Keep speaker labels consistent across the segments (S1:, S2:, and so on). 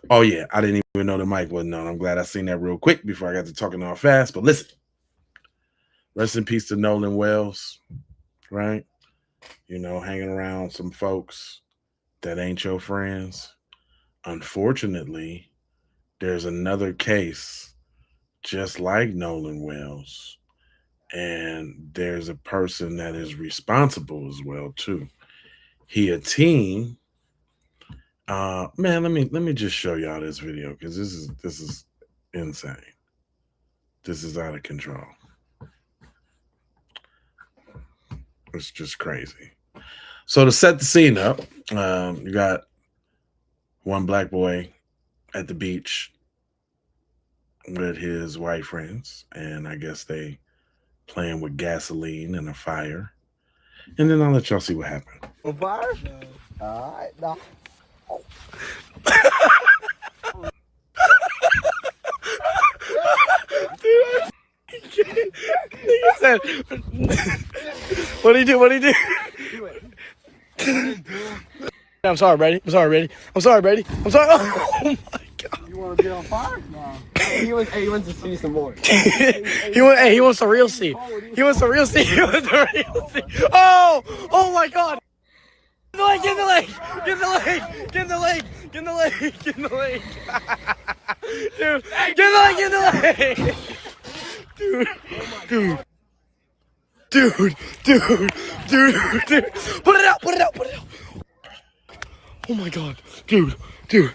S1: Oh yeah, I didn't even know the mic wasn't on. I'm glad I seen that real quick before I got to talking all fast. But listen, rest in peace to Nolan Wells, right? You know, hanging around some folks that ain't your friends. Unfortunately, there's another case just like Nolan Wells, and there's a person that is responsible as well too. He a teen. Man, let me just show y'all this video because this is insane. This is out of control. It's just crazy. So to set the scene up, you got one black boy at the beach with his white friends, and I guess they playing with gasoline and a fire. And then I'll let y'all see what happened.
S2: On fire? No. All right, no.
S3: Nigga said, what'd he do? What'd he do? I'm sorry, Brady. I'm sorry, Brady. I'm sorry, Brady. I'm sorry. Oh my God.
S2: You want to be on fire? No. He wants to see some more.
S3: He wants the real C. He wants the real C. He wants the real C. Oh my God. Get in the lake, get in the lake, get in the lake, get in the lake, get in the lake, dude, get in the lake, get in the lake, dude, put it out, oh my God, dude, get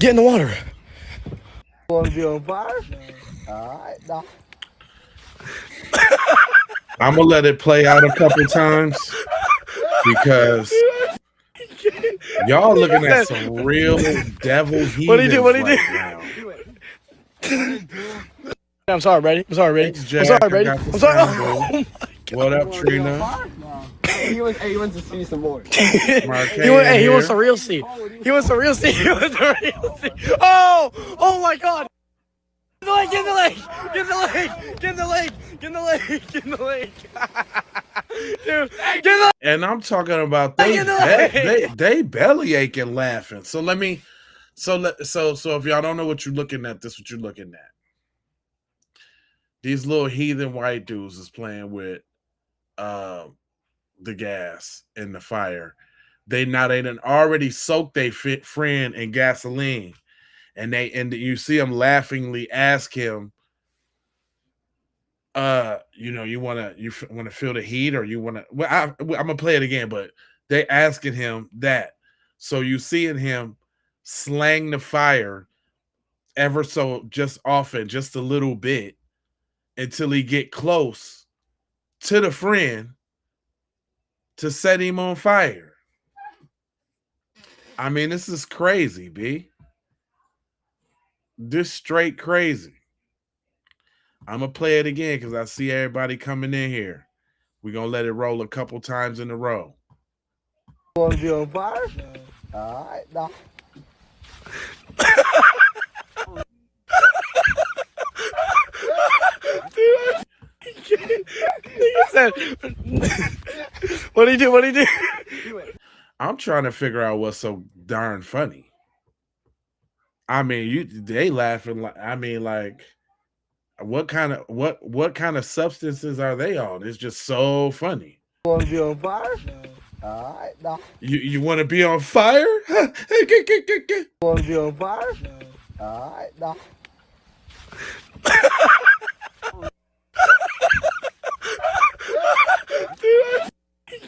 S3: in the water.
S2: You want to be on fire? No. All right, no.
S1: I'm gonna let it play out a couple times because y'all looking at some real devil heathens.
S3: What'd he do?
S1: Now.
S3: I'm sorry, Brady. I'm sorry, Brady. I'm sorry, Brady. I'm sorry. Oh my God.
S1: What up, Trina?
S2: No. He wants to see some more.
S3: He wants the real C. He wants the real C. He wants the real C. Oh my God. Get in the lake, get in the lake, get in the lake, get in the lake, get in the lake, dude, get in the lake.
S1: And I'm talking about they belly aching laughing. So let me so if y'all don't know what you're looking at, this is what you're looking at. These little heathen white dudes is playing with the gas and the fire. They done already soaked their friend in gasoline. And you see him laughingly ask him, you wanna feel the heat, or you wanna? Well, I'm gonna play it again, but they asking him that. So you seeing him slang the fire ever so just often, just a little bit, until he get close to the friend to set him on fire. I mean, this is crazy, B. This straight crazy. I'm gonna play it again because I see everybody coming in here. We're gonna let it roll a couple times in a row.
S2: You want to be on fire? No. All right, no.
S3: He said, what'd he do? What'd he do?
S1: I'm trying to figure out what's so darn funny. I mean, they laughing like, I mean, like, what kind of substances are they on? It's just so funny.
S2: You want to be on fire? No. All right, no.
S1: You want to be on fire?
S2: You want to be on fire? No. All right, no.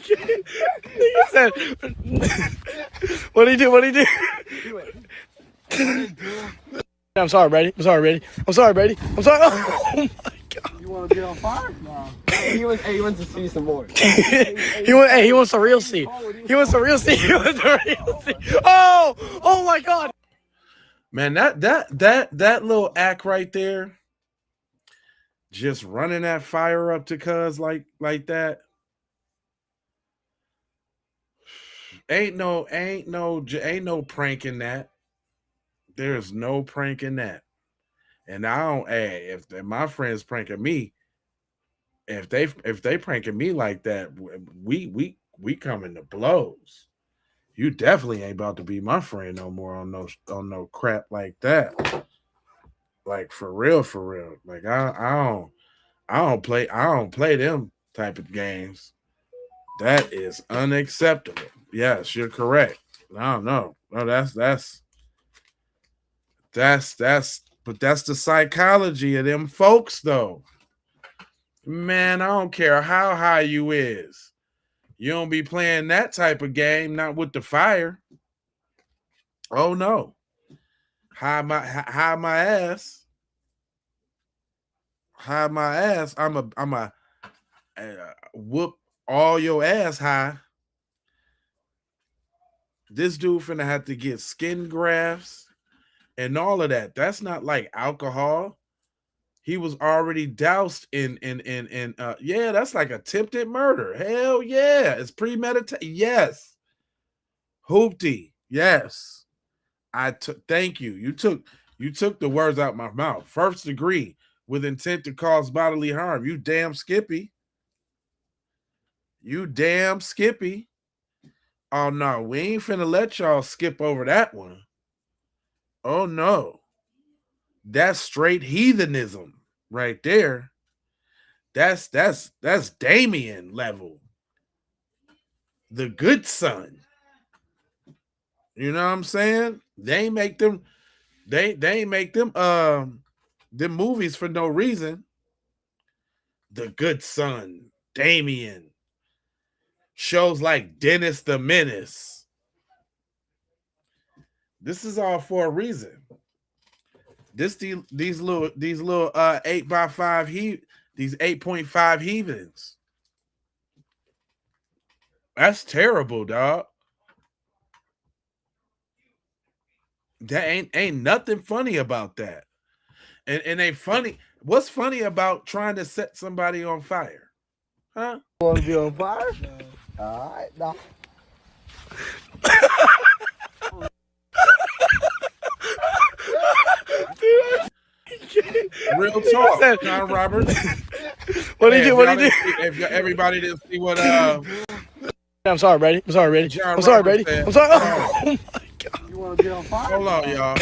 S3: He said, what'd he do? What'd he do? I'm sorry, Brady. I'm sorry, Brady. I'm sorry, Brady. I'm sorry. Oh my God.
S2: You want to be on fire? No. He wants to see some more.
S3: He wants the real C. He wants the real C. He wants the real C. Oh my God.
S1: Man, that little act right there, just running that fire up to cuz like that. Ain't no prank in that. There's no prank in that. And I don't. Hey, if my friends pranking me, if they pranking me like that, we coming to blows. You definitely ain't about to be my friend no more on no crap like that. Like for real, for real. Like I don't play them type of games. That is unacceptable. Yes, you're correct. No, no, no. But that's the psychology of them folks, though. Man, I don't care how high you is. You don't be playing that type of game, not with the fire. Oh no. Hide my ass. Hide my ass. I'm a whoop all your ass high. This dude finna have to get skin grafts and all of that. That's not like alcohol. He was already doused in yeah, that's like attempted murder. Hell yeah. It's premeditated. Yes. Hoopty. Yes. Thank you. You took the words out my mouth. First degree with intent to cause bodily harm. You damn Skippy. You damn Skippy. Oh no, we ain't finna let y'all skip over that one. Oh no. That's straight heathenism right there. That's Damien level. The good son. You know what I'm saying? They ain't make them them movies for no reason. The good son, Damien. Shows like Dennis the Menace. This is all for a reason. These little 8x5 these 8.5 heathens. That's terrible, dog. That ain't nothing funny about that. And ain't funny. What's funny about trying to set somebody on fire? Huh?
S2: You want to be on fire? No. All right, no.
S1: Real talk, John Roberts.
S3: What did you do? What did you do?
S1: If everybody didn't see what
S3: I'm sorry, Brady. I'm sorry, Brady. I'm sorry, Brady. I'm sorry. Oh my God.
S2: You want to be on fire?
S1: Hold on, y'all.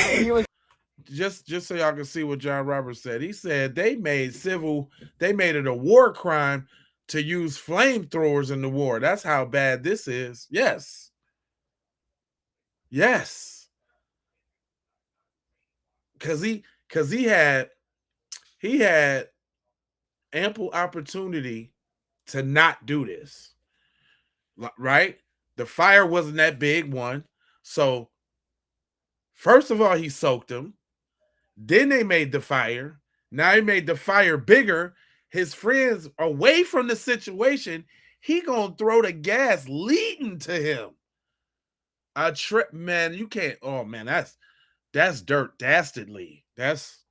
S1: Just so y'all can see what John Roberts said. He said they made it a war crime to use flamethrowers in the war. That's how bad this is. Yes. Yes. Cause he had ample opportunity to not do this. Right? The fire wasn't that big one. So first of all, he soaked him. Then they made the fire. Now he made the fire bigger. His friends away from the situation. He gonna throw the gas leading to him. A trip, man. You can't. Oh man, that's dirt dastardly. That's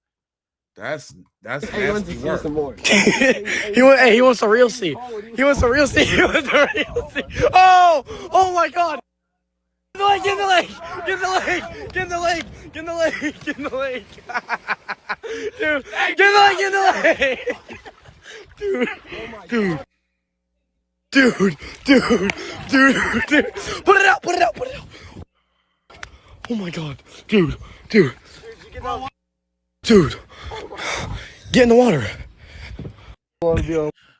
S1: nasty work.
S3: He wants the real C. He wants the real C. He wants the real C. Oh my God. Get in the lake! Get in the lake! Get in the lake! Get in the lake! Get in the lake! Dude, get in the lake! Get in the lake! Dude! Put it out! Put it out! Put it out! Oh my God, dude! Get in the water!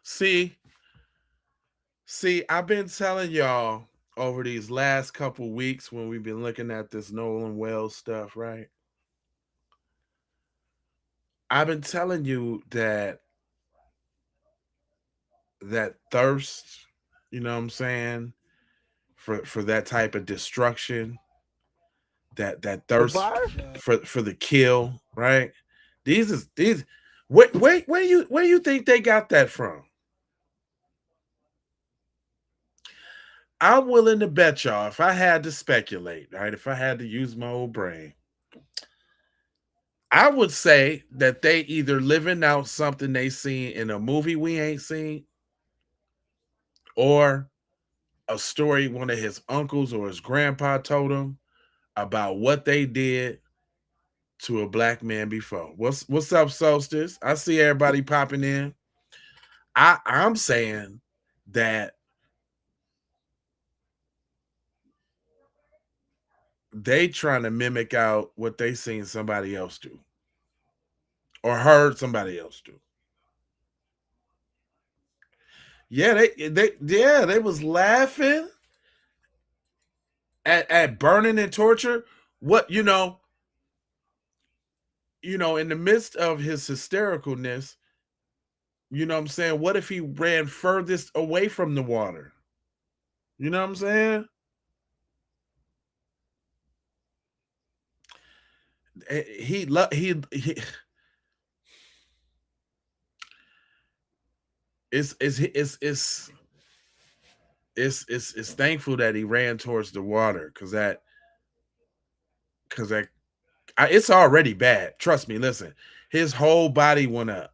S1: See, I've been telling y'all over these last couple weeks when we've been looking at this Nolan Wells stuff, right? I've been telling you that thirst, you know what I'm saying, for that type of destruction, that thirst for the kill, right? These where you think they got that from? I'm willing to bet y'all, if I had to speculate, right? If I had to use my old brain, I would say that they either living out something they seen in a movie we ain't seen, or a story one of his uncles or his grandpa told him about what they did to a black man before. What's up, Solstice? I see everybody popping in. I'm saying that they trying to mimic out what they seen somebody else do or heard somebody else do. Yeah, they was laughing at burning and torture. What in the midst of his hystericalness, you know what I'm saying? What if he ran furthest away from the water? You know what I'm saying? He it's thankful that he ran towards the water because it's already bad. Trust me. Listen, his whole body went up.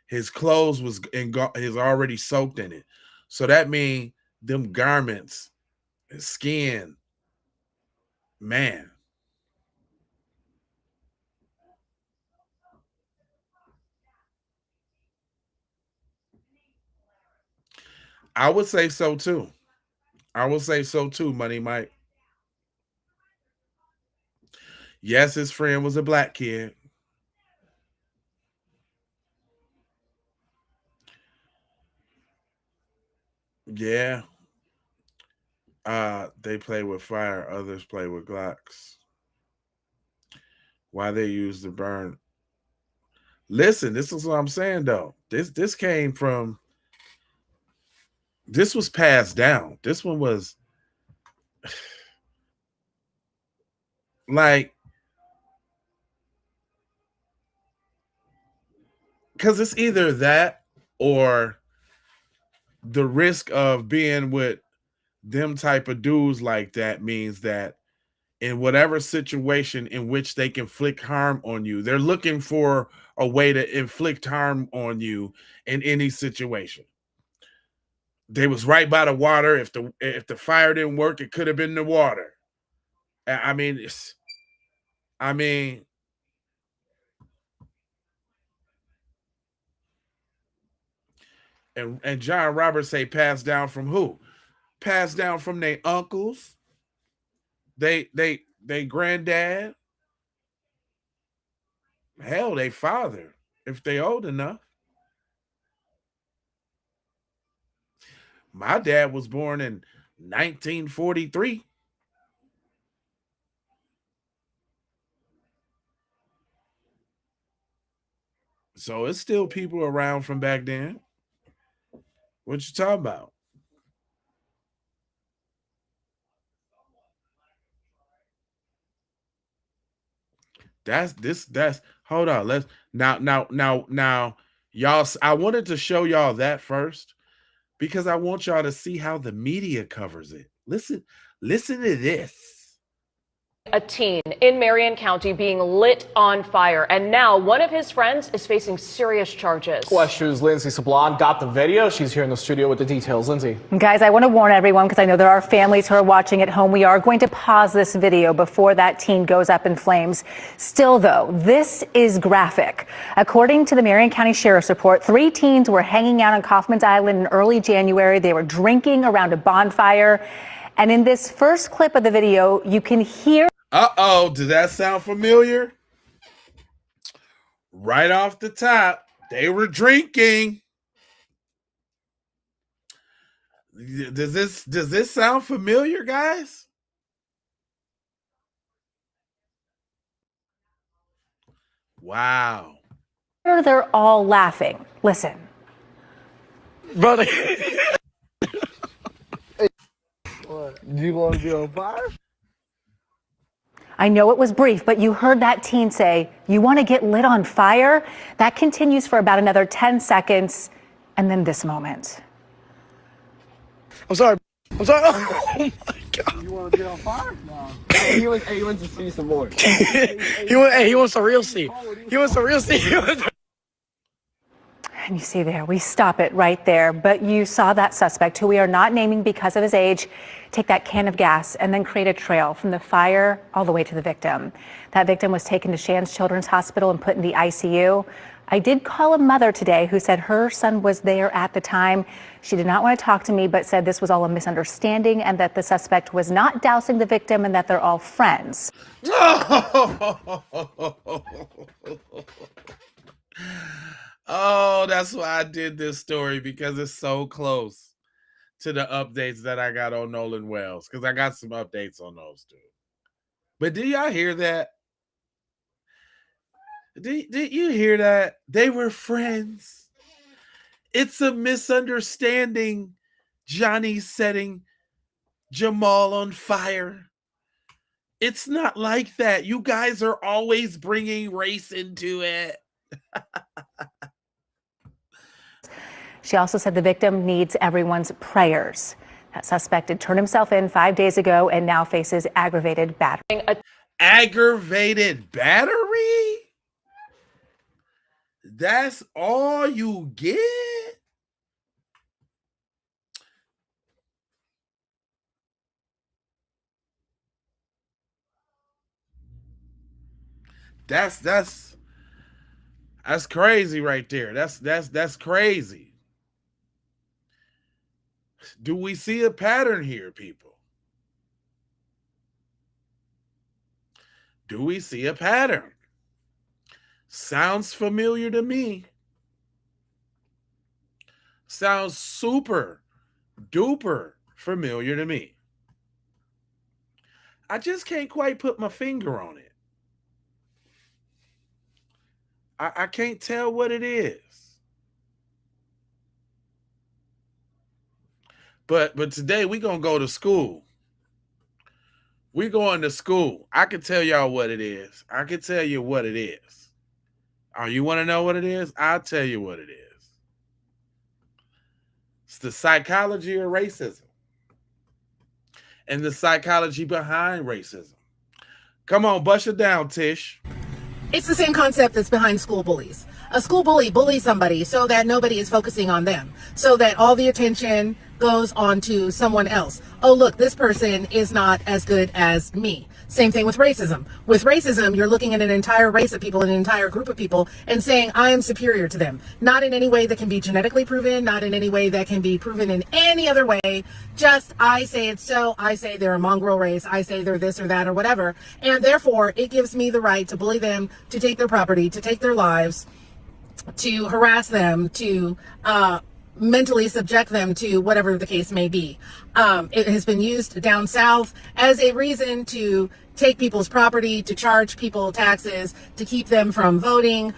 S1: His clothes was is already soaked in it. So that means them garments, his skin, man. I would say so too. Money Mike. Yes, his friend was a black kid. Yeah. They play with fire, others play with Glocks. Why they use the burn? Listen, this is what I'm saying though. This was passed down. This one was like, because it's either that or the risk of being with them type of dudes like that means that in whatever situation in which they can inflict harm on you, they're looking for a way to inflict harm on you in any situation. They was right by the water. If the fire didn't work, it could have been the water. I mean, and John Roberts say passed down from who? Passed down from their uncles, they granddad, hell, they father, if they old enough. My dad was born in 1943. So it's still people around from back then. What you talking about? That's hold on. Let's now y'all, I wanted to show y'all that first because I want y'all to see how the media covers it. Listen to this.
S4: A teen in Marion County being lit on fire, and now one of his friends is facing serious charges.
S5: WESH Lindsay Sablon got the video. She's here in the studio with the details. Lindsay.
S6: Guys, I want to warn everyone because I know there are families who are watching at home. We are going to pause this video before that teen goes up in flames. Still, though, this is graphic. According to the Marion County Sheriff's report, 3 teens were hanging out on Kaufman's Island in early January. They were drinking around a bonfire. And in this first clip of the video, you can hear.
S1: Uh-oh, does that sound familiar? Right off the top, they were drinking. Does this sound familiar, guys? Wow.
S6: They're all laughing. Listen.
S3: Brother.
S2: What? Do you want to be on fire?
S6: I know it was brief, but you heard that teen say, "You want to get lit on fire?" That continues for about another 10 seconds, and then this moment.
S3: I'm sorry. Oh my God.
S2: You want to get on fire? No. He wants to see some more.
S3: He wants a real seat. He wants a real seat.
S6: And you see there, we stop it right there. But you saw that suspect, who we are not naming because of his age, take that can of gas and then create a trail from the fire all the way to the victim. That victim was taken to Shands Children's Hospital and put in the ICU. I did call a mother today who said her son was there at the time. She did not want to talk to me, but said this was all a misunderstanding and that the suspect was not dousing the victim and that they're all friends.
S1: Oh, that's why I did this story, because it's so close to the updates that I got on Nolan Wells, because I got some updates on those too. But did y'all hear that? Did you hear that? They were friends. It's a misunderstanding. Johnny setting Jamal on fire. It's not like that. You guys are always bringing race into it.
S6: She also said the victim needs everyone's prayers. That suspect had turned himself in 5 days ago and now faces aggravated battery.
S1: Aggravated battery? That's all you get? That's crazy right there. That's crazy. Do we see a pattern here, people? Do we see a pattern? Sounds familiar to me. Sounds super duper familiar to me. I just can't quite put my finger on it. I can't tell what it is. But today we're going to go to school. We're going to school. I can tell y'all what it is. I can tell you what it is. Oh, you want to know what it is? I'll tell you what it is. It's the psychology of racism and the psychology behind racism. Come on, bust it down, Tish.
S7: It's the same concept that's behind school bullies. A school bully bullies somebody so that nobody is focusing on them, so that all the attention goes on to someone else. Oh, look, this person is not as good as me. Same thing with racism. With racism, you're looking at an entire race of people, an entire group of people, and saying, I am superior to them. Not in any way that can be genetically proven, not in any way that can be proven in any other way. Just, I say it's so, I say they're a mongrel race, I say they're this or that or whatever. And therefore, it gives me the right to bully them, to take their property, to take their lives, to harass them, to mentally subject them to whatever the case may be. It has been used down south as a reason to take people's property, to charge people taxes, to keep them from voting,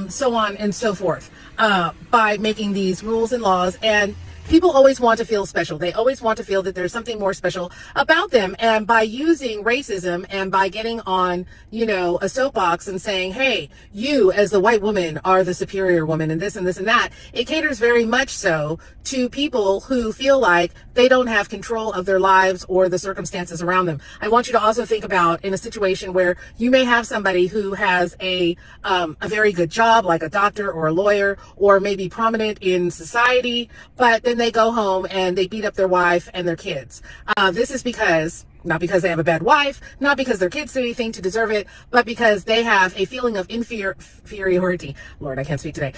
S7: so on and so forth, by making these rules and laws. And people always want to feel special. They always want to feel that there's something more special about them. And by using racism and by getting on, a soapbox and saying, hey, you as the white woman are the superior woman and this and this and that, it caters very much so to people who feel like they don't have control of their lives or the circumstances around them. I want you to also think about in a situation where you may have somebody who has a very good job, like a doctor or a lawyer, or maybe prominent in society, but then they go home and they beat up their wife and their kids. This is not because they have a bad wife, not because their kids did anything to deserve it, but because they have a feeling of inferiority. Lord, I can't speak today.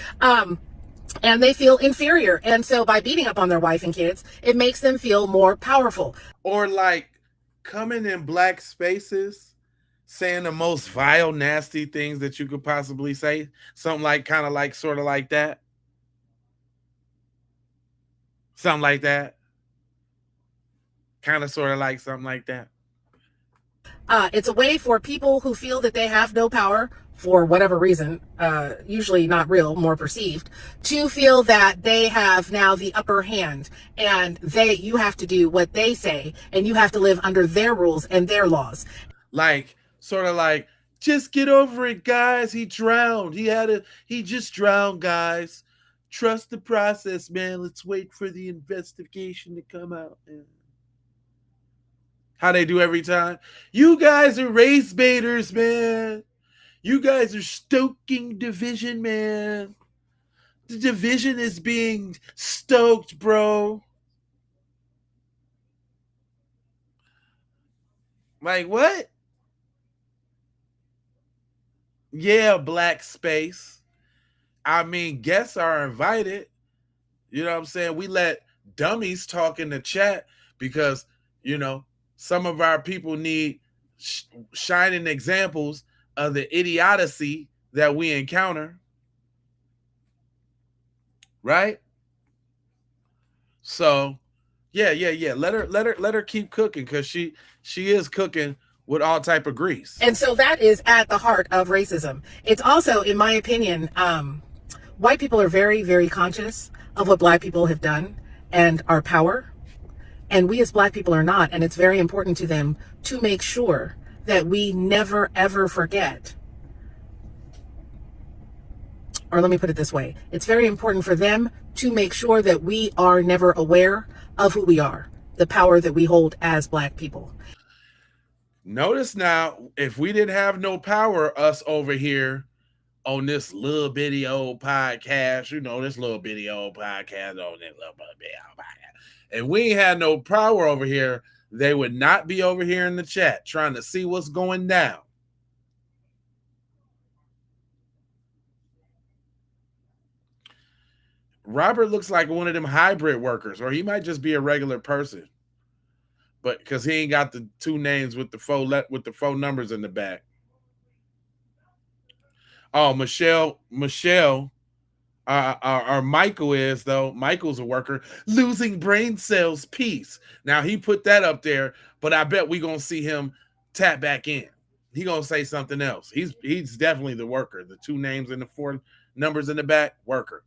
S7: And they feel inferior. And so by beating up on their wife and kids, it makes them feel more powerful.
S1: Or like coming in black spaces, saying the most vile, nasty things that you could possibly say. Something like, kind of like, sort of like that. Something like that. Kind of, sort of like something like that.
S7: It's a way for people who feel that they have no power for whatever reason, usually not real, more perceived, to feel that they have now the upper hand and you have to do what they say and you have to live under their rules and their laws.
S1: Like, sort of like, just get over it, guys. He drowned. He just drowned, guys. Trust the process, man. Let's wait for the investigation to come out. Man. How they do every time. You guys are race baiters, man. You guys are stoking division, man. The division is being stoked, bro. Like, what? Yeah, black space. I mean, guests are invited. You know what I'm saying? We let dummies talk in the chat because, you know, some of our people need shining examples of the idiocy that we encounter. Right? So, yeah. Let her keep cooking, because she is cooking with all type of grease.
S7: And so that is at the heart of racism. It's also, in my opinion, white people are very, very conscious of what black people have done and our power. And we as black people are not. And it's very important to them to make sure that we never, ever forget. Or let me put it this way. It's very important for them to make sure that we are never aware of who we are, the power that we hold as black people.
S1: Notice now, if we didn't have no power, us over here on this little bitty old podcast, you know, this little bitty old podcast on this little bitty old podcast, and we ain't had no power over here, they would not be over here in the chat trying to see what's going down. Robert looks like one of them hybrid workers, or he might just be a regular person, but because he ain't got the two names with the four numbers in the back. Oh, Michelle, or Michael is, though. Michael's a worker. Losing brain cells, peace. Now, he put that up there, but I bet we going to see him tap back in. He going to say something else. He's definitely the worker. The two names and the four numbers in the back, worker.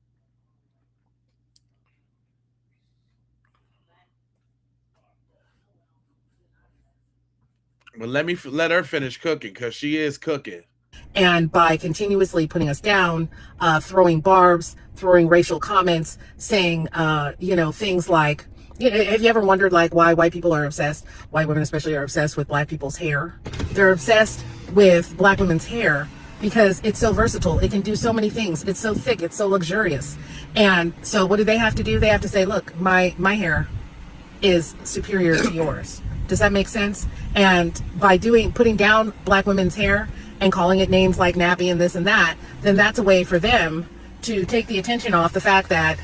S1: But let her finish cooking, because she is cooking.
S7: And by continuously putting us down, throwing barbs, throwing racial comments, saying, things like, have you ever wondered, like, why white people are obsessed, white women especially are obsessed with black people's hair? They're obsessed with black women's hair because it's so versatile. It can do so many things. It's so thick. It's so luxurious. And so what do they have to do? They have to say, look, my hair is superior to yours. Does that make sense? And by putting down black women's hair and calling it names like nappy and this and that, then that's a way for them to take the attention off the fact that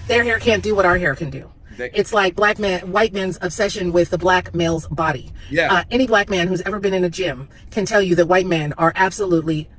S7: their hair can't do what our hair can do. It's like white men's obsession with the black male's body.
S1: Yeah.
S7: Any black man who's ever been in a gym can tell you that white men are absolutely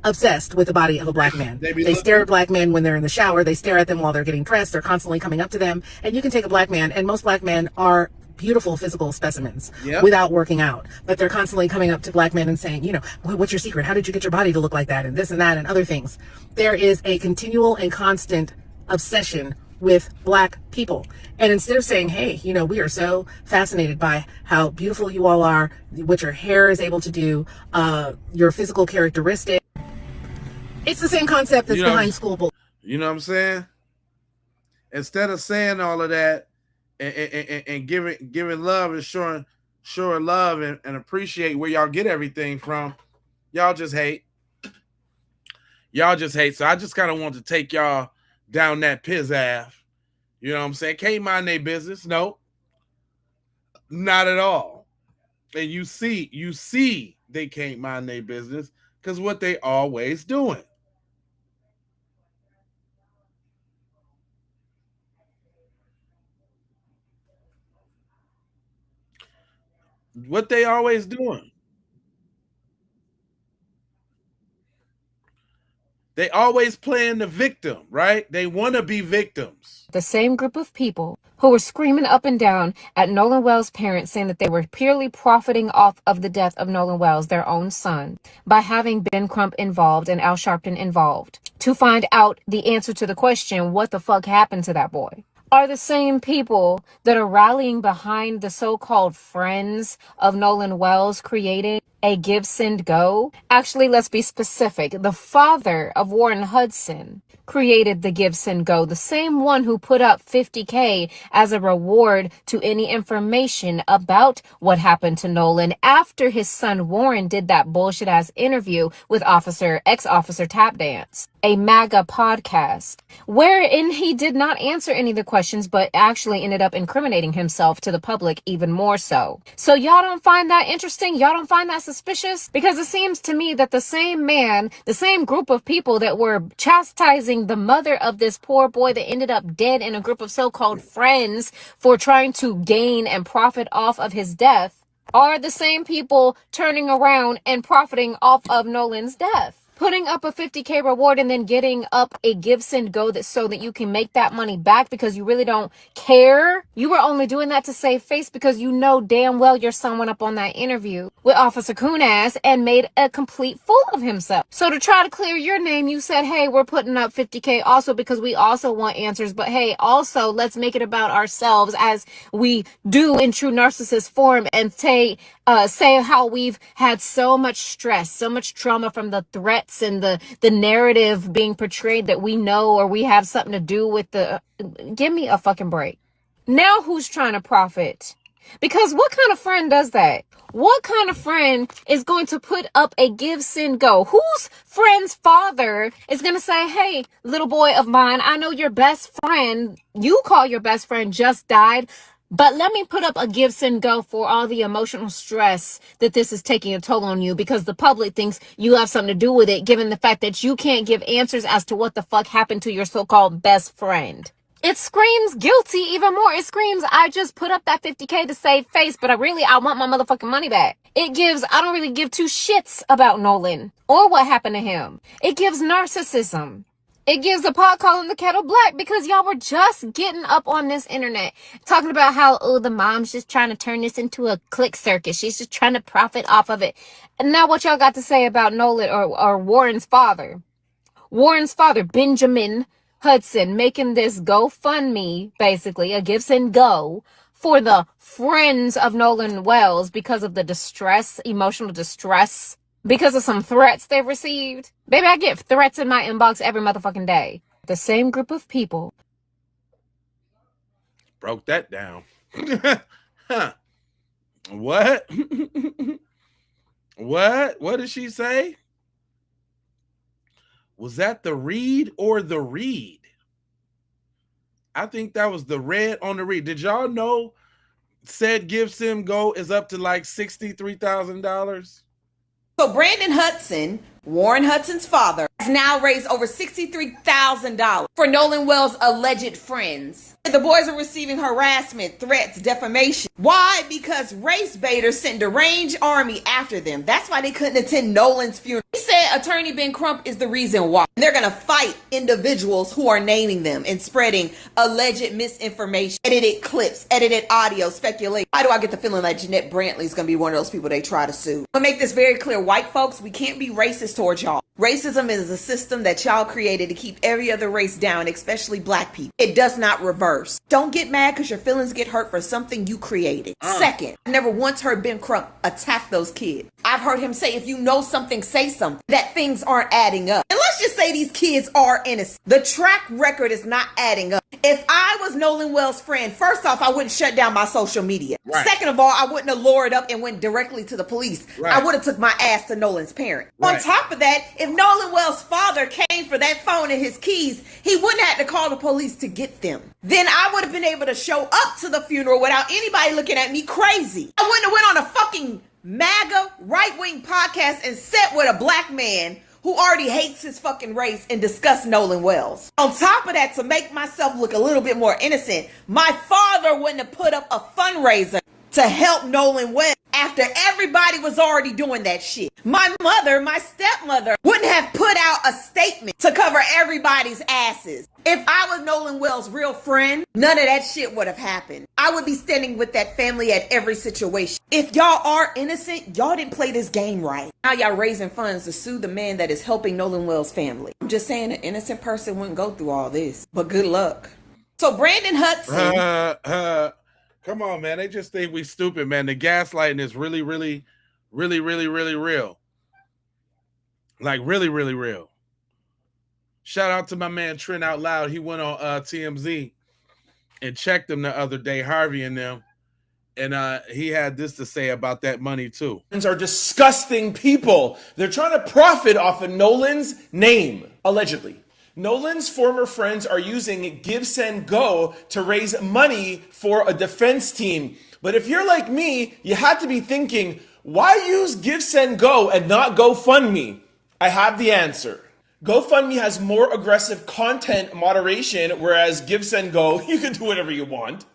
S7: obsessed with the body of a black man. They stare at black men when they're in the shower. They stare at them while they're getting dressed. They're constantly coming up to them. And you can take a black man, and most black men are beautiful physical specimens without working out, but they're constantly coming up to black men and saying, what's your secret? How did you get your body to look like that? And this and that and other things. There is a continual and constant obsession with black people. And instead of saying, hey, we are so fascinated by how beautiful you all are, what your hair is able to do, your physical characteristics. It's the same concept that's behind school bullying.
S1: You know what I'm saying? Instead of saying all of that, and giving love and showing love and appreciate where y'all get everything from, y'all just hate. So I just kind of want to take y'all down that pizzazz. You know what I'm saying? Can't mind their business. No, not at all. And you see they can't mind their business because what they always doing. What they always doing. They always playing the victim, right? They want to be victims.
S8: The same group of people who were screaming up and down at Nolan Wells' parents, saying that they were purely profiting off of the death of Nolan Wells, their own son, by having Ben Crump involved and Al Sharpton involved, to find out the answer to the question, what the fuck happened to that boy, are the same people that are rallying behind the so-called friends of Nolan Wells creating a Give, Send, Go. Actually, let's be specific. The father of Warren Hudson created the Give, Send, Go, the same one who put up $50K as a reward to any information about what happened to Nolan after his son Warren did that bullshit ass interview with ex-officer Tap Dance. a MAGA podcast, wherein he did not answer any of the questions, but actually ended up incriminating himself to the public even more so. So y'all don't find that interesting? Y'all don't find that suspicious? Because it seems to me that the same man, the same group of people that were chastising the mother of this poor boy that ended up dead in a group of so-called friends for trying to gain and profit off of his death are the same people turning around and profiting off of Nolan's death. Putting up a $50K reward and then getting up a give, send, go that so that you can make that money back because you really don't care. You were only doing that to save face because you know damn well your son went up on that interview with Officer Kunas and made a complete fool of himself. So to try to clear your name, you said, hey, we're putting up 50K also because we also want answers. But hey, also let's make it about ourselves as we do in true narcissist form and say how we've had so much stress, so much trauma from the threats and the narrative being portrayed that we know or we have something to do with the... Give me a fucking break. Now who's trying to profit? Because what kind of friend does that? What kind of friend is going to put up a give, send, go? Whose friend's father is going to say, hey, little boy of mine, I know your best friend, you call your best friend, just died, but let me put up a give, send, go for all the emotional stress that this is taking a toll on you because the public thinks you have something to do with it, given the fact that you can't give answers as to what the fuck happened to your so-called best friend. It screams guilty even more. It screams, I just put up that 50K to save face, but I want my motherfucking money back. It gives, I don't really give two shits about Nolan or what happened to him. It gives narcissism. It gives a pot calling the kettle black because y'all were just getting up on this internet talking about how, oh, the mom's just trying to turn this into a click circus. She's just trying to profit off of it. And now what y'all got to say about Nolan or Warren's father? Warren's father, Benjamin Hudson, making this GoFundMe, basically, a give, send, go for the friends of Nolan Wells because of the distress, emotional distress, because of some threats they've received. Baby, I get threats in my inbox every motherfucking day. The same group of people.
S1: Broke that down. Huh. What? What did she say? Was that the read or the read? I think that was the red on the read. Did y'all know said give, send, go is up to like $63,000?
S9: So Brandon Hudson, Warren Hudson's father, has now raised over $63,000 for Nolan Wells' alleged friends. The boys are receiving harassment, threats, defamation. Why? Because race baiters sent deranged army after them. That's why they couldn't attend Nolan's funeral. He said Attorney Ben Crump is the reason why. They're going to fight individuals who are naming them and spreading alleged misinformation, edited clips, edited audio, speculation. Why do I get the feeling that Jeanette Brantley is going to be one of those people they try to sue? I'm going to make this very clear. White folks, we can't be racist towards y'all. Racism is a system that y'all created to keep every other race down, especially black people. It does not reverse. Don't get mad because your feelings get hurt for something you created. Second, I never once heard Ben Crump attack those kids. I've heard him say, if you know something, say something, that things aren't adding up. And let's just say these kids are innocent. The track record is not adding up. If I was Nolan Wells' friend, first off, I wouldn't shut down my social media. Right. Second of all, I wouldn't have lured up and went directly to the police. Right. I would have took my ass to Nolan's parent. Right. On top of that, if Nolan Wells' father came for that phone and his keys, he wouldn't have to call the police to get them. Then I would have been able to show up to the funeral without anybody looking at me crazy. I wouldn't have went on a fucking MAGA right-wing podcast and sat with a black man who already hates his fucking race and discuss Nolan Wells. On top of that, to make myself look a little bit more innocent, my father wouldn't have put up a fundraiser to help Nolan Wells after everybody was already doing that shit. My mother, my stepmother, wouldn't have put out a statement to cover everybody's asses. If I was Nolan Wells' real friend, none of that shit would have happened. I would be standing with that family at every situation. If y'all are innocent, y'all didn't play this game right. Now y'all raising funds to sue the man that is helping Nolan Wells' family. I'm just saying an innocent person wouldn't go through all this, but good luck. So Brandon Hudson...
S1: Come on, man. They just think we stupid, man. The gaslighting is really real. Like really real. Shout out to my man Trent Out Loud. He went on TMZ and checked them the other day, Harvey and them. And he had this to say about that money too.
S10: Are disgusting people. They're trying to profit off of Nolan's name. Allegedly. Nolan's former friends are using Give, Send, Go to raise money for a defense team. But if you're like me, you had to be thinking, why use Give, Send, Go and not GoFundMe? I have the answer. GoFundMe has more aggressive content moderation, whereas Give, Send, Go, you can do whatever you want.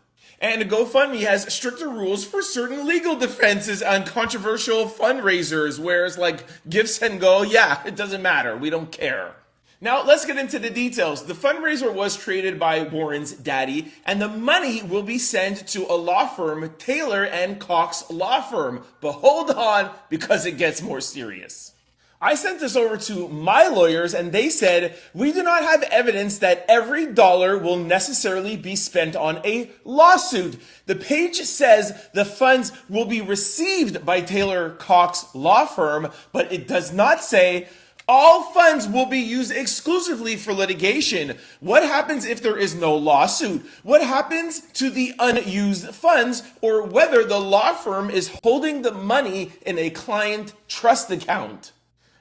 S10: And GoFundMe has stricter rules for certain legal defenses on controversial fundraisers, whereas like Give, Send, Go, yeah, it doesn't matter. We don't care. Now, let's get into the details. The fundraiser was created by Warren's daddy, and the money will be sent to a law firm, Taylor and Cox Law Firm. But hold on, because it gets more serious. I sent this over to my lawyers, and they said, we do not have evidence that every dollar will necessarily be spent on a lawsuit. The page says the funds will be received by Taylor Cox Law Firm, but it does not say all funds will be used exclusively for litigation. What happens if there is no lawsuit? What happens to the unused funds, or whether the law firm is holding the money in a client trust account?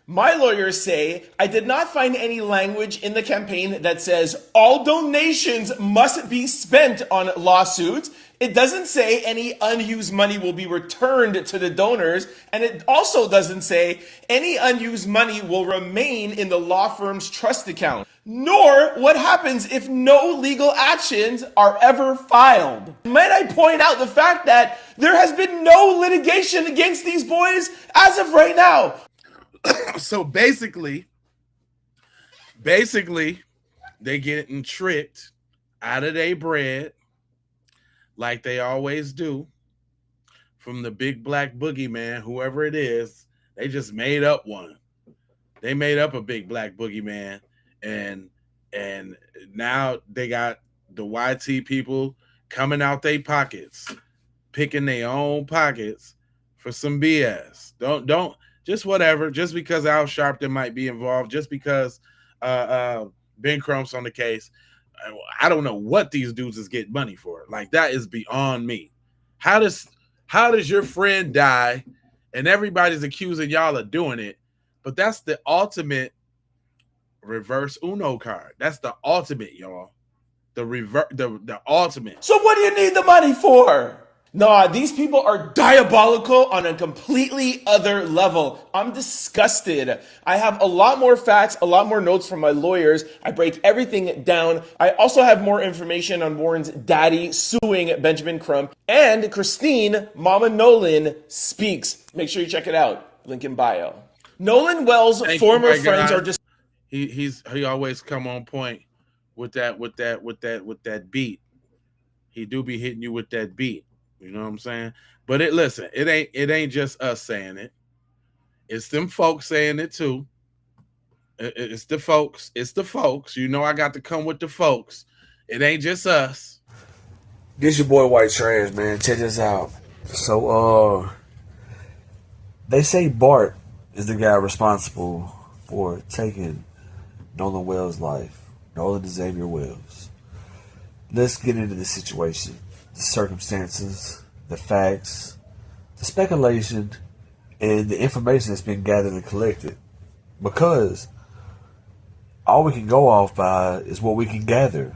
S10: My lawyers say, I did not find any language in the campaign that says all donations must be spent on lawsuits. It doesn't say any unused money will be returned to the donors. And it also doesn't say any unused money will remain in the law firm's trust account. Nor what happens if no legal actions are ever filed. Might I point out the fact that there has been no litigation against these boys as of right now.
S1: So basically, they getting tricked out of their bread, like they always do, from the big black boogeyman, whoever it is. They just made up one. They made up a big black boogeyman, and now they got the YT people coming out their pockets, picking their own pockets for some BS. Don't. Just whatever, just because Al Sharpton might be involved, just because Ben Crump's on the case. I don't know what these dudes is getting money for. Like, that is beyond me. How does your friend die and everybody's accusing y'all of doing it? But that's the ultimate reverse Uno card. That's the ultimate, y'all. The ultimate.
S10: So what do you need the money for? Nah, these people are diabolical on a completely other level. I'm disgusted. I have a lot more facts, a lot more notes from my lawyers. I break everything down. I also have more information on Warren's daddy suing Benjamin Crump. And Christine, Mama Nolan, speaks. Make sure you check it out. Link in bio. Nolan Wells' former friends are just...
S1: He always come on point with that beat. He do be hitting you with that beat. You know what I'm saying? But it ain't just us saying it. It's them folks saying it too. It's the folks. It's the folks. You know I got to come with the folks. It ain't just us.
S11: This your boy White Trash, man. Check this out. So they say Bart is the guy responsible for taking Nolan Wells' life. Nolan Xavier Wells. Let's get into the situation. The circumstances, the facts, the speculation, and the information that's been gathered and collected. Because all we can go off by is what we can gather.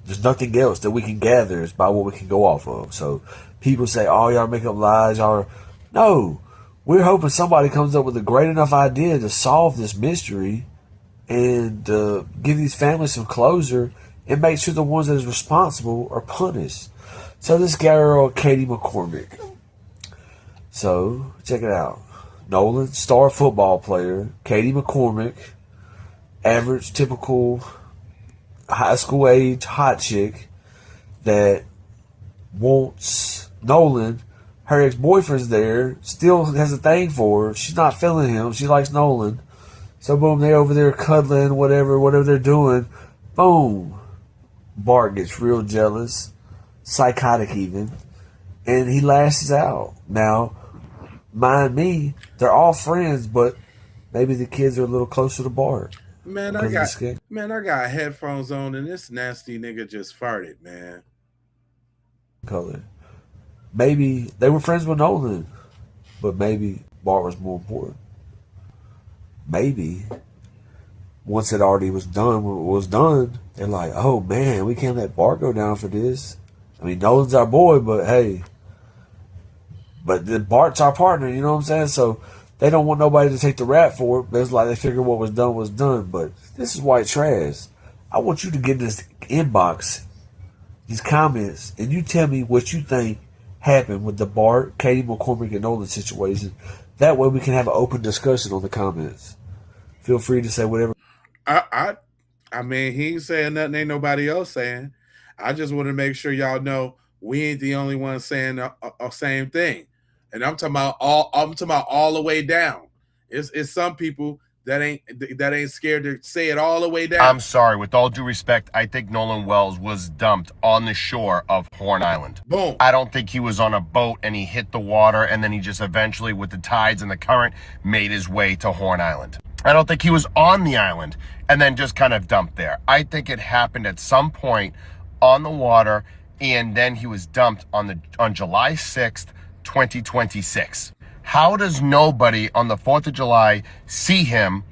S11: There's nothing else that we can gather is by what we can go off of. So people say, oh, y'all make up lies. No, we're hoping somebody comes up with a great enough idea to solve this mystery and give these families some closure and make sure the ones that is responsible are punished. So this girl, Katie McCormick. So, check it out. Nolan, star football player. Katie McCormick, average, typical, high school age, hot chick that wants Nolan. Her ex-boyfriend's there, still has a thing for her. She's not feeling him. She likes Nolan. So, boom, they over there cuddling, whatever they're doing. Boom. Bart gets real jealous. Psychotic even, and he lashes out. Now, mind me, they're all friends, but maybe the kids are a little closer to Bart.
S1: Man, I got headphones on, and this nasty nigga just farted, man.
S11: Color. Maybe they were friends with Nolan, but maybe Bart was more important. Maybe once it already was done, they're like, oh man, we can't let Bart go down for this. I mean, Nolan's our boy, but hey, but Bart's our partner, you know what I'm saying? So they don't want nobody to take the rap for it. It's like they figure what was done. But this is white trash. I want you to get in this inbox, these comments, and you tell me what you think happened with the Bart, Katie McCormick, and Nolan situation. That way we can have an open discussion on the comments. Feel free to say whatever.
S1: I mean, he ain't saying nothing ain't nobody else saying. I just want to make sure y'all know we ain't the only ones saying the same thing. And I'm talking about all the way down. It's some people that ain't scared to say it all the way down.
S12: I'm sorry, with all due respect, I think Nolan Wells was dumped on the shore of Horn Island.
S1: Boom.
S12: I don't think he was on a boat and he hit the water and then he just eventually, with the tides and the current, made his way to Horn Island. I don't think he was on the island and then just kind of dumped there. I think it happened at some point on the water, and then he was dumped on July 6th, 2026. How does nobody on the 4th of July see him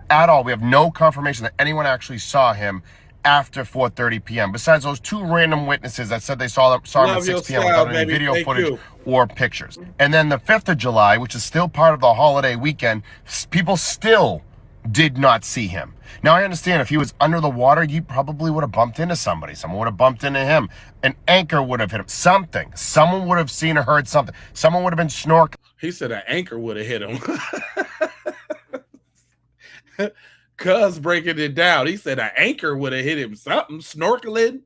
S12: at all? We have no confirmation that anyone actually saw him after 4:30 p.m. Besides those two random witnesses that said they saw him at 6 p.m. without any video footage or pictures. And then the 5th of July, which is still part of the holiday weekend, people still did not see him. Now, I understand if he was under the water, he probably would have bumped into somebody. Someone would have bumped into him. An anchor would have hit him. Something. Someone would have seen or heard something. Someone would have been snorkeling.
S1: He said an anchor would have hit him. Cuz breaking it down. He said an anchor would have hit him. Something. Snorkeling.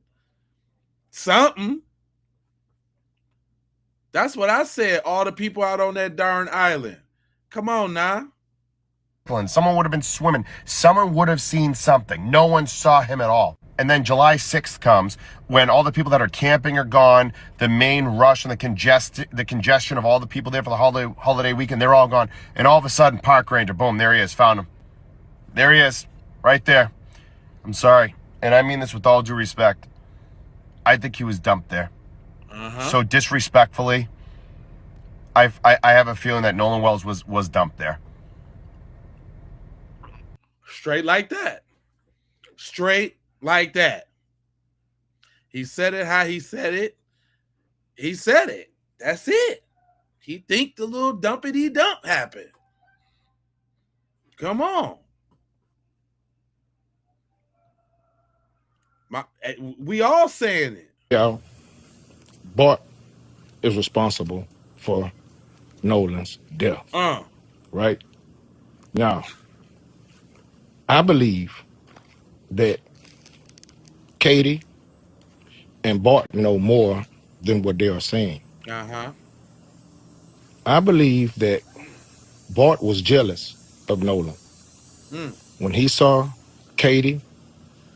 S1: Something. That's what I said. All the people out on that darn island. Come on now.
S12: Someone would have been swimming. Someone would have seen something. No one saw him at all. And then July 6th comes when all the people that are camping are gone. The main rush and the congestion of all the people there for the holiday weekend, they're all gone. And all of a sudden, park ranger, boom, there he is, found him. There he is, right there. I'm sorry. And I mean this with all due respect. I think he was dumped there. So disrespectfully, I have a feeling that Nolan Wells was dumped there.
S1: Straight like that. Straight like that. He said it how he said it. He said it. That's it. He think the little dumpity dump happened. Come on. We all saying it.
S13: Yeah. Bart is responsible for Nolan's death. Right? Now, I believe that Katie and Bart know more than what they are saying. I believe that Bart was jealous of Nolan. When he saw Katie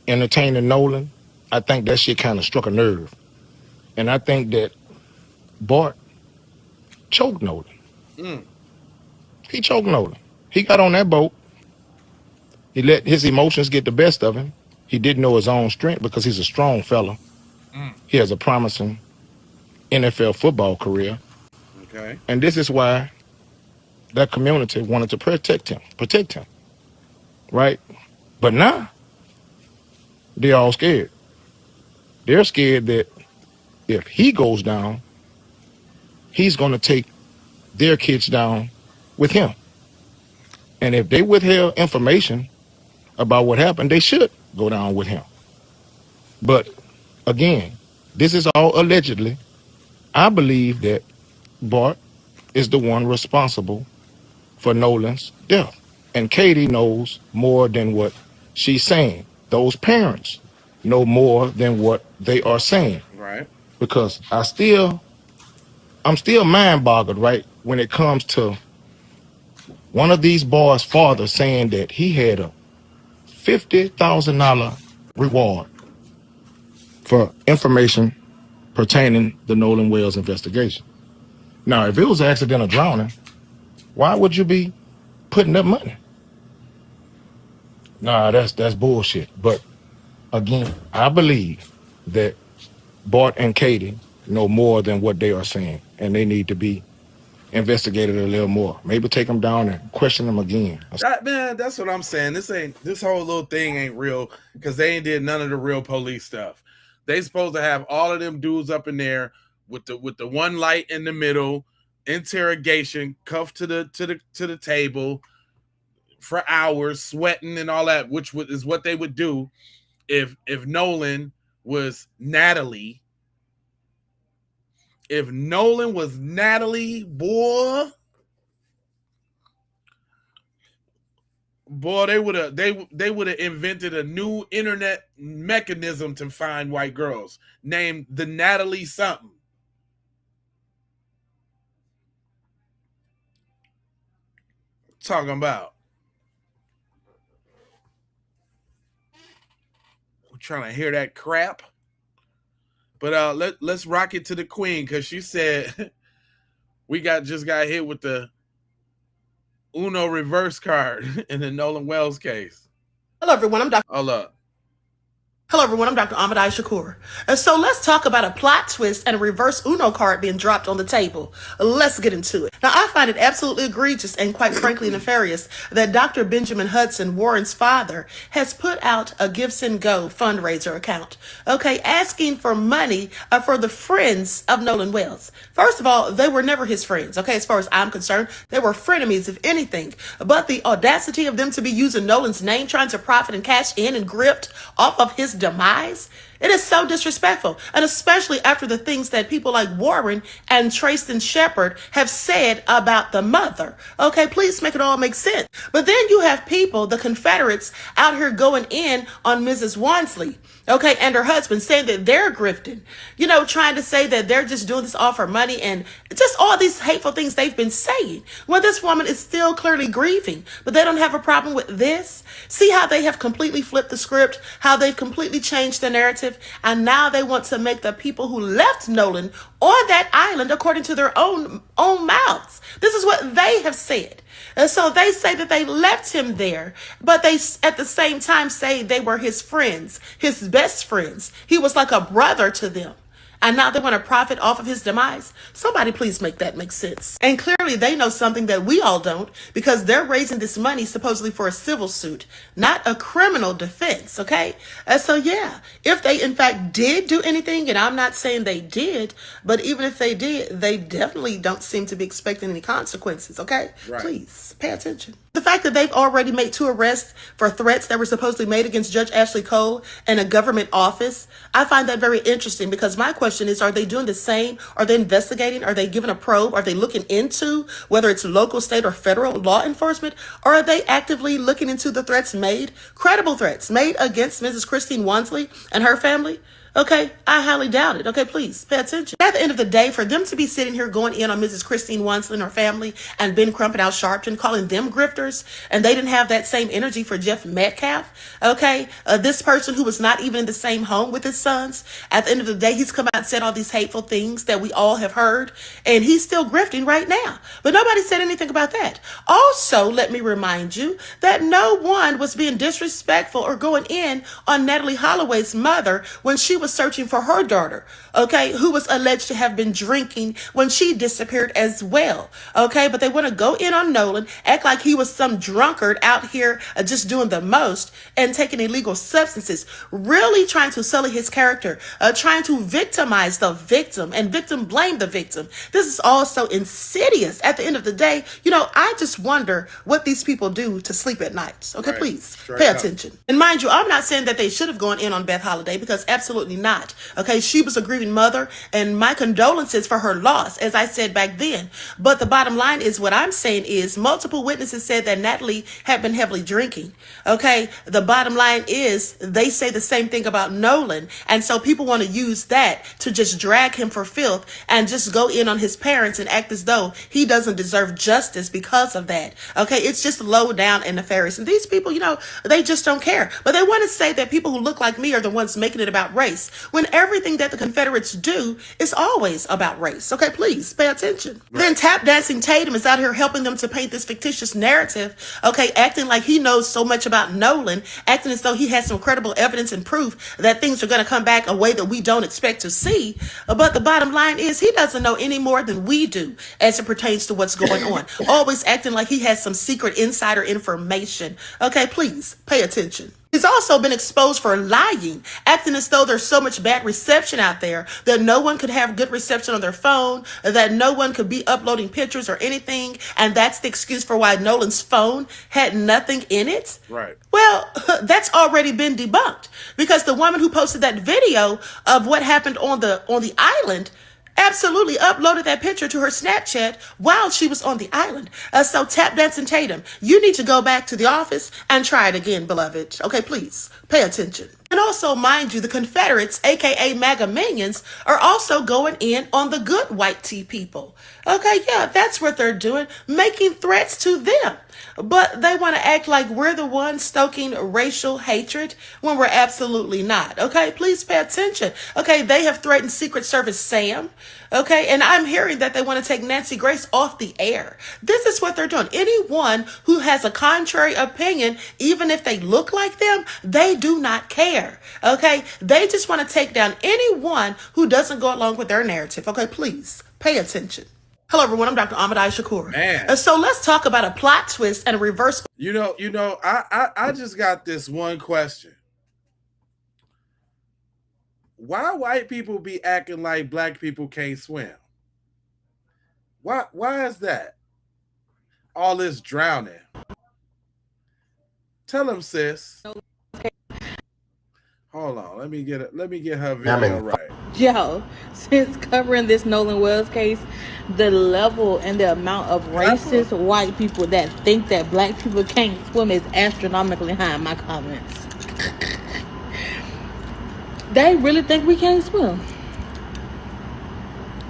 S13: entertaining Nolan, I think that shit kind of struck a nerve. And I think that Bart choked Nolan. He choked Nolan. He got on that boat. He let his emotions get the best of him. He didn't know his own strength because he's a strong fella. He has a promising NFL football career.
S1: Okay.
S13: And this is why that community wanted to protect him. Right? But now, they're all scared. They're scared that if he goes down, he's going to take their kids down with him. And if they withheld information about what happened, they should go down with him. But again, this is all allegedly. I believe that Bart is the one responsible for Nolan's death. And Katie knows more than what she's saying. Those parents know more than what they are saying.
S1: Right.
S13: Because I'm still mind boggled, right, when it comes to one of these boys' father saying that he had a $50,000 reward for information pertaining the Nolan Wells investigation. Now, if it was accidental drowning, why would you be putting up money? Nah, that's bullshit. But again, I believe that Bart and Katie know more than what they are saying, and they need to be investigate it a little more. Maybe take them down and question them again.
S1: Man, that's what I'm saying. This whole little thing ain't real because they ain't did none of the real police stuff. They supposed to have all of them dudes up in there with the one light in the middle, interrogation, cuffed to the table for hours, sweating and all that, which is what they would do if Nolan was Natalie. If Nolan was Natalie, boy, they would have invented a new internet mechanism to find white girls named the Natalie something. Talking about. We're trying to hear that crap. But let's rock it to the queen because she said we just got hit with the Uno reverse card in the Nolan Wells case.
S14: Hello, everyone. I'm Dr.
S1: Hold up.
S14: Hello, everyone. I'm Dr. Ahmadai Shakur. And so let's talk about a plot twist and a reverse Uno card being dropped on the table. Let's get into it. Now, I find it absolutely egregious and quite frankly nefarious that Dr. Benjamin Hudson, Warren's father, has put out a Give, Send, Go fundraiser account, okay, asking for money for the friends of Nolan Wells. First of all, they were never his friends, okay, as far as I'm concerned. They were frenemies, if anything. But the audacity of them to be using Nolan's name, trying to profit and cash in and grift off of his demise, it is so disrespectful, and especially after the things that people like Warren and Trayston Shepard have said about the mother. Okay, please make it all make sense. But then you have people, the Confederates, out here going in on Mrs. Wansley, okay, and her husband, saying that they're grifting, you know, trying to say that they're just doing this all for money and just all these hateful things they've been saying. Well, this woman is still clearly grieving, but they don't have a problem with this. See how they have completely flipped the script, how they've completely changed the narrative, and now they want to make the people who left Nolan on that island according to their own mouths. This is what they have said. And so they say that they left him there, but they at the same time say they were his friends, his best friends. He was like a brother to them. And now they want to profit off of his demise. Somebody please make that make sense. And clearly they know something that we all don't, because they're raising this money supposedly for a civil suit, not a criminal defense, okay? And so yeah, if they in fact did do anything, and I'm not saying they did, but even if they did, they definitely don't seem to be expecting any consequences, okay? Right. Please pay attention. The fact that they've already made 2 arrests for threats that were supposedly made against Judge Ashley Cole in a government office, I find that very interesting, because my question is, are they doing the same? Are they investigating? Are they giving a probe? Are they looking into whether it's local, state, or federal law enforcement? Or are they actively looking into the threats made, credible threats made against Mrs. Christine Wansley and her family? Okay, I highly doubt it. Okay, please pay attention. At the end of the day, for them to be sitting here going in on Mrs. Christine Wansley and her family and Ben Crump and Al Sharpton, calling them grifters, and they didn't have that same energy for Jeff Metcalf, okay? This person who was not even in the same home with his sons, at the end of the day, he's come out and said all these hateful things that we all have heard, and he's still grifting right now. But nobody said anything about that. Also, let me remind you that no one was being disrespectful or going in on Natalie Holloway's mother when she was searching for her daughter, okay, who was alleged to have been drinking when she disappeared as well, okay? But they want to go in on Nolan, act like he was some drunkard out here just doing the most and taking illegal substances, really trying to sully his character, trying to victimize the victim and victim blame the victim. This is all so insidious. At the end of the day, you know, I just wonder what these people do to sleep at night. Okay, right. Please pay attention. And mind you, I'm not saying that they should have gone in on Beth Holiday, because absolutely not. Okay, she was a grieving mother, and my condolences for her loss, as I said back then. But the bottom line is, what I'm saying is, multiple witnesses said that Natalie had been heavily drinking. Okay, the bottom line is, they say the same thing about Nolan, and so people want to use that to just drag him for filth and just go in on his parents and act as though he doesn't deserve justice because of that. Okay, it's just low down and nefarious. And these people, you know, they just don't care. But they want to say that people who look like me are the ones making it about race. race when everything that the Confederates do is always about race. Okay, please pay attention. Right. Then tap dancing Tatum is out here helping them to paint this fictitious narrative, okay, acting like he knows so much about Nolan, acting as though he has some credible evidence and proof that things are going to come back a way that we don't expect to see. But the bottom line is he doesn't know any more than we do as it pertains to what's going on. Always acting like he has some secret insider information. Okay, please pay attention. He's also been exposed for lying, acting as though there's so much bad reception out there that no one could have good reception on their phone, that no one could be uploading pictures or anything, and that's the excuse for why Nolan's phone had nothing in it.
S1: Right.
S14: Well, that's already been debunked because the woman who posted that video of what happened on the island absolutely uploaded that picture to her Snapchat while she was on the island. So tap dancing Tatum, you need to go back to the office and try it again, beloved. Okay, please pay attention. And also, mind you, the Confederates, aka MAGA minions, are also going in on the good white tea people. Okay, yeah, that's what they're doing, making threats to them. But they want to act like we're the ones stoking racial hatred when we're absolutely not. Okay, please pay attention. Okay, they have threatened Secret Service Sam. Okay, and I'm hearing that they want to take Nancy Grace off the air. This is what they're doing. Anyone who has a contrary opinion, even if they look like them, they do not care. Okay, they just want to take down anyone who doesn't go along with their narrative. Okay, please pay attention. Hello, everyone. I'm Dr. Ahmad Shakur.
S1: Man.
S14: So let's talk about a plot twist and a reverse.
S1: I just got this one question. Why white people be acting like black people can't swim? Why is that? All this drowning. Tell them, sis. Hold on. Let me get her video right.
S15: Yo, since covering this Nolan Wells case, the level and the amount of racist white people that think that black people can't swim is astronomically high in my comments. They really think we can't swim.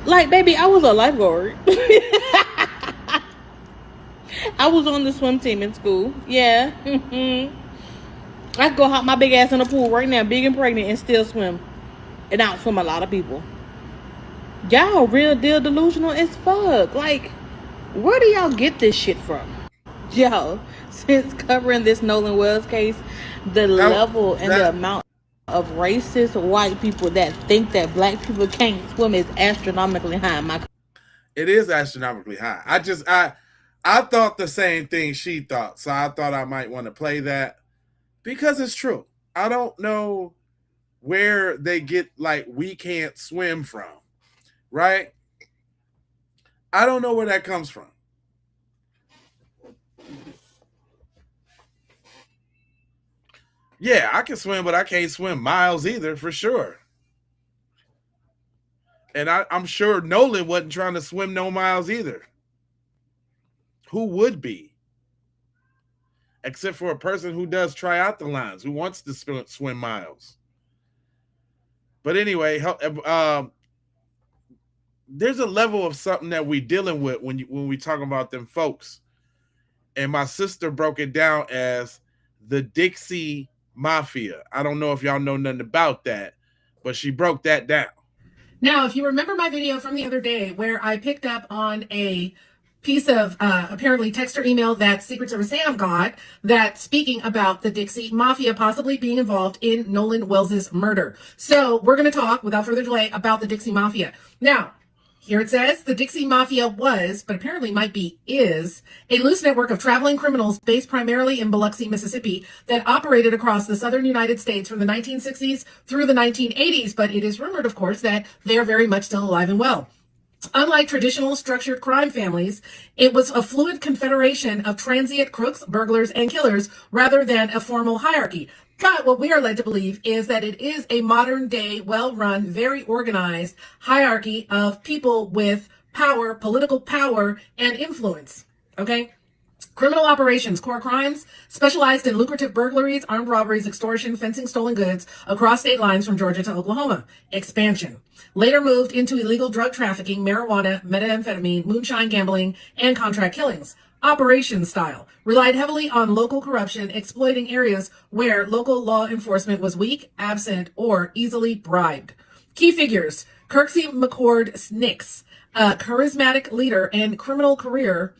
S15: Like, baby, I was a lifeguard. I was on the swim team in school. Yeah. I could go hop my big ass in the pool right now, big and pregnant, and still swim. And outswim a lot of people. Y'all real deal delusional as fuck. Like, where do y'all get this shit from? Yo, since covering this Nolan Wells case, the level and the amount of racist white people that think that black people can't swim is astronomically high.
S1: It is astronomically high. I thought the same thing she thought, so I thought I might want to play that because it's true. I don't know where they get like we can't swim from, right? I don't know where that comes from. Yeah, I can swim, but I can't swim miles either, for sure. And I'm sure Nolan wasn't trying to swim no miles either. Who would be? Except for a person who does try out the lines, who wants to swim miles. But anyway, there's a level of something that we're dealing with when we talk about them folks. And my sister broke it down as the Dixie Mafia. I don't know if y'all know nothing about that, but she broke that down.
S7: Now, if you remember my video from the other day where I picked up on a piece of apparently text or email that Secret Service Sam got that speaking about the Dixie Mafia possibly being involved in Nolan Wells's murder. So we're going to talk without further delay about the Dixie Mafia. Now, here it says the Dixie Mafia was, but apparently might be, is a loose network of traveling criminals based primarily in Biloxi, Mississippi that operated across the southern United States from the 1960s through the 1980s. But it is rumored, of course, that they are very much still alive and well. Unlike traditional structured crime families, it was a fluid confederation of transient crooks, burglars, and killers rather than a formal hierarchy. But what we are led to believe is that it is a modern day, well-run, very organized hierarchy of people with power, political power, and influence. Okay? Criminal operations, core crimes, specialized in lucrative burglaries, armed robberies, extortion, fencing stolen goods across state lines from Georgia to Oklahoma. Expansion. Later moved into illegal drug trafficking, marijuana, methamphetamine, moonshine gambling, and contract killings. operation style, relied heavily on local corruption, exploiting areas where local law enforcement was weak, absent, or easily bribed. Key figures: Kirksey McCord Nix, a charismatic leader and career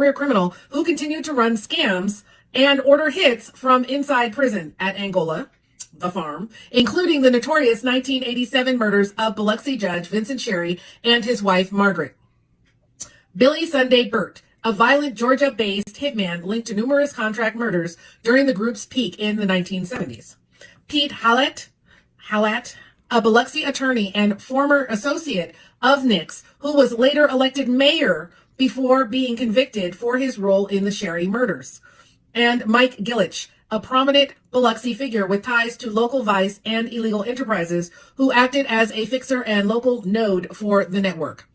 S7: criminal who continued to run scams and order hits from inside prison at Angola, the farm, including the notorious 1987 murders of Biloxi judge Vincent Sherry and his wife Margaret. Billy Sunday Burt, a violent Georgia-based hitman linked to numerous contract murders during the group's peak in the 1970s. Pete Hallett, a Biloxi attorney and former associate of Nix, who was later elected mayor before being convicted for his role in the Sherry murders. And Mike Gillich, a prominent Biloxi figure with ties to local vice and illegal enterprises, who acted as a fixer and local node for the network.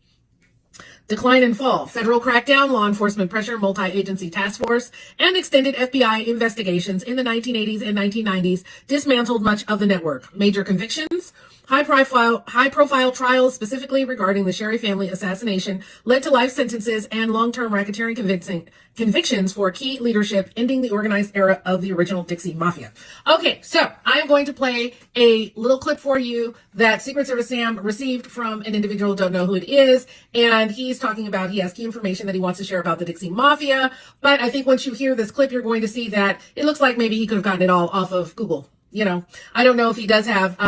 S7: Decline and fall, federal crackdown, law enforcement pressure, multi-agency task force, and extended FBI investigations in the 1980s and 1990s dismantled much of the network. Major convictions, high-profile trials specifically regarding the Sherry family assassination led to life sentences and long-term racketeering convictions for key leadership, ending the organized era of the original Dixie Mafia. Okay, so I am going to play a little clip for you that Secret Service Sam received from an individual, don't know who it is, and he's talking about, he has key information that he wants to share about the Dixie Mafia, but I think once you hear this clip, you're going to see that it looks like maybe he could have gotten it all off of Google. You know, I don't know if he does have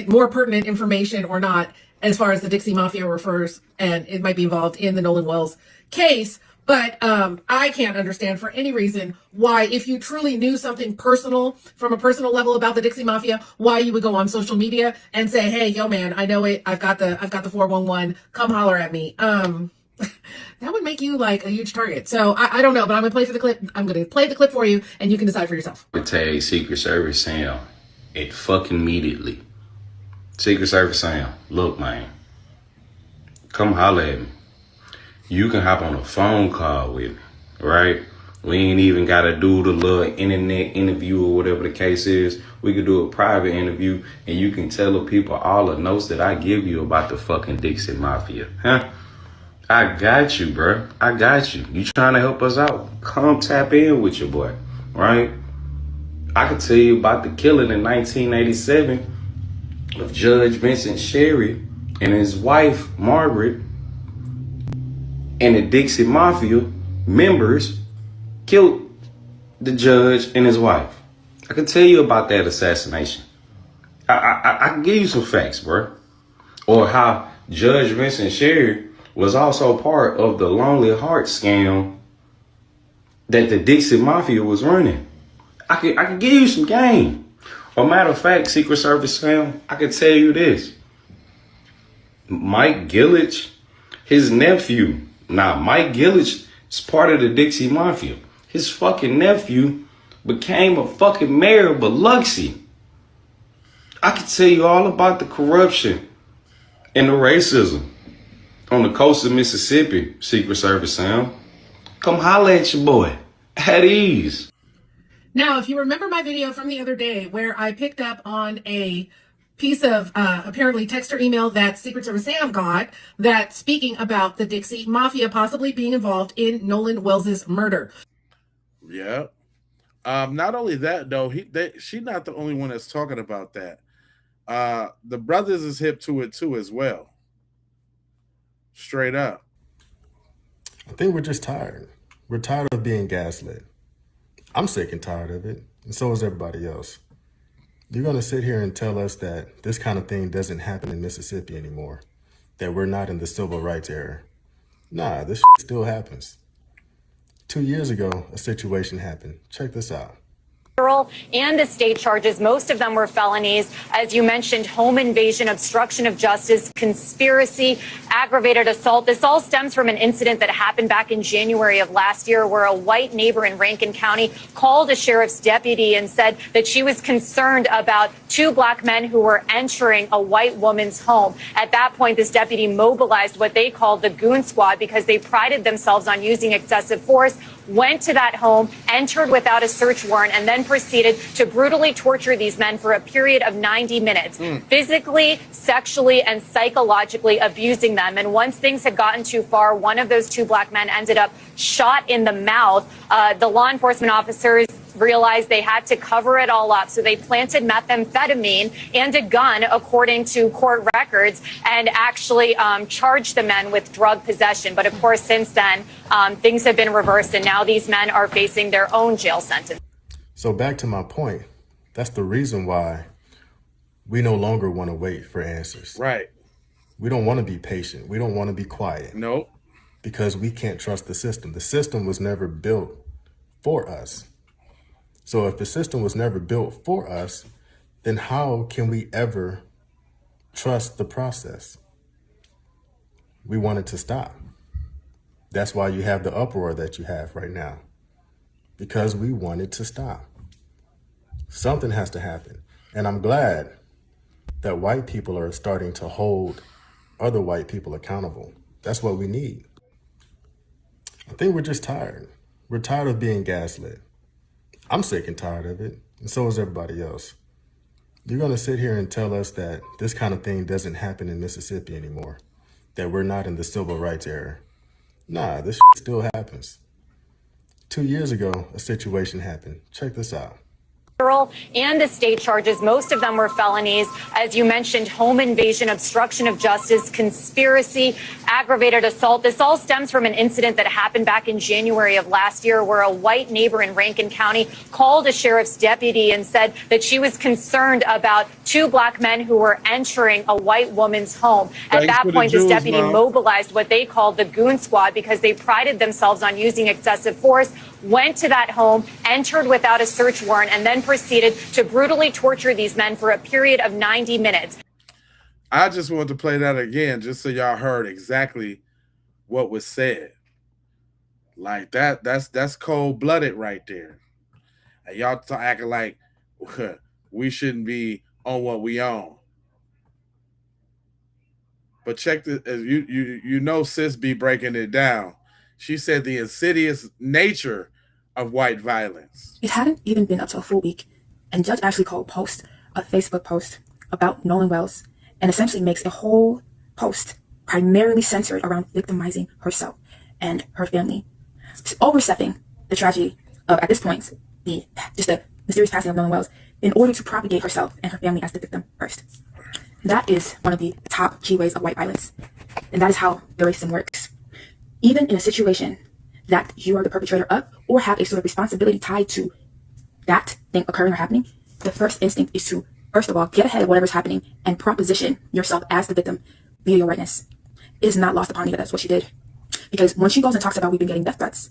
S7: more pertinent information or not as far as the Dixie Mafia refers, and it might be involved in the Nolan Wells case. But I can't understand for any reason why, if you truly knew something personal from a personal level about the Dixie Mafia, why you would go on social media and say, "Hey, yo, man, I know it. I've got the 411. Come holler at me." That would make you like a huge target. So I don't know, but I'm gonna play for the clip. I'm gonna play the clip for you, and you can decide for yourself.
S16: Tag Secret Service Sam it fucking immediately. Secret Service Sam, look, man, come holler at me. You can hop on a phone call with me, right? We ain't even got to do the little internet interview or whatever the case is. We could do a private interview, and you can tell the people all the notes that I give you about the fucking Dixie Mafia, huh? I got you, bro. I got you. You trying to help us out? Come tap in with your boy, right? I could tell you about the killing in 1987 of Judge Vincent Sherry and his wife, Margaret, and the Dixie Mafia members killed the judge and his wife. I can tell you about that assassination. I can give you some facts, bro. Or how Judge Vincent Sherry was also part of the Lonely Heart scam that the Dixie Mafia was running. I can give you some game. Or matter of fact, Secret Service Sam, I can tell you this. Mike Gillich, his nephew. Now, Mike Gillich is part of the Dixie Mafia. His fucking nephew became a fucking mayor of Biloxi. I can tell you all about the corruption and the racism on the coast of Mississippi, Secret Service Sam. Come holler at your boy. At ease.
S7: Now, if you remember my video from the other day where I picked up on a piece of apparently text or email that Secret Service Sam got that speaking about the Dixie Mafia possibly being involved in Nolan Wells's murder.
S1: Yeah. Not only that, though, she's not the only one that's talking about that. The brothers is hip to it too as well. Straight up.
S17: I think we're just tired. We're tired of being gaslit. I'm sick and tired of it, and so is everybody else. You're going to sit here and tell us that this kind of thing doesn't happen in Mississippi anymore, that we're not in the civil rights era. Nah, this shit still happens. 2 years ago, a situation happened. Check this out.
S18: Federal and the state charges. Most of them were felonies. As you mentioned, home invasion, obstruction of justice, conspiracy, aggravated assault. This all stems from an incident that happened back in January of last year where a white neighbor in Rankin County called a sheriff's deputy and said that she was concerned about two black men who were entering a white woman's home. At that point, this deputy mobilized what they called the goon squad because they prided themselves on using excessive force. went to that home, entered without a search warrant, and then proceeded to brutally torture these men for a period of 90 minutes, physically, sexually, and psychologically abusing them. And once things had gotten too far, one of those two black men ended up shot in the mouth. The law enforcement officers realized they had to cover it all up, so they planted methamphetamine and a gun, according to court records, and actually charged the men with drug possession. But of course, since then, things have been reversed, and now these men are facing their own jail sentence.
S17: So back to my point, that's the reason why we no longer want to wait for answers.
S1: Right.
S17: We don't want to be patient. We don't want to be quiet.
S1: Nope.
S17: Because we can't trust the system. The system was never built for us. So if the system was never built for us, then how can we ever trust the process? We want it to stop. That's why you have the uproar that you have right now, because we want it to stop. Something has to happen. And I'm glad that white people are starting to hold other white people accountable. That's what we need. I think we're just tired. We're tired of being gaslit. I'm sick and tired of it, and so is everybody else. You're going to sit here and tell us that this kind of thing doesn't happen in Mississippi anymore, that we're not in the civil rights era. Nah, this still happens. 2 years ago, a situation happened. Check this out.
S18: And the state charges, most of them were felonies. As you mentioned, home invasion, obstruction of justice, conspiracy, aggravated assault. This all stems from an incident that happened back in January of last year, where a white neighbor in Rankin County called a sheriff's deputy and said that she was concerned about two black men who were entering a white woman's home. At that point, this deputy mobilized what they called the goon squad, because they prided themselves on using excessive force, went to that home, entered without a search warrant, and then proceeded to brutally torture these men for a period of 90 minutes.
S1: I just want to play that again, just so y'all heard exactly what was said. Like that's cold-blooded right there. And y'all acting like we shouldn't be on what we own. But check this, you know sis be breaking it down. She said the insidious nature of white violence.
S19: It hadn't even been up to a full week, and Judge Ashley Cole posts a Facebook post about Nolan Wells and essentially makes a whole post primarily centered around victimizing herself and her family, overstepping the tragedy of, at this point, the mysterious passing of Nolan Wells, in order to propagate herself and her family as the victim first. That is one of the top key ways of white violence, and that is how the racism works. Even in a situation that you are the perpetrator of, or have a sort of responsibility tied to that thing occurring or happening, the first instinct is to, first of all, get ahead of whatever's happening and proposition yourself as the victim via your rightness. It is not lost upon me that that's what she did. Because when she goes and talks about we've been getting death threats,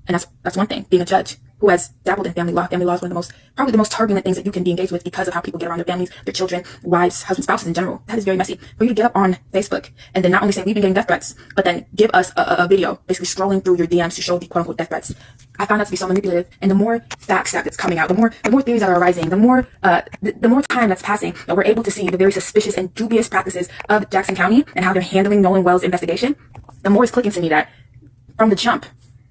S19: and that's one thing, being a judge who has dabbled in family law. Family law is one of the most, probably the most turbulent things that you can be engaged with, because of how people get around their families, their children, wives, husbands, spouses in general. That is very messy. For you to get up on Facebook and then not only say we've been getting death threats, but then give us a video basically scrolling through your DMs to show the quote unquote death threats. I found that to be so manipulative, and the more facts that's coming out, the more theories that are arising, the more time that's passing, that we're able to see the very suspicious and dubious practices of Jackson County and how they're handling Nolan Wells' investigation, the more it's clicking to me that from the jump,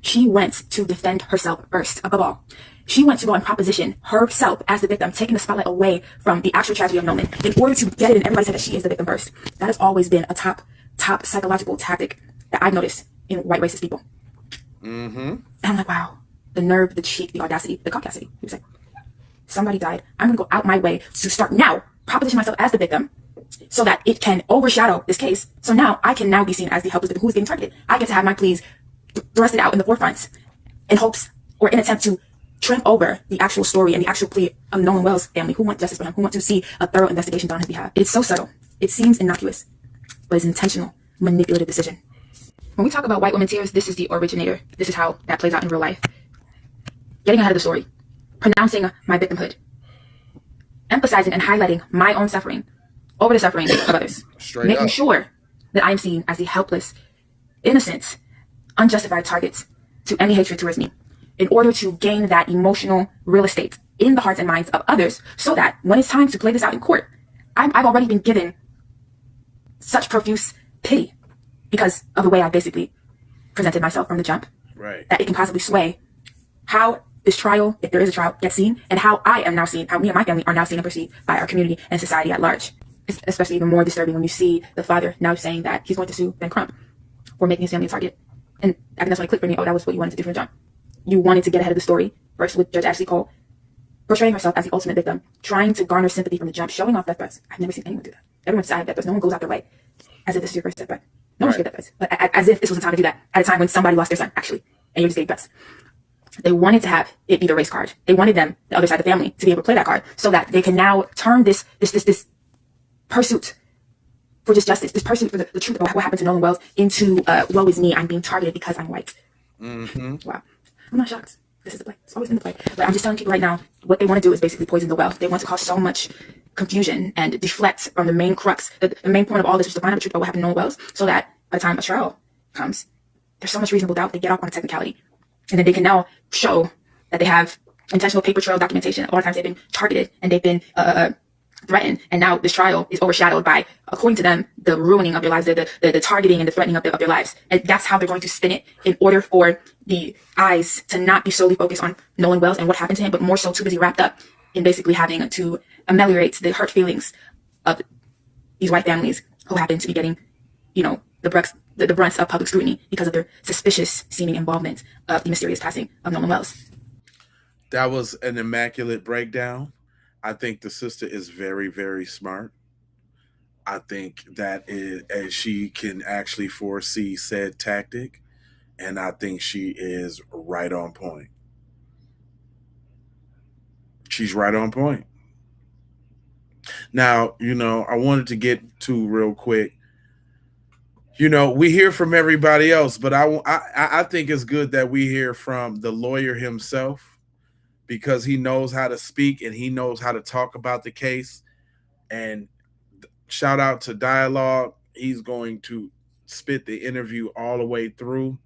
S19: she went to defend herself first, above all. She went to go and proposition herself as the victim, taking the spotlight away from the actual tragedy of Nolan, in order to get it in everybody's head that she is the victim first. That has always been a top psychological tactic that I've noticed in white racist people. Mm-hmm. And I'm like, wow, the nerve, the cheek, the audacity, the caucasity. He was like, somebody died. I'm going to go out my way to start now, proposition myself as the victim, so that it can overshadow this case. So now I can now be seen as the helpless victim who's getting targeted. I get to have my pleas thrusted out in the forefront in hopes, or in attempt to tramp over the actual story and the actual plea of Nolan Wells' family, who want justice for him, who want to see a thorough investigation done on his behalf. It's so subtle. It seems innocuous, but it's an intentional, manipulative decision. When we talk about white women tears, this is the originator. This is how that plays out in real life. Getting ahead of the story, pronouncing my victimhood, emphasizing and highlighting my own suffering over the suffering of others, making sure that I am seen as the helpless, innocent, unjustified targets to any hatred towards me, in order to gain that emotional real estate in the hearts and minds of others, so that when it's time to play this out in court, I've already been given such profuse pity because of the way I basically presented myself from the jump.
S1: Right.
S19: that it can possibly sway how this trial, if there is a trial, gets seen, and how I am now seen, how me and my family are now seen and perceived by our community and society at large. It's especially even more disturbing when you see the father now saying that he's going to sue Ben Crump for making his family a target. And I think that's when it clicked for me. Oh, that was what you wanted to do from the jump. You wanted to get ahead of the story, first with Judge Ashley Cole portraying herself as the ultimate victim, trying to garner sympathy from the jump, showing off death threats. I've never seen anyone do that. Everyone says I have death threats. No one goes out their way as if this is your first setback. No one should get death threats. But as if this was the time to do that, at a time when somebody lost their son, actually, and you're just getting threats. They wanted to have it be the race card. They wanted them, the other side of the family, to be able to play that card so that they can now turn this pursuit for just justice, this pursuit for the truth about what happened to Nolan Wells into woe is me, I'm being targeted because I'm white. Wow. I'm not shocked. This is the play. It's always been the play. But I'm just telling people right now, what they want to do is basically poison the well. They want to cause so much confusion and deflect from the main crux, the main point of all this, was to find out the truth about what happened to Nolan Wells, so that by the time a trial comes, there's so much reasonable doubt, they get off on a technicality. And then they can now show that they have intentional paper trail documentation. A lot of times they've been targeted and they've been threatened. And now this trial is overshadowed by, according to them, the ruining of their lives, the targeting and the threatening of their lives. And that's how they're going to spin it in order for the eyes to not be solely focused on Nolan Wells and what happened to him, but more so too busy wrapped up in basically having to ameliorate the hurt feelings of these white families who happen to be getting, the brunt of public scrutiny because of their suspicious seeming involvement of the mysterious passing of Nolan Wells.
S1: That was an immaculate breakdown. I think the sister is very, very smart. I think that she can actually foresee said tactic, and I think she is right on point. She's right on point. Now, I wanted to get to real quick. We hear from everybody else, but I think it's good that we hear from the lawyer himself, because he knows how to speak and he knows how to talk about the case. And shout out to Dialogue. He's going to spit the interview all the way through.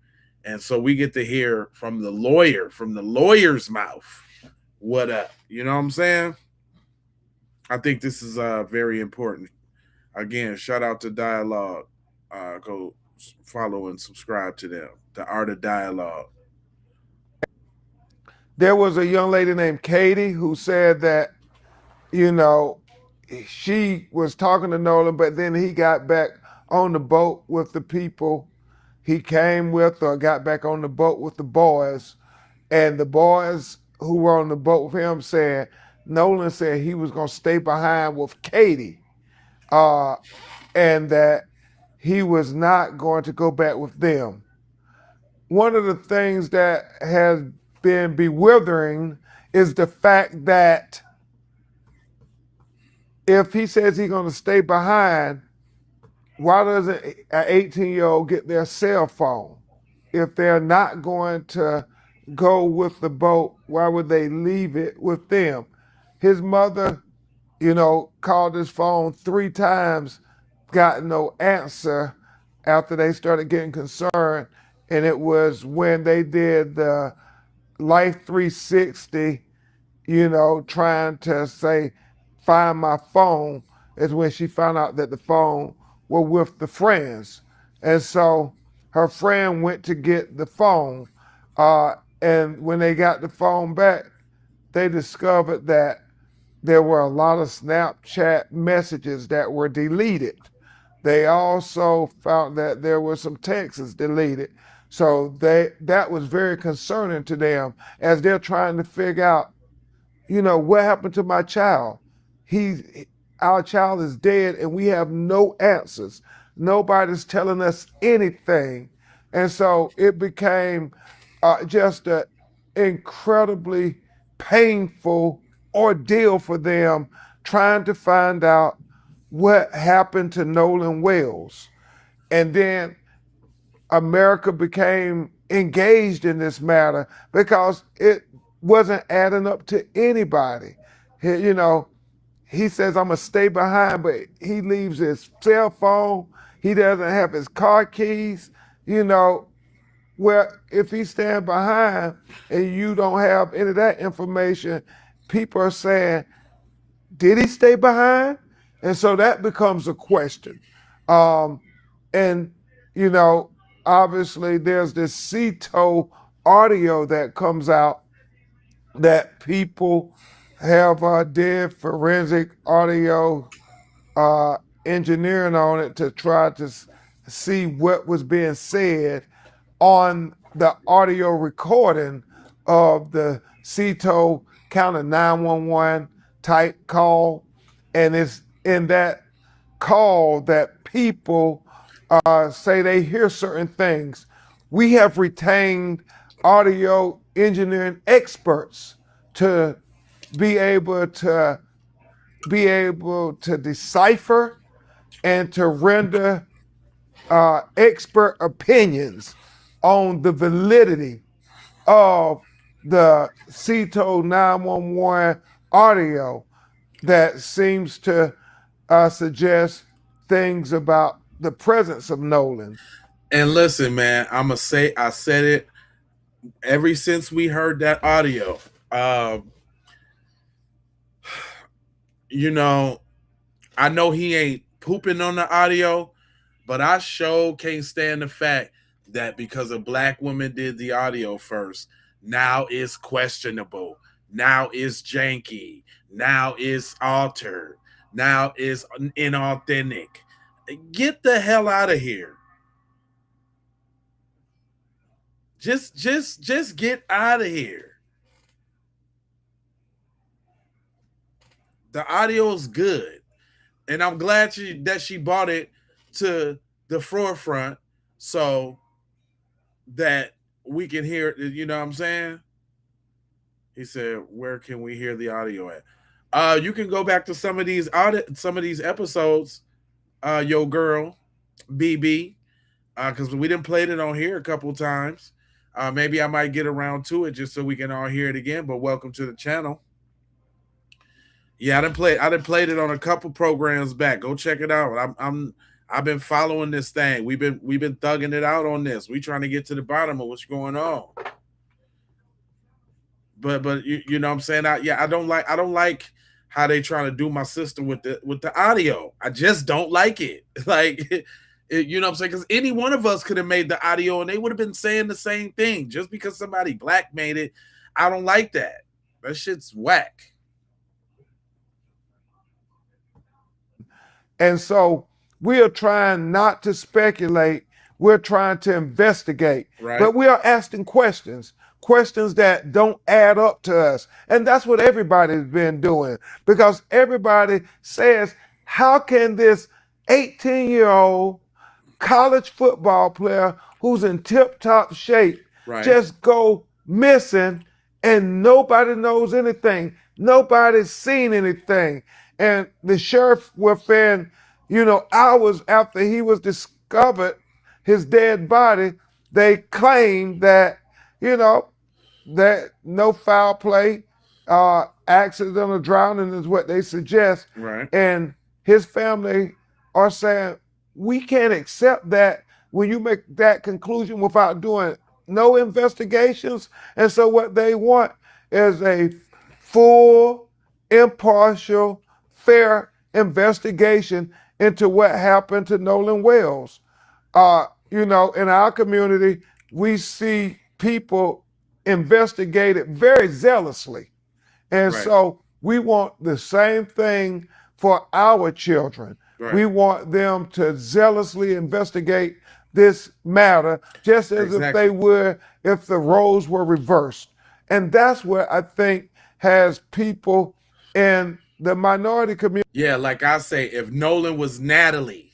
S1: And so we get to hear from the lawyer, from the lawyer's mouth, what up. You know what I'm saying? I think this is very important. Again, shout out to Dialogue. Go follow and subscribe to them. The Art of Dialogue.
S20: There was a young lady named Katie who said that, she was talking to Nolan, but then he got back on the boat with the people he came with, or got back on the boat with the boys. And the boys who were on the boat with him said, Nolan said he was going to stay behind with Katie, and that he was not going to go back with them. One of the things that has been bewildering is the fact that if he says he's going to stay behind, why doesn't an 18-year-old get their cell phone? If they're not going to go with the boat, why would they leave it with them? His mother, called his phone 3 times, got no answer after they started getting concerned. And it was when they did the Life 360, trying to say, find my phone, is when she found out that the phone were with the friends. And so her friend went to get the phone. And when they got the phone back, they discovered that there were a lot of Snapchat messages that were deleted. They also found that there were some texts deleted. So that was very concerning to them as they're trying to figure out, what happened to my child? Our child is dead and we have no answers. Nobody's telling us anything. And so it became just an incredibly painful ordeal for them, trying to find out what happened to Nolan Wells. And then America became engaged in this matter because it wasn't adding up to anybody. He says, I'm going to stay behind, but he leaves his cell phone. He doesn't have his car keys. Well, if he stands behind and you don't have any of that information, people are saying, did he stay behind? And so that becomes a question. Obviously there's this CETO audio that comes out that people have did forensic audio engineering on it to try to see what was being said on the audio recording of the CETO counter 911 type call. And it's in that call that people say they hear certain things. We have retained audio engineering experts to be able to decipher and to render expert opinions on the validity of the CETO 911 audio that seems to suggest things about the presence of Nolan.
S1: And listen, man, I said it ever since we heard that audio. You know, I know he ain't pooping on the audio, but I sure can't stand the fact that because a black woman did the audio first, now it's questionable. Now it's janky. Now it's altered. Now it's inauthentic. Get the hell out of here. Just get out of here. The audio is good. And I'm glad that she brought it to the forefront so that we can hear it. You know what I'm saying? He said, where can we hear the audio at? You can go back to some of these episodes, yo girl, BB, because we didn't play it on here a couple times. Maybe I might get around to it just so we can all hear it again, but welcome to the channel. Yeah, I didn't play it on a couple programs back. Go check it out. I've been following this thing. We've been thugging it out on this. We trying to get to the bottom of what's going on. But you know what I'm saying? I don't like how they trying to do my sister with the audio. I just don't like it. Like you know what I'm saying? Because any one of us could have made the audio and they would have been saying the same thing. Just because somebody black made it, I don't like that. That shit's whack.
S20: And so we are trying not to speculate. We're trying to investigate.
S1: Right.
S20: But we are asking questions that don't add up to us. And that's what everybody's been doing, because everybody says, how can this 18-year-old college football player who's in tip-top shape just go missing and nobody knows anything? Nobody's seen anything. And the sheriff within, hours after he was discovered, his dead body, they claimed that, that no foul play, accidental drowning is what they suggest.
S1: Right.
S20: And his family are saying, we can't accept that when you make that conclusion without doing no investigations. And so what they want is a full, impartial, fair investigation into what happened to Nolan Wells. In our community, we see people investigate it very zealously. And so we want the same thing for our children.
S1: Right.
S20: We want them to zealously investigate this matter, just as if they would if the roles were reversed. And that's what I think has people in the minority community.
S1: Yeah, like I say, if Nolan was Natalie,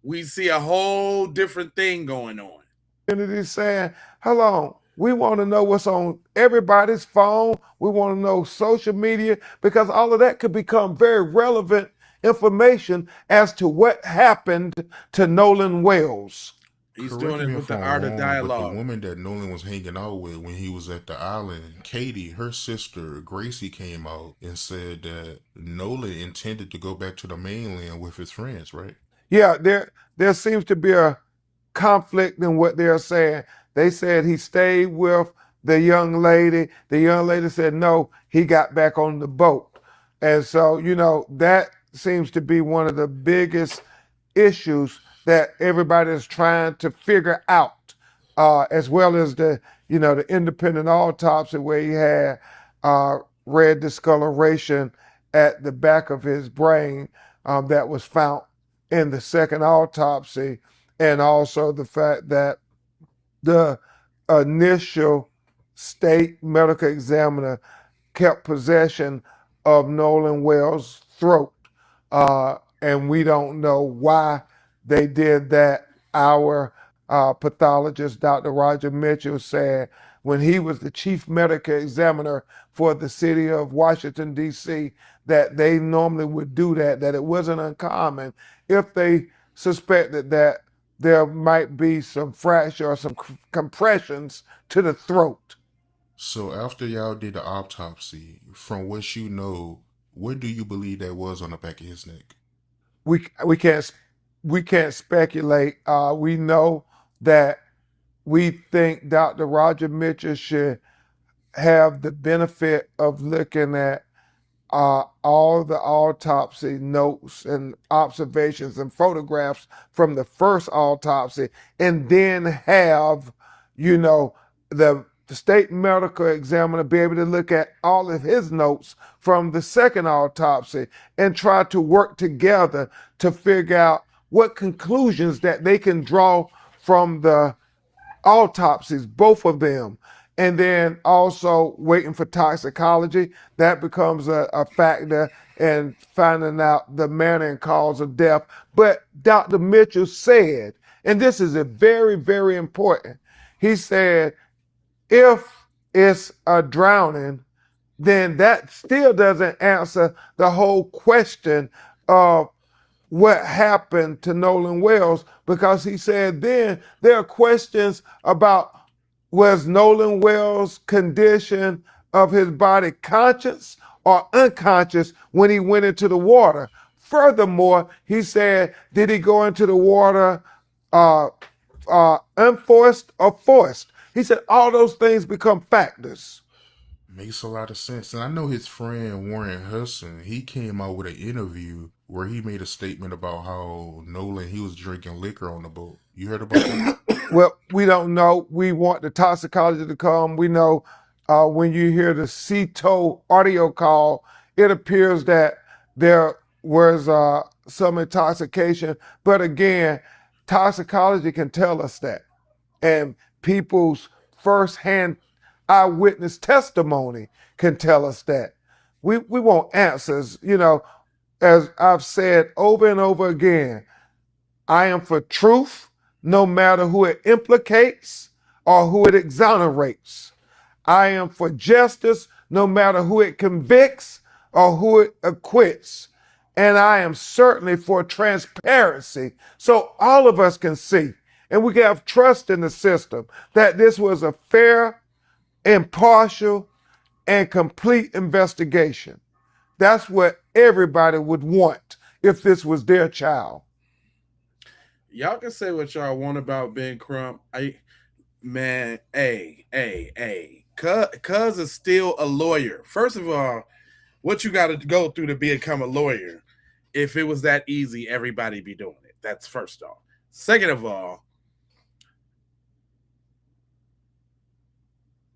S1: we see a whole different thing going on.
S20: Community saying, hold on, we want to know what's on everybody's phone. We want to know social media, because all of that could become very relevant information as to what happened to Nolan Wells.
S1: He's
S13: Correct
S1: doing it
S13: me
S1: with
S13: if
S1: the
S13: I'm
S1: art of
S13: wrong,
S1: dialogue.
S13: But the woman that Nolan was hanging out with when he was at the island, Katie, her sister, Gracie, came out and said that Nolan intended to go back to the mainland with his friends, right?
S20: Yeah, there seems to be a conflict in what they're saying. They said he stayed with the young lady. The young lady said, no, he got back on the boat. And so, that seems to be one of the biggest issues that everybody is trying to figure out, as well as the independent autopsy where he had red discoloration at the back of his brain that was found in the second autopsy, and also the fact that the initial state medical examiner kept possession of Nolan Wells' throat. And we don't know why they did that. Our pathologist, Dr. Roger Mitchell, said when he was the chief medical examiner for the city of Washington, D.C., that they normally would do that it wasn't uncommon if they suspected that there might be some fracture or some compressions to the throat.
S13: So after y'all did the autopsy, from what you know, what do you believe that was on the back of his neck?
S20: We can't speculate. We know that we think Dr. Roger Mitchell should have the benefit of looking at all the autopsy notes and observations and photographs from the first autopsy, and then have, the state medical examiner be able to look at all of his notes from the second autopsy and try to work together to figure out what conclusions that they can draw from the autopsies, both of them. And then also waiting for toxicology. That becomes a factor in finding out the manner and cause of death. But Dr. Mitchell said, and this is very, very important, he said, if it's a drowning, then that still doesn't answer the whole question of what happened to Nolan Wells, because he said then there are questions about, was Nolan Wells' condition of his body conscious or unconscious when he went into the water? Furthermore, he said, did he go into the water unforced or forced? He said all those things become factors.
S13: Makes a lot of sense. And I know his friend Warren Hudson, he came out with an interview where he made a statement about how Nolan, he was drinking liquor on the boat. You heard about that?
S20: Well, we don't know. We want the toxicology to come. We know when you hear the CETO audio call, it appears that there was some intoxication. But again, toxicology can tell us that. And people's firsthand eyewitness testimony can tell us that. We want answers. As I've said over and over again, I am for truth, no matter who it implicates or who it exonerates. I am for justice, no matter who it convicts or who it acquits. And I am certainly for transparency, so all of us can see, and we can have trust in the system that this was a fair, impartial, and complete investigation. That's what everybody would want if this was their child.
S1: Y'all can say what y'all want about Ben Crump. Cuz is still a lawyer. First of all, what you got to go through to become a lawyer? If it was that easy, everybody be doing it. That's first off. Second of all,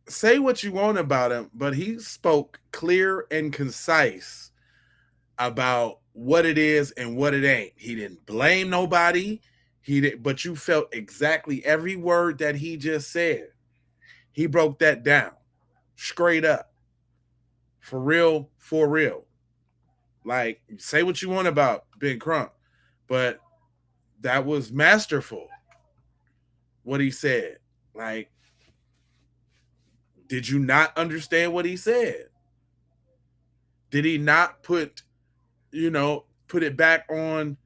S1: say what you want about him, but he spoke clear and concise about what it is and what it ain't. He didn't blame nobody. But you felt exactly every word that he just said. He broke that down straight up. For real, for real. Like, say what you want about Ben Crump, but that was masterful, what he said. Like, did you not understand what he said? Did he not put it back on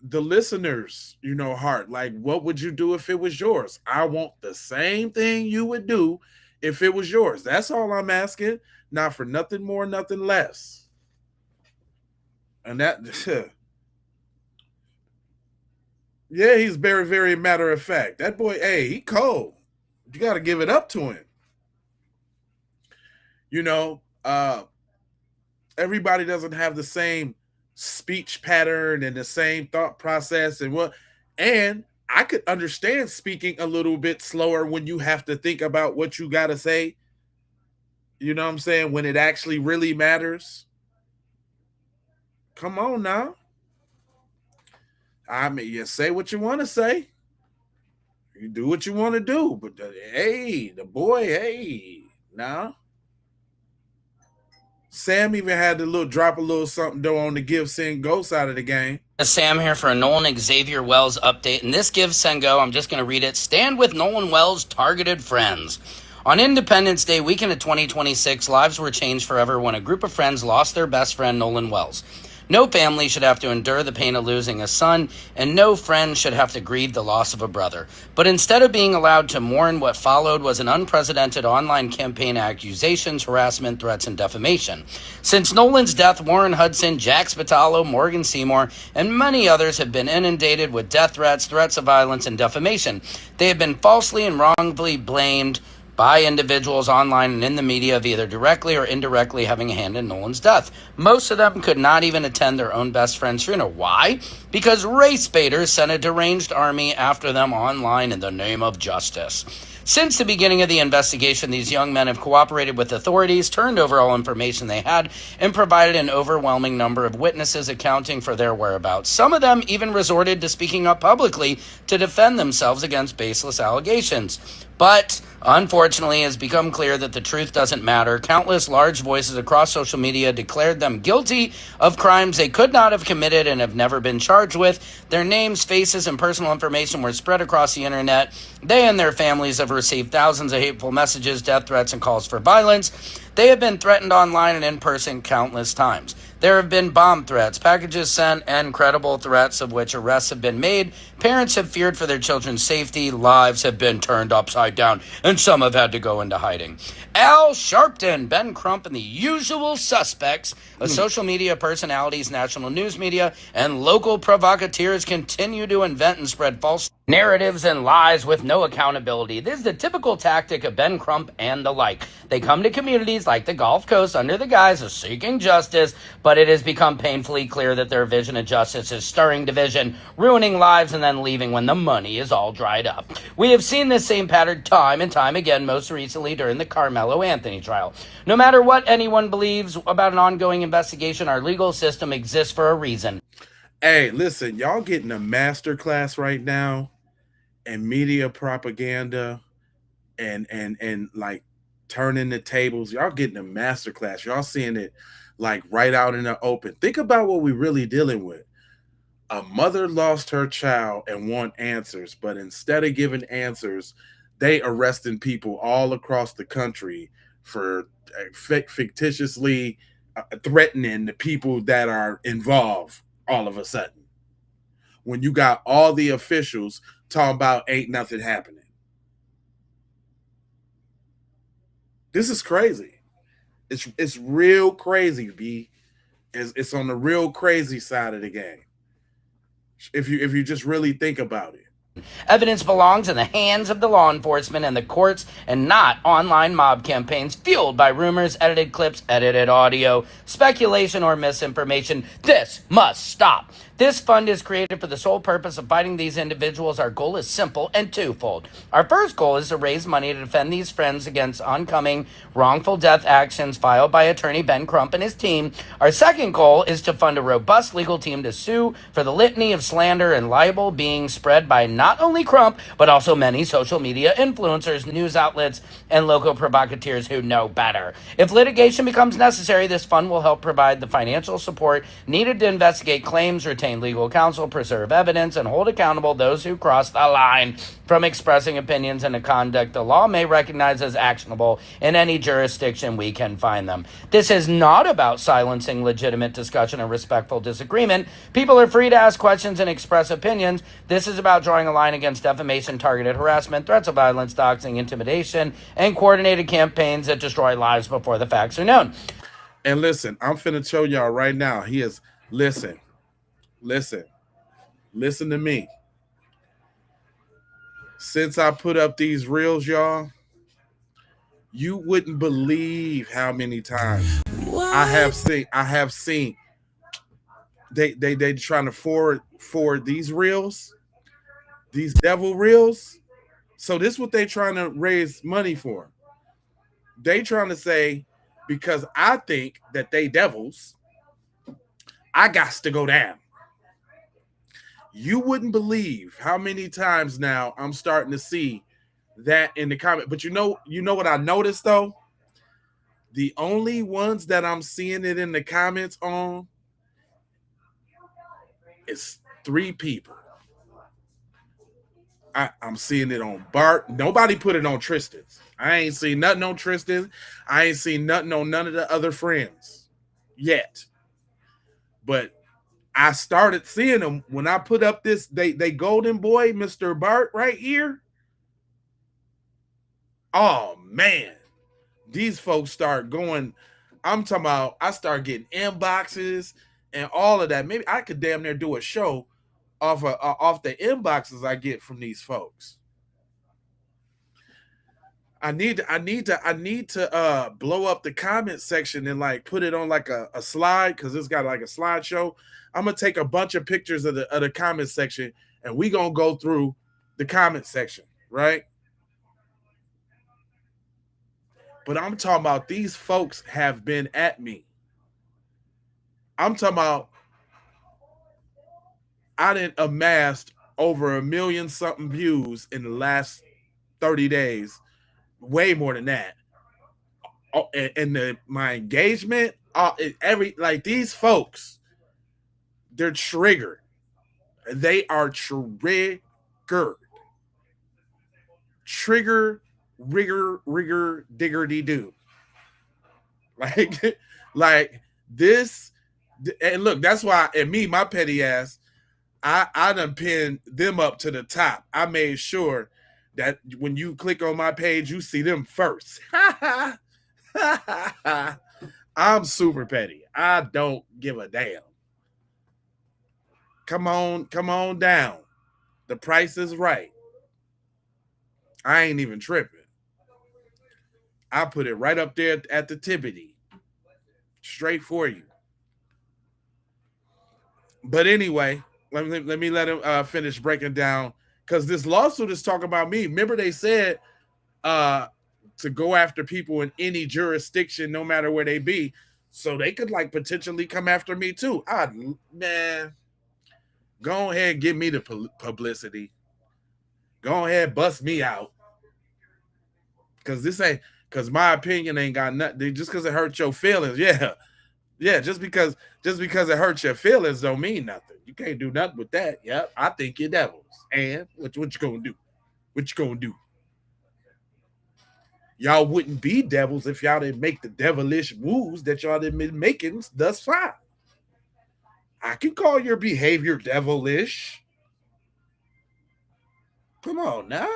S1: the listeners, heart? Like, what would you do if it was yours? I want the same thing you would do if it was yours. That's all I'm asking. Not for nothing more, nothing less. And that, yeah, he's very, very matter of fact. That boy, hey, he cold. You got to give it up to him. Everybody doesn't have the same speech pattern and the same thought process and I could understand speaking a little bit slower when you have to think about what you got to say. You know what I'm saying? When it actually really matters. Come on now. I mean, you say what you want to say. You do what you want to do. But now. Sam even had to drop a little something though on the give, send, go side of the game.
S21: Sam here for a Nolan Xavier Wells update. And this give, send, go, I'm just going to read it. Stand with Nolan Wells' targeted friends. On Independence Day weekend of 2026, lives were changed forever when a group of friends lost their best friend, Nolan Wells. No family should have to endure the pain of losing a son, and no friend should have to grieve the loss of a brother. But instead of being allowed to mourn, what followed was an unprecedented online campaign of accusations, harassment, threats, and defamation. Since Nolan's death, Warren Hudson, Jack Spatalo, Morgan Seymour, and many others have been inundated with death threats, threats of violence, and defamation. They have been falsely and wrongfully blamed by individuals online and in the media of either directly or indirectly having a hand in Nolan's death. Most of them could not even attend their own best friend's funeral. Why? Because race baiters sent a deranged army after them online in the name of justice. Since the beginning of the investigation, these young men have cooperated with authorities, turned over all information they had, and provided an overwhelming number of witnesses accounting for their whereabouts. Some of them even resorted to speaking up publicly to defend themselves against baseless allegations. But unfortunately, it has become clear that the truth doesn't matter. Countless large voices across social media declared them guilty of crimes they could not have committed and have never been charged with. Their names, faces, and personal information were spread across the internet. They and their families have received thousands of hateful messages, death threats, and calls for violence. They have been threatened online and in person countless times. There have been bomb threats, packages sent, and credible threats of which arrests have been made. Parents have feared for their children's safety. Lives have been turned upside down, and some have had to go into hiding. Al Sharpton, Ben Crump, and the usual suspects of social media personalities, national news media, and local provocateurs continue to invent and spread false narratives and lies with no accountability. This is the typical tactic of Ben Crump and the like. They come to communities like the Gulf Coast under the guise of seeking justice, but it has become painfully clear that their vision of justice is stirring division, ruining lives, and then leaving when the money is all dried up. We have seen this same pattern time and time again, most recently during the Carmelo Anthony trial. No matter what anyone believes about an ongoing investigation, our legal system exists for a reason.
S1: Hey, listen, y'all getting a master class right now in media propaganda and like turning the tables. Y'all getting a master class. Y'all seeing it like right out in the open. Think about what we're really dealing with. A mother lost her child and want answers, but instead of giving answers, they arresting people all across the country for fictitiously threatening the people that are involved all of a sudden. When you got all the officials talking about ain't nothing happening. This is crazy. It's real crazy, B. It's on the real crazy side of the game. If you just really think about it.
S21: Evidence belongs in the hands of the law enforcement and the courts and not online mob campaigns fueled by rumors, edited clips, edited audio, speculation, or misinformation. This must stop. This fund is created for the sole purpose of fighting these individuals. Our goal is simple and twofold. Our first goal is to raise money to defend these friends against oncoming wrongful death actions filed by attorney Ben Crump and his team. Our second goal is to fund a robust legal team to sue for the litany of slander and libel being spread by not only Crump, but also many social media influencers, news outlets, and local provocateurs who know better. If litigation becomes necessary, this fund will help provide the financial support needed to investigate claims, retain legal counsel, preserve evidence, and hold accountable those who cross the line from expressing opinions and a conduct the law may recognize as actionable in any jurisdiction we can find them. This is not about silencing legitimate discussion or respectful disagreement. People are free to ask questions and express opinions. This is about drawing a line against defamation, targeted harassment, threats of violence, doxing, intimidation, and coordinated campaigns that destroy lives before the facts are known.
S1: And listen, I'm finna show y'all right now. Listen to me. Since I put up these reels, y'all, you wouldn't believe how many times I have seen they trying to forward these reels, these devil reels. So this is what they trying to raise money for. They trying to say, because I think that they devils, I got to go down. You wouldn't believe how many times now I'm starting to see that in the comment. But you know what I noticed though? The only ones that I'm seeing it in the comments on is 3 people. I'm seeing it on Bart. Nobody put it on Tristan's. I ain't seen nothing on Tristan. I ain't seen nothing on none of the other friends yet. But I started seeing them when I put up this, they golden boy, Mr. Bart right here. Oh man, these folks start going. I'm talking about, I start getting inboxes and all of that. Maybe I could damn near do a show off the inboxes I get from these folks. I need to blow up the comment section and like put it on like a slide, because it's got like a slideshow. I'm gonna take a bunch of pictures of the comment section and we gonna go through the comment section, right? But I'm talking about these folks have been at me. I'm talking about I didn't amassed over 1 million something views in the last 30 days. Way more than that. Oh, and my engagement, like these folks, they're triggered. They are triggered. Rigger, diggerty do. Like this, and look, that's why, and me, my petty ass, I done pinned them up to the top. I made sure that when you click on my page, you see them first. I'm super petty. I don't give a damn. Come on down. The price is right. I ain't even tripping. I put it right up there at the tippity. Straight for you. But anyway, let me let him finish breaking down, because this lawsuit is talking about me. Remember they said to go after people in any jurisdiction, no matter where they be. So they could like potentially come after me too. Man, go ahead and give me the publicity. Go ahead, bust me out. Because my opinion ain't got nothing. Just because it hurts your feelings. Yeah, just because it hurts your feelings don't mean nothing. You can't do nothing with that. Yep, I think you're devils. And what you gonna do? What you gonna do? Y'all wouldn't be devils if y'all didn't make the devilish moves that y'all done been making thus far. I can call your behavior devilish. Come on now.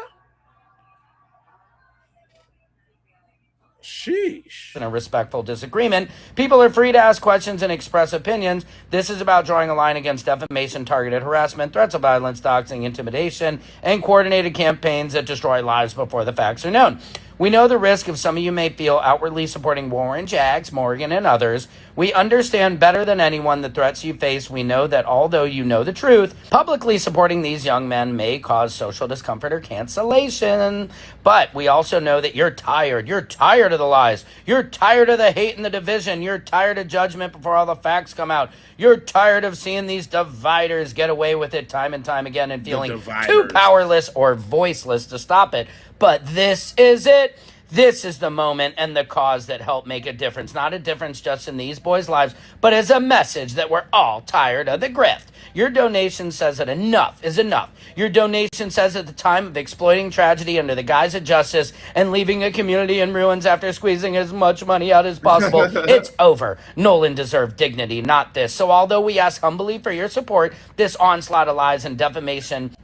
S1: Sheesh.
S21: In a respectful disagreement, people are free to ask questions and express opinions. This is about drawing a line against defamation, targeted harassment, threats of violence, doxing, intimidation, and coordinated campaigns that destroy lives before the facts are known. We know the risk of some of you may feel outwardly supporting Warren, Jags, Morgan, and others. We understand better than anyone the threats you face. We know that although you know the truth, publicly supporting these young men may cause social discomfort or cancellation. But we also know that you're tired. You're tired of the lies. You're tired of the hate and the division. You're tired of judgment before all the facts come out. You're tired of seeing these dividers get away with it time and time again and feeling too powerless or voiceless to stop it. But this is it. This is the moment and the cause that helped make a difference. Not a difference just in these boys' lives, but as a message that we're all tired of the grift. Your donation says that enough is enough. Your donation says at the time of exploiting tragedy under the guise of justice and leaving a community in ruins after squeezing as much money out as possible, it's over. Nolan deserved dignity, not this. So although we ask humbly for your support, this onslaught of lies and defamation,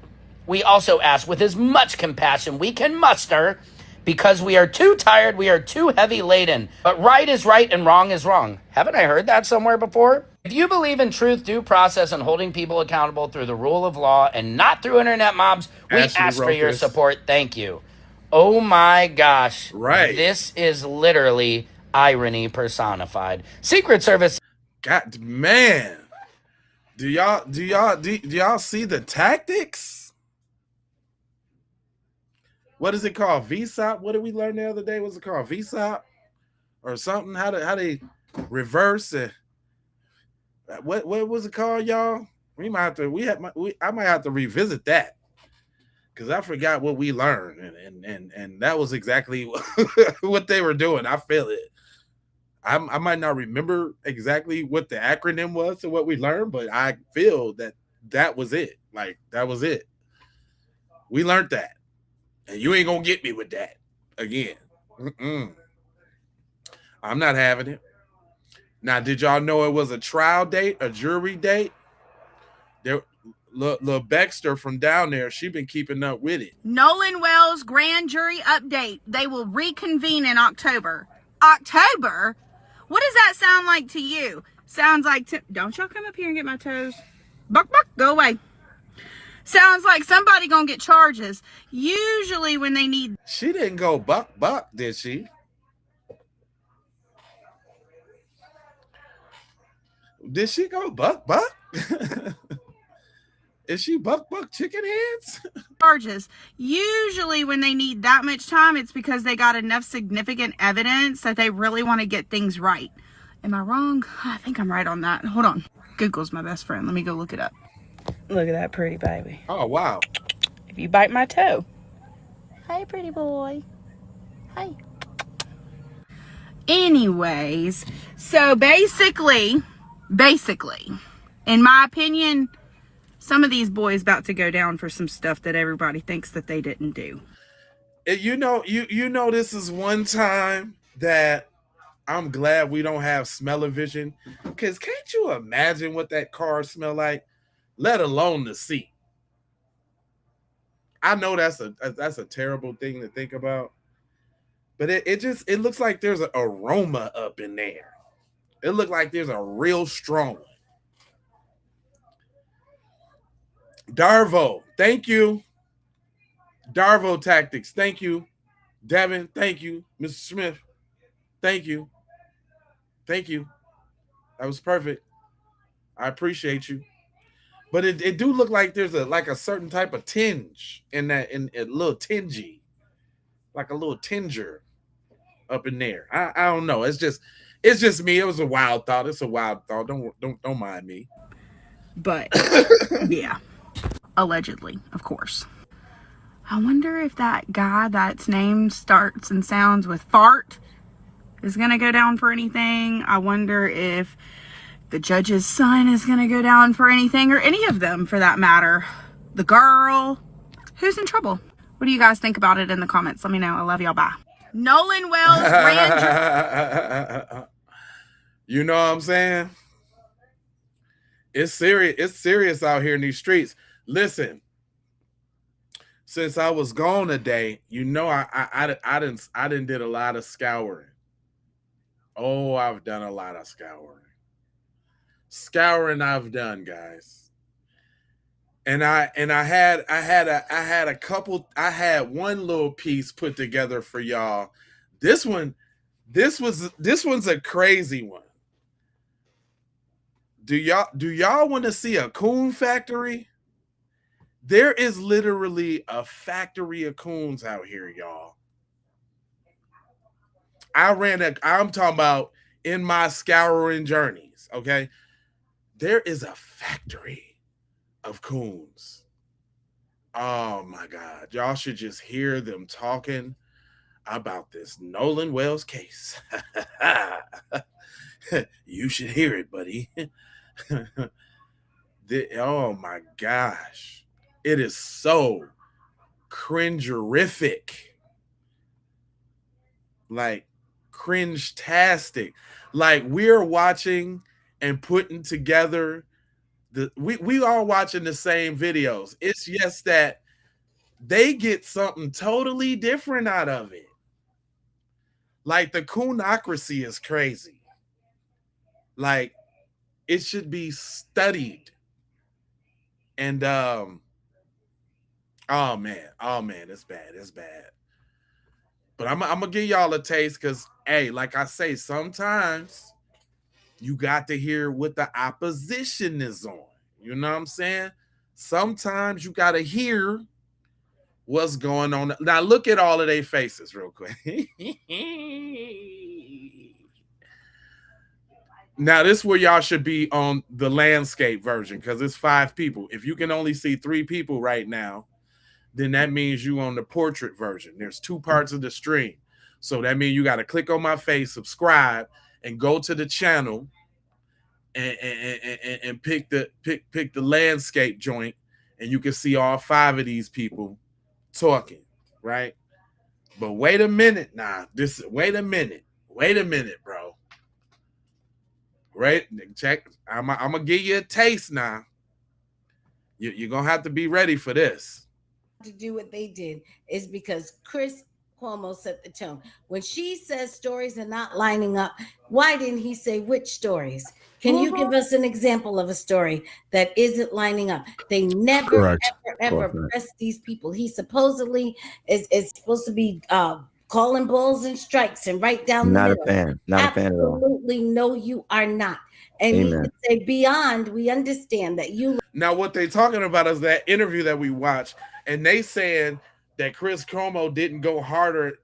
S21: we also ask with as much compassion we can muster, because we are too tired, we are too heavy laden. But right is right and wrong is wrong. Haven't I heard that somewhere before? If you believe in truth, due process, and holding people accountable through the rule of law and not through internet mobs, we ask for your support. Thank you. Oh my gosh.
S1: Right.
S21: This is literally irony personified. Secret Service.
S1: God, man. Do y'all see the tactics? What is it called? VSOP? What did we learn the other day? What's it called? VSOP or something? How they reverse it? What was it called, y'all? I might have to revisit that because I forgot what we learned, and that was exactly what they were doing. I feel it. I might not remember exactly what the acronym was and what we learned, but I feel that was it. Like, that was it. We learned that. And you ain't going to get me with that again. I'm not having it. Now, did y'all know it was a trial date, a jury date? Lil Baxter from down there, she been keeping up with it.
S4: Nolan Wells grand jury update. They will reconvene in October. October? What does that sound like to you? Sounds like don't y'all come up here and get my toes. Buck, buck, go away. Sounds like somebody gonna get charges. Usually when they need...
S1: She didn't go buck, buck, did she? Did she go buck, buck? Is she buck chicken heads?
S4: Charges. Usually when they need that much time, it's because they got enough significant evidence that they really want to get things right. Am I wrong? I think I'm right on that. Hold on. Google's my best friend. Let me go look it up. Look at that pretty baby.
S1: Oh, wow.
S4: If you bite my toe. Hey, pretty boy. Hey. Anyways, so basically, in my opinion, some of these boys about to go down for some stuff that everybody thinks that they didn't do.
S1: You know, this is one time that I'm glad we don't have smell-o-vision, because can't you imagine what that car smell like, let alone the seat? I know that's a terrible thing to think about, but it looks like there's an aroma up in there. It looks like there's a real strong one. Darvo, thank you. Darvo Tactics, thank you. Devin, thank you. Mr. Smith, thank you. Thank you. That was perfect. I appreciate you. But it do look like there's a certain type of tinge in that, in a little tingy, like a little tinger up in there. I don't know. It's just me. It was a wild thought. It's a wild thought. Don't mind me.
S4: But yeah, allegedly, of course. I wonder if that guy that's name starts and sounds with fart is gonna go down for anything. I wonder if the judge's son is gonna go down for anything, or any of them for that matter. The girl, who's in trouble? What do you guys think about it in the comments? Let me know. I love y'all. Bye. Nolan Wells grand.
S1: You know what I'm saying? It's serious. It's serious out here in these streets. Listen, since I was gone today, you know, I didn't did a lot of scouring. Oh, I've done a lot of scouring. Scouring I've done, guys. And I had one little piece put together for y'all. This one's a crazy one. Do y'all want to see a coon factory? There is literally a factory of coons out here, y'all. I'm talking about in my scouring journeys, okay? There is a factory of coons. Oh my God. Y'all should just hear them talking about this Nolan Wells case. You should hear it, buddy. Oh my gosh. It is so cringerific. Like cringe-tastic. Like we're watching and putting together we are watching the same videos. It's just that they get something totally different out of it. Like the coonocracy is crazy. Like it should be studied. And oh man, it's bad. But I'm gonna give y'all a taste, because hey, like I say, sometimes you got to hear what the opposition is on. You know what I'm saying? Sometimes you got to hear what's going on. Now look at all of their faces real quick. Now this is where y'all should be on the landscape version because it's 5 people. If you can only see 3 people right now, then that means you on the portrait version. There's 2 parts of the stream. So that means you got to click on my face, subscribe, and go to the channel and pick the landscape joint, and you can see all 5 of these people talking, right? But wait a minute, wait a minute, bro. Right? Check. I'm gonna give you a taste now. You're gonna have to be ready for this.
S5: To do what they did is because Chris Cuomo set the tone. When she says stories are not lining up, why didn't he say which stories? Can you give us an example of a story that isn't lining up? They never, ever press these people. He supposedly is supposed to be calling balls and strikes and right down the middle.
S2: Not a fan at all.
S5: Absolutely no, you are not. And he would say, beyond, we understand that you.
S1: Now, what they're talking about is that interview that we watched, and they saying that Chris Cuomo didn't go hard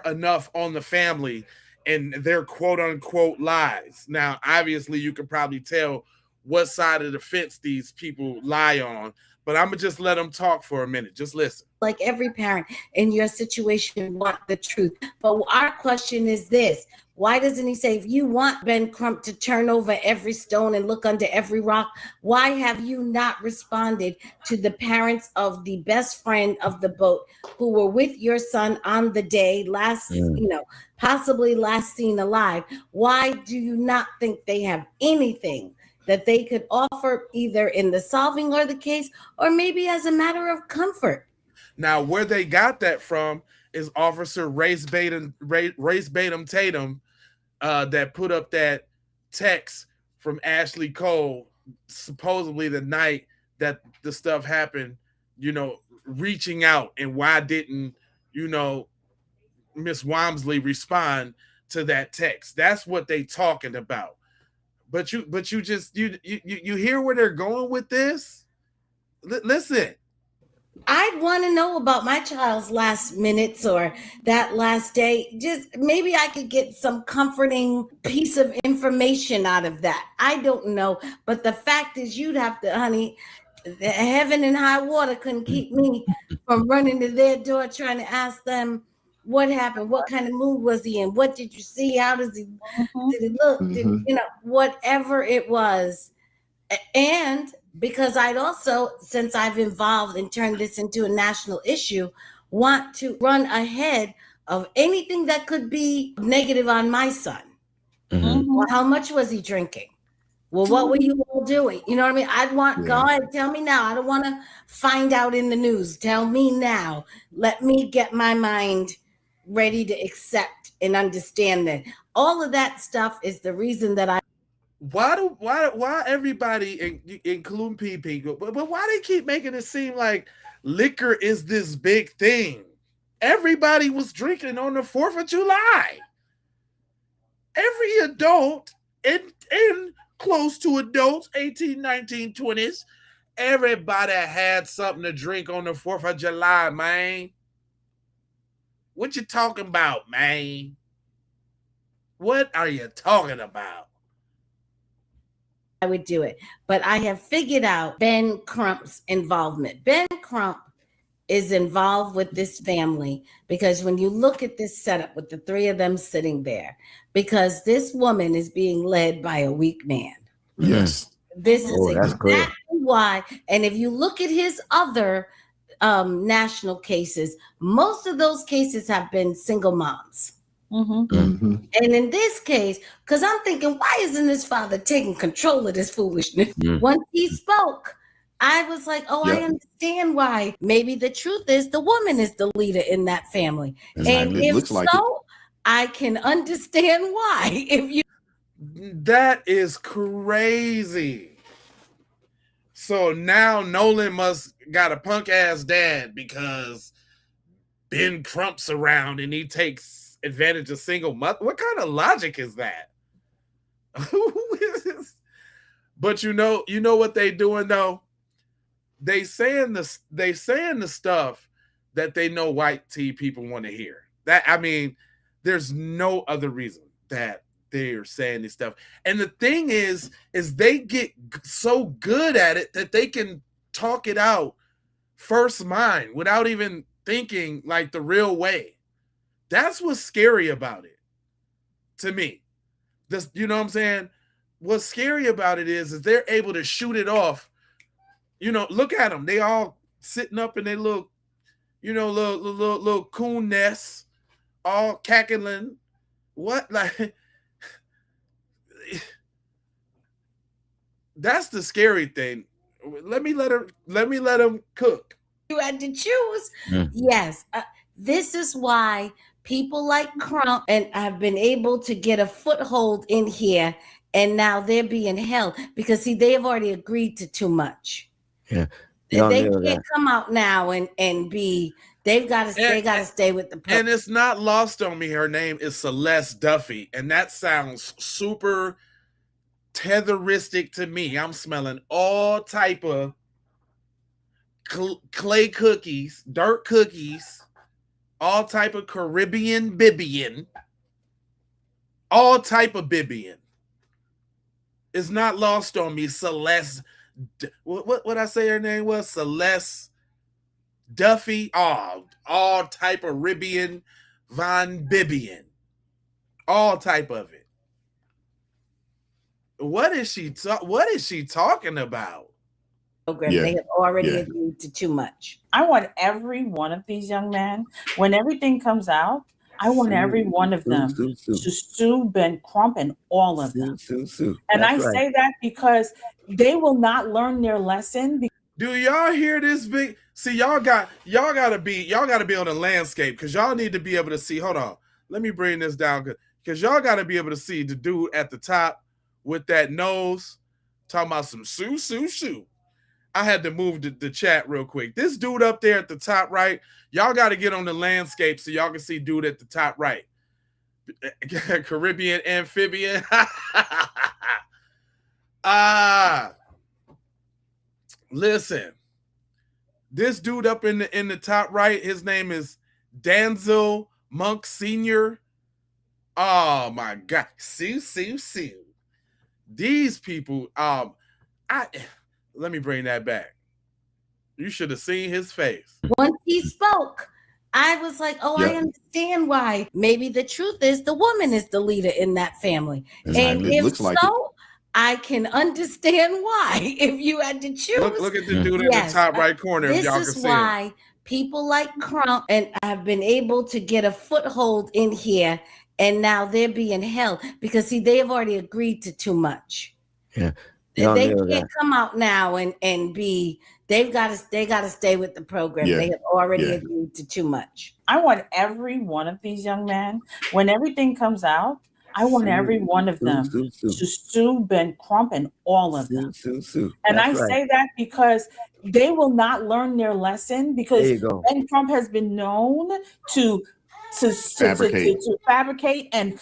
S1: enough on the family and their quote unquote lies. Now, obviously, you can probably tell what side of the fence these people lie on, but I'm gonna just let them talk for a minute. Just listen.
S5: Like every parent in your situation want the truth. But our question is this: why doesn't he say, if you want Ben Crump to turn over every stone and look under every rock, why have you not responded to the parents of the best friend of the boat who were with your son on the day possibly last seen alive? Why do you not think they have anything that they could offer either in the solving of the case or maybe as a matter of comfort?
S1: Now, where they got that from is Officer Race Batum Tatum that put up that text from Ashley Cole, supposedly the night that the stuff happened, reaching out, and why didn't, Miss Walmsley respond to that text? That's what they talking about. But you hear where they're going with this? Listen.
S5: I'd want to know about my child's last minutes or that last day. Just maybe I could get some comforting piece of information out of that. I don't know. But the fact is, you'd have to, honey, heaven and high water couldn't keep me from running to their door trying to ask them what happened, what kind of mood was he in, what did you see, how does he, did he look, whatever it was. And because I'd also, since I've evolved and turned this into a national issue, want to run ahead of anything that could be negative on my son. Well, how much was he drinking? Well, what were you all doing? You know what I mean? I'd want, go ahead, tell me now. I don't want to find out in the news. Tell me now. Let me get my mind ready to accept and understand that. All of that stuff is the reason that
S1: why everybody, including PP, but why they keep making it seem like liquor is this big thing? Everybody was drinking on the 4th of July. Every adult and close to adults, 18, 19, 20s, everybody had something to drink on the 4th of July, man. What you talking about, man? What are you talking about?
S5: I would do it. But I have figured out Ben Crump's involvement. Ben Crump is involved with this family because when you look at this setup with the 3 of them sitting there, because this woman is being led by a weak man.
S2: Yes.
S5: This is exactly why. And if you look at his other national cases, most of those cases have been single moms. And in this case, because I'm thinking, why isn't this father taking control of this foolishness? Once he spoke, I was like, I understand why. Maybe the truth is the woman is the leader in that family. And if so, I can understand why.
S1: That is crazy. So now Nolan must got a punk ass dad because Ben Crump's around and he takes advantage of single mother. What kind of logic is that? But you know what they doing though? They saying the stuff that they know white tea people want to hear. That, I mean, there's no other reason that they're saying this stuff. And the thing is they get so good at it that they can talk it out first mind without even thinking like the real way. That's what's scary about it to me. This, you know what I'm saying? What's scary about it is they're able to shoot it off. You know, look at them. They all sitting up in their little, little coon nests, all cackling. What? Like, that's the scary thing. Let me let them cook.
S5: You had to choose. Yes. This is why people like Crump and have been able to get a foothold in here, and now they're being held because, see, they have already agreed to too much.
S2: Yeah.
S5: They can't come out now and be. They got to stay with the program.
S1: And it's not lost on me. Her name is Celeste Duffy, and that sounds super tetheristic to me. I'm smelling all type of clay cookies, dirt cookies, all type of Caribbean Bibian, all type of Bibian. It's not lost on me. Celeste, what I say her name was? Celeste Duffy. Oh, all type of Ribian Von Bibian, all type of it. What is she talking about?
S5: Program. They have already agreed to too much.
S3: I want every one of these young men, when everything comes out, I want every one of them to sue Ben Crump and all of them. And I say that because they will not learn their lesson.
S1: Do y'all hear this big? See, y'all gotta be on the landscape, because y'all need to be able to see. Hold on, let me bring this down, because y'all gotta be able to see the dude at the top with that nose talking about some sue. I had to move the chat real quick. This dude up there at the top right, y'all got to get on the landscape so y'all can see dude at the top right. Caribbean amphibian. Listen. This dude up in the top right, his name is Danzel Monk Sr. Oh my God. Sue. These people, let me bring that back. You should have seen his face.
S5: Once he spoke, I was like, I understand why. Maybe the truth is the woman is the leader in that family. And if so, I can understand why. If you had to choose.
S1: Look at the dude in the top right corner. If y'all can see him.
S5: This is why people like Crump and have been able to get a foothold in here, and now they're being held because, see, they have already agreed to too much.
S2: Yeah.
S5: They can't come out now and be. They got to stay with the program. They have already agreed to too much.
S3: I want every one of these young men, when everything comes out, I want every one of them to sue Ben Crump and all of them. And I say that because they will not learn their lesson, because Ben Crump has been known to fabricate and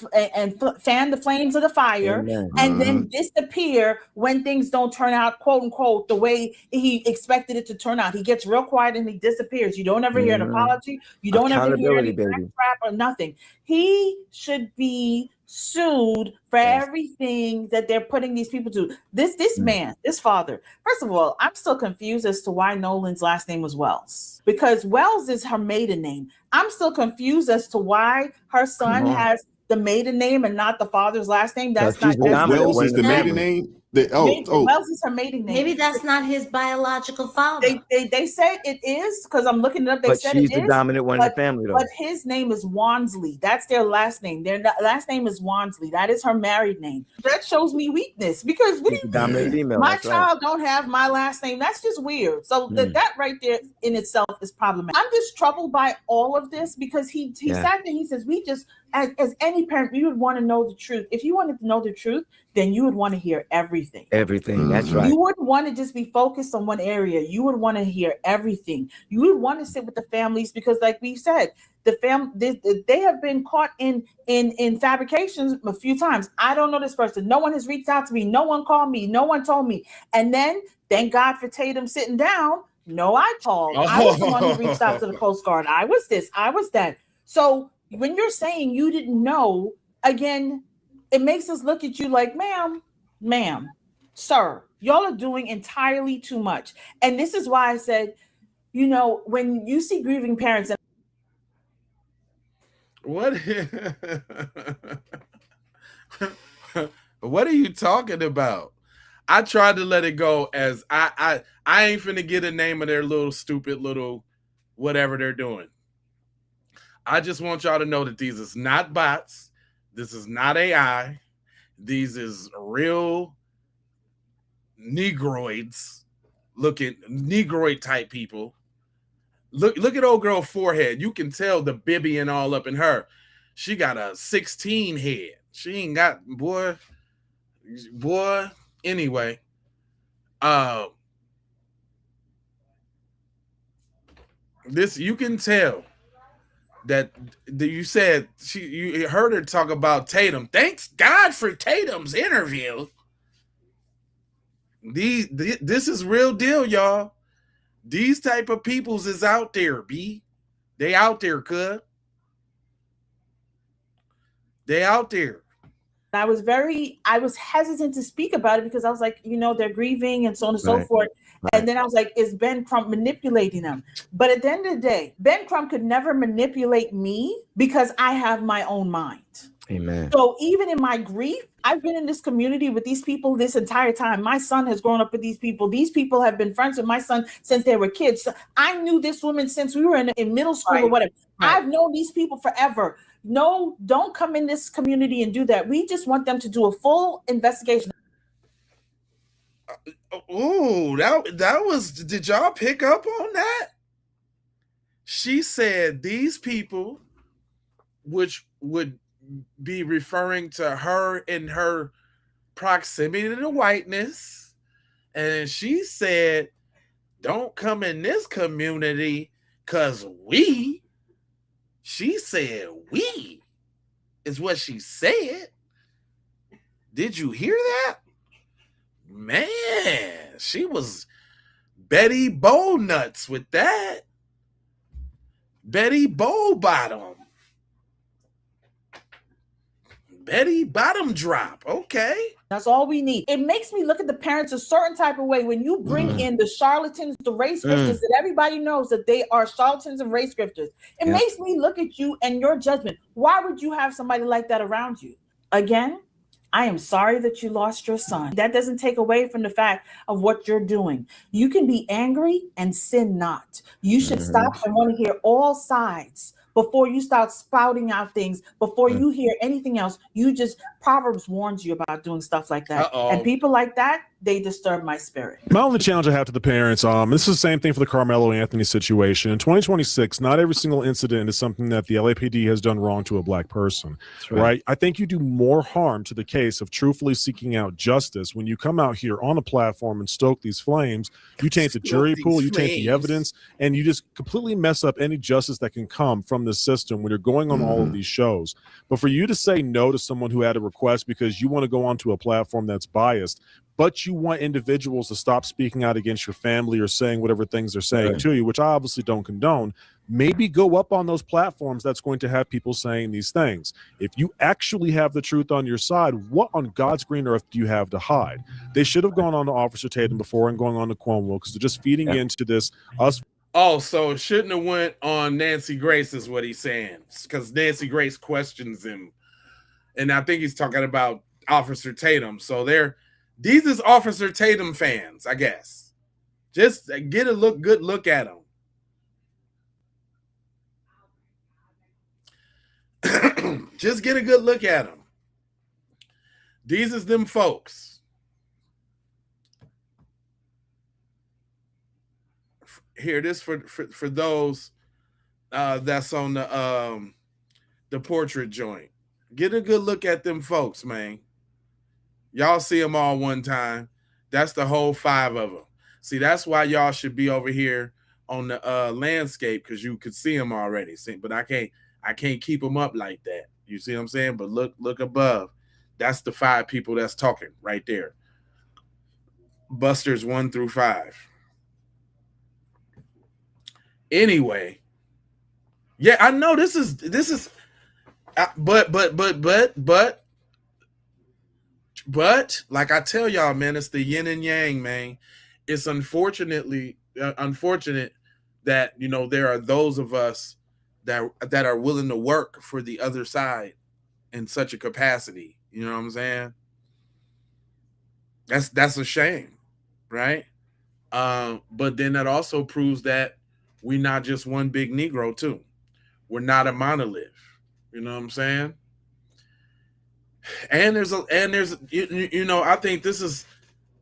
S3: fan the flames of the fire, and then disappear when things don't turn out, quote unquote, the way he expected it to turn out. He gets real quiet and he disappears. You don't ever hear an apology. You don't ever hear any crap or nothing. He should be sued for everything that they're putting these people to. This man, this father. First of all, I'm still confused as to why Nolan's last name was Wells, because Wells is her maiden name. I'm still confused as to why her son has the maiden name and not the father's last name. That's not
S22: Wells is the maiden name.
S5: Wells is her maiden name. Maybe that's not his biological father.
S3: They say it is, because I'm looking it up.
S2: But she's the dominant one in the family, though.
S3: But his name is Wansley. That's their last name. Their last name is Wansley. That is her married name. That shows me weakness, because my child don't have my last name. That's just weird. So that right there in itself is problematic. I'm just troubled by all of this, because he sat there. He says, we just, as any parent, we would want to know the truth. If you wanted to know the truth, then you would want to hear everything. everything.
S2: Everything. That's right.
S3: You wouldn't want to just be focused on one area. You would want to hear everything. You would want to sit with the families because, like we said, they have been caught in fabrications a few times. I don't know this person. No one has reached out to me. No one called me. No one told me. And then, thank God for Tatum sitting down. No, I called. I was the one who reached out to the Coast Guard. I was this. I was that. So when you're saying you didn't know, again, it makes us look at you like, ma'am, sir, y'all are doing entirely too much. And this is why I said, you know, when you see grieving parents and
S1: what are you talking about? I tried to let it go as I ain't finna get a name of their little stupid little whatever they're doing. I just want y'all to know that these is not bots. This is not AI. These is real Negroids, looking Negroid type people. Look at old girl forehead. You can tell the Bibian all up in her. She got a 16 head. She ain't got boy. Anyway, this you can tell that you said you heard her talk about Tatum. Thanks God for Tatum's interview. This is real deal, y'all. These type of peoples is out there, B. They out there, cuz. They out there.
S3: I was hesitant to speak about it because I was like, you know, they're grieving and so on and so forth. And then I was like, is Ben Crump manipulating them? But at the end of the day, Ben Crump could never manipulate me because I have my own mind.
S2: Amen.
S3: So even in my grief, I've been in this community with these people this entire time. My son has grown up with these people. These people have been friends with my son since they were kids. So I knew this woman since we were in middle school or whatever. I've known these people forever. No, don't come in this community and do that. We just want them to do a full investigation.
S1: Oh, that was, did y'all pick up on that? She said these people, which would be referring to her in her proximity to whiteness, and she said, don't come in this community because she said we is what she said. Did you hear that? Man, she was Betty Bow nuts with that. Betty Bow bottom. Betty bottom drop. Okay.
S3: That's all we need. It makes me look at the parents a certain type of way when you bring in the charlatans, the race grifters, that everybody knows that they are charlatans and race grifters. It makes me look at you and your judgment. Why would you have somebody like that around you? Again, I am sorry that you lost your son. That doesn't take away from the fact of what you're doing. You can be angry and sin not. You should stop and want to hear all sides before you start spouting out things, before you hear anything else. Proverbs warns you about doing stuff like that. And people like that, they disturb my spirit.
S6: My only challenge I have to the parents, this is the same thing for the Carmelo Anthony situation. In 2026, not every single incident is something that the LAPD has done wrong to a black person, right? I think you do more harm to the case of truthfully seeking out justice when you come out here on a platform and stoke these flames. You taint the jury pool, you taint the evidence, and you just completely mess up any justice that can come from the system when you're going on all of these shows. But for you to say no to someone who had a request because you want to go onto a platform that's biased, but you want individuals to stop speaking out against your family or saying whatever things they're saying to you, which I obviously don't condone, maybe go up on those platforms that's going to have people saying these things. If you actually have the truth on your side, what on God's green earth do you have to hide? They should have gone on to Officer Tatum before and going on to Cuomo because they're just feeding into this us.
S1: Oh, so it shouldn't have went on Nancy Grace is what he's saying, because Nancy Grace questions him. And I think he's talking about Officer Tatum. So these is Officer Tatum fans, I guess. Just get a good look at them. Just get a good look at them. These is them folks. Here, this for those that's on the portrait joint. Get a good look at them folks, man. Y'all see them all one time. That's the whole 5 of them. See, that's why y'all should be over here on the landscape, because you could see them already. See, but I can't keep them up like that. You see what I'm saying? But look above. That's the 5 people that's talking right there. Busters 1 through 5. Anyway, yeah, I know this is but like I tell y'all, man, it's the yin and yang, man. It's unfortunate that, you know, there are those of us that are willing to work for the other side in such a capacity. You know what I'm saying? That's a shame, right? But then that also proves that we're not just one big Negro too. We're not a monolith. You know what I'm saying? And there's you know, I think this is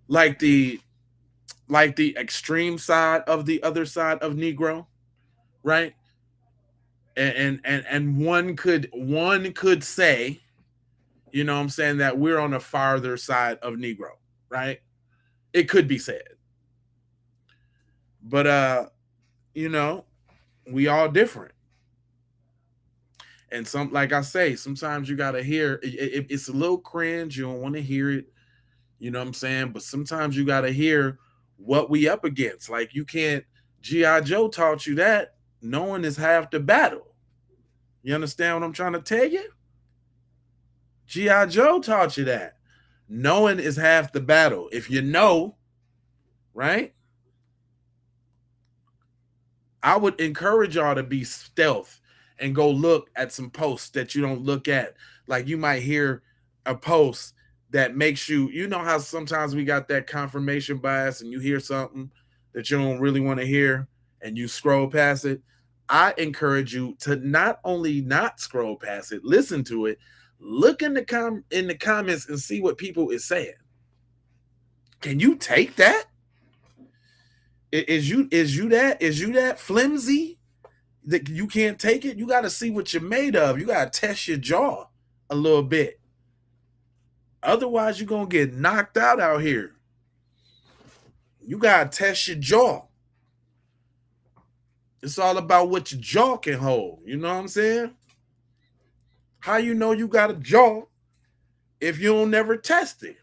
S1: like the extreme side of the other side of Negro, right? And one could say, you know what I'm saying, that we're on the farther side of Negro, right? It could be said. But you know, we all different. And like I say, sometimes you gotta hear it's a little cringe, you don't want to hear it, you know what I'm saying? But sometimes you gotta hear what we up against. Like, you can't, G.I. Joe taught you that knowing is half the battle. You understand what I'm trying to tell you? G.I. Joe taught you that. Knowing is half the battle. If you know, right? I would encourage y'all to be stealth and go look at some posts that you don't look at. Like, you might hear a post that makes you, you know how sometimes we got that confirmation bias and you hear something that you don't really want to hear and you scroll past it. I encourage you to not only not scroll past it, listen to it, look in the comments and see what people is saying. Can you take that? Is you that flimsy that you can't take it? You got to see what you're made of. You got to test your jaw a little bit. Otherwise, you're going to get knocked out here. You got to test your jaw. It's all about what your jaw can hold. You know what I'm saying? How you know you got a jaw if you don't never test it?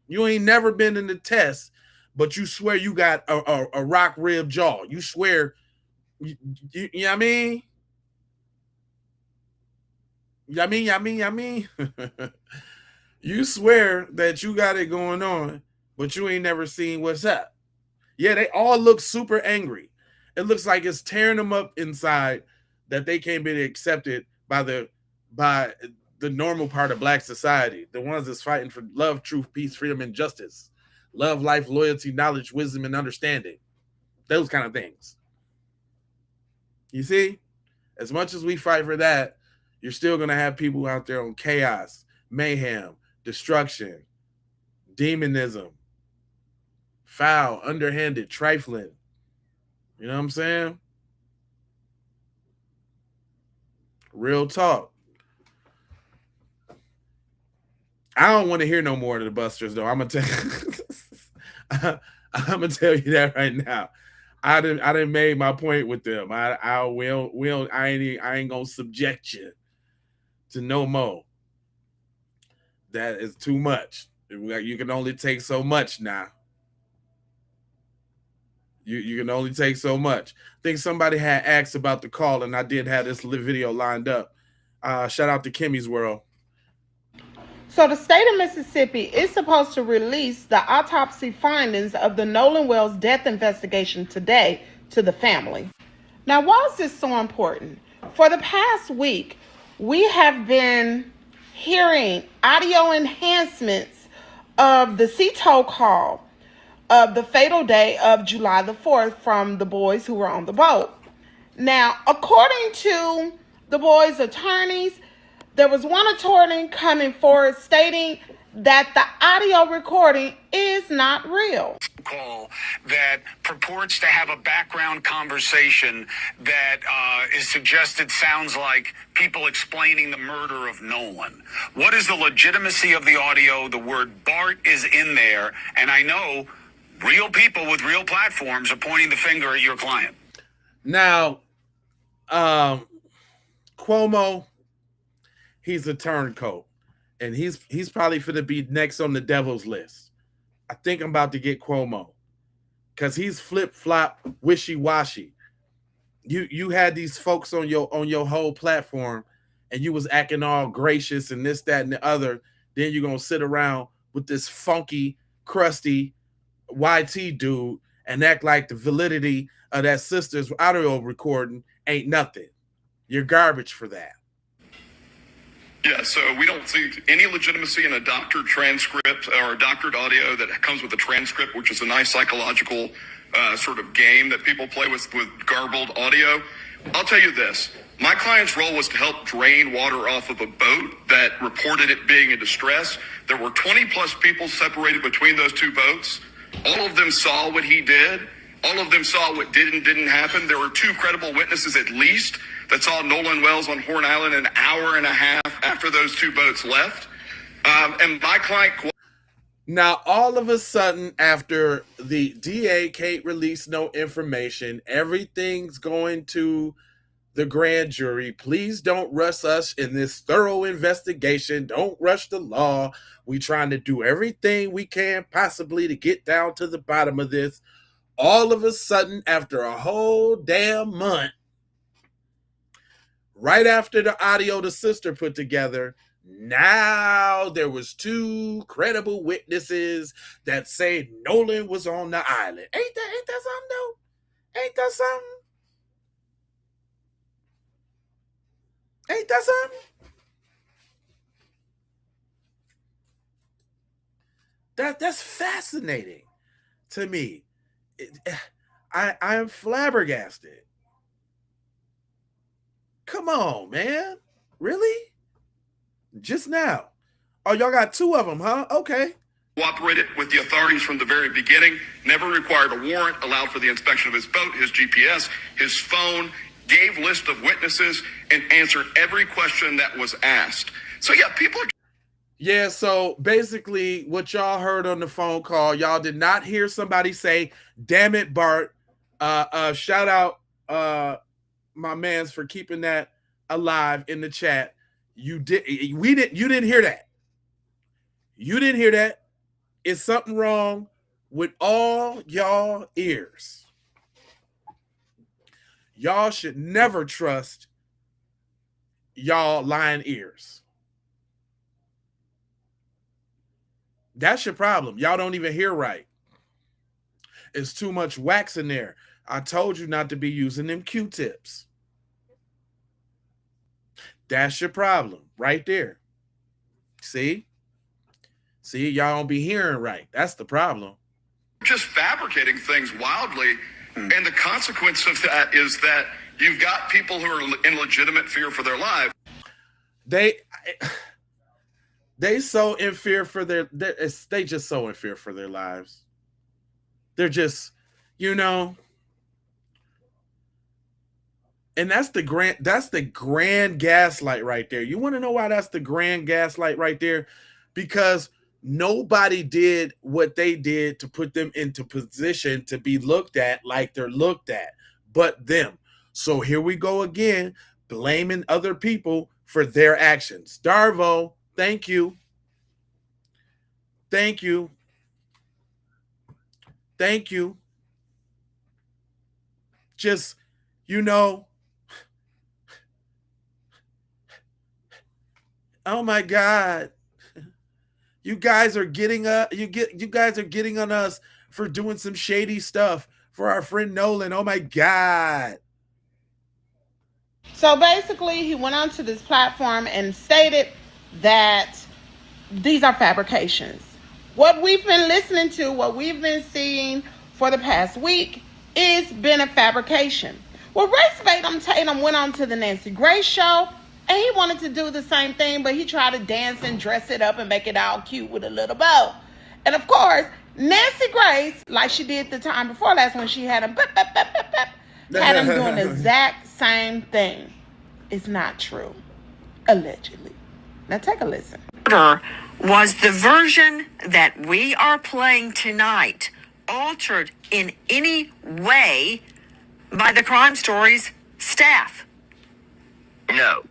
S1: You ain't never been in the test, but you swear you got a rock rib jaw. You swear, you know what I mean? I mean. You swear that you got it going on, but you ain't never seen what's up. Yeah, they all look super angry. It looks like it's tearing them up inside that they can't be accepted by the normal part of Black society. The ones that's fighting for love, truth, peace, freedom, and justice. Love, life, loyalty, knowledge, wisdom, and understanding. Those kind of things. You see? As much as we fight for that, you're still going to have people out there on chaos, mayhem, destruction, demonism, foul, underhanded, trifling. You know what I'm saying? Real talk. I don't want to hear no more of the Busters, though. I'm gonna tell you that right now. I didn't made my point with them. I ain't gonna subject you to no more. That is too much. You can only take so much now. You can only take so much. I think somebody had asked about the call, and I did have this video lined up. Shout out to Kimmy's World.
S15: So the state of Mississippi is supposed to release the autopsy findings of the Nolan Wells death investigation today to the family. Now, why is this so important? For the past week, we have been hearing audio enhancements of the CTO call of the fatal day of July the 4th from the boys who were on the boat. Now, according to the boys' attorneys,
S14: there was one attorney coming forward stating that the audio recording is not real.
S8: Call that purports to have a background conversation that is suggested sounds like people explaining the murder of Nolan. What is the legitimacy of the audio? The word Bart is in there, and I know real people with real platforms are pointing the finger at your client.
S1: Now, Cuomo, he's a turncoat, and he's probably finna be next on the devil's list. I think I'm about to get Cuomo because he's flip-flop, wishy-washy. You had these folks on your whole platform, and you was acting all gracious and this, that, and the other. Then you're gonna sit around with this funky, crusty YT dude and act like the validity of that sister's audio recording ain't nothing. You're garbage for that.
S9: Yeah, so we don't see any legitimacy in a doctored transcript or a doctored audio that comes with a transcript, which is a nice psychological sort of game that people play with garbled audio. I'll tell you this. My client's role was to help drain water off of a boat that reported it being in distress. There were 20 plus people separated between those two boats. All of them saw what he did. All of them saw what did and didn't happen. There were 2 credible witnesses at least that saw Nolan Wells on Horn Island an hour and a half after those 2 boats left. And my client...
S1: Now, all of a sudden, after the DA can't release no information, everything's going to the grand jury. Please don't rush us in this thorough investigation. Don't rush the law. We trying to do everything we can possibly to get down to the bottom of this. All of a sudden, after a whole damn month, right after the audio the sister put together, now there was 2 credible witnesses that say Nolan was on the island. Ain't that something though? Ain't that something? Ain't that something? That's fascinating to me. I am flabbergasted. Come on, man. Really? Just now? Oh, y'all got 2 of them, huh? Okay.
S9: Cooperated with the authorities from the very beginning, never required a warrant, allowed for the inspection of his boat, his GPS, his phone, gave list of witnesses, and answered every question that was asked. So yeah, people are...
S1: Yeah, so basically what y'all heard on the phone call, y'all did not hear somebody say, damn it, Bart. Shout out my mans for keeping that alive in the chat. You didn't hear that. You didn't hear that. Is something wrong with all y'all ears? Y'all should never trust y'all lying ears. That's your problem. Y'all don't even hear right. It's too much wax in there. I told you not to be using them Q-tips. That's your problem right there. See? See, y'all don't be hearing right. That's the problem.
S9: Just fabricating things wildly. And the consequence of that is that you've got people who are in legitimate fear for their lives.
S1: They so in fear for they just so in fear for their lives. They're just, and that's the grand gaslight right there. You want to know why that's the grand gaslight right there? Because nobody did what they did to put them into position to be looked at like they're looked at, but them. So here we go again, blaming other people for their actions. Darvo, thank you. Thank you. Thank you. Just, oh my God. You guys are getting on us for doing some shady stuff for our friend Nolan. Oh my God.
S14: So basically, he went onto this platform and stated that these are fabrications. What we've been listening to, what we've been seeing for the past week, is been a fabrication. Well, Race Tatum went on to the Nancy Grace show
S15: And he wanted to do the same thing, but he tried to dance and dress it up and make it all cute with a little bow. And of course, Nancy Grace, like she did the time before last when she had him, had him doing the exact same thing. It's not true. Allegedly. Now take a listen.
S10: Was the version that we are playing tonight altered in any way by the Crime Stories staff?
S11: No.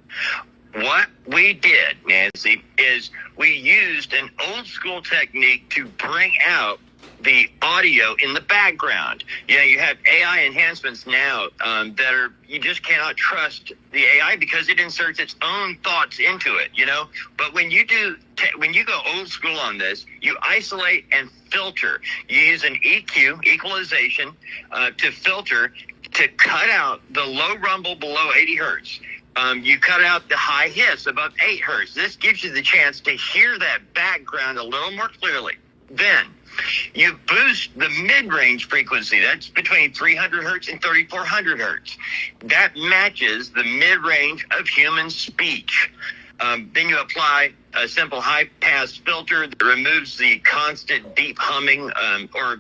S11: What we did, Nancy, is we used an old school technique to bring out the audio in the background. You know, you have AI enhancements now that are, you just cannot trust the AI because it inserts its own thoughts into it, you know? But when you when you go old school on this, you isolate and filter. You use an EQ, equalization, to filter, to cut out the low rumble below 80 hertz. You cut out the high hiss above 8 hertz. This gives you the chance to hear that background a little more clearly. Then you boost the mid-range frequency. That's between 300 hertz and 3400 hertz. That matches the mid-range of human speech. Then you apply a simple high-pass filter that removes the constant deep humming or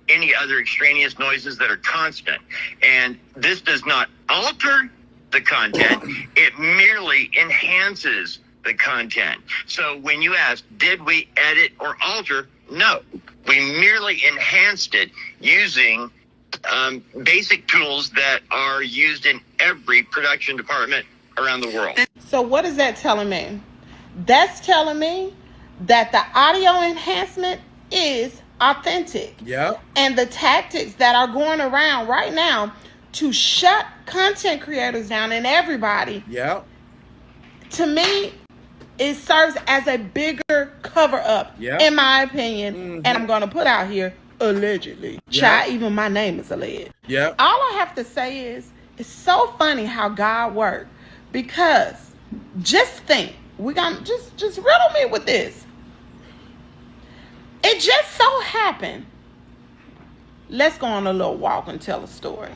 S11: any other extraneous noises that are constant. And this does not alter the content. It merely enhances the content. So when you ask, did we edit or alter? No. We merely enhanced it using basic tools that are used in every production department around the world.
S15: So what is that telling me? That's telling me that the audio enhancement is authentic.
S1: Yeah.
S15: And the tactics that are going around right now to shut content creators down and everybody,
S1: yeah,
S15: to me, it serves as a bigger cover up, in my opinion. And I'm going to put out here, allegedly. Child, even my name is alleged.
S1: Yeah.
S15: All I have to say is, it's so funny how God worked. Because just think, we're going to just riddle me with this. It just so happened. Let's go on a little walk and tell a story.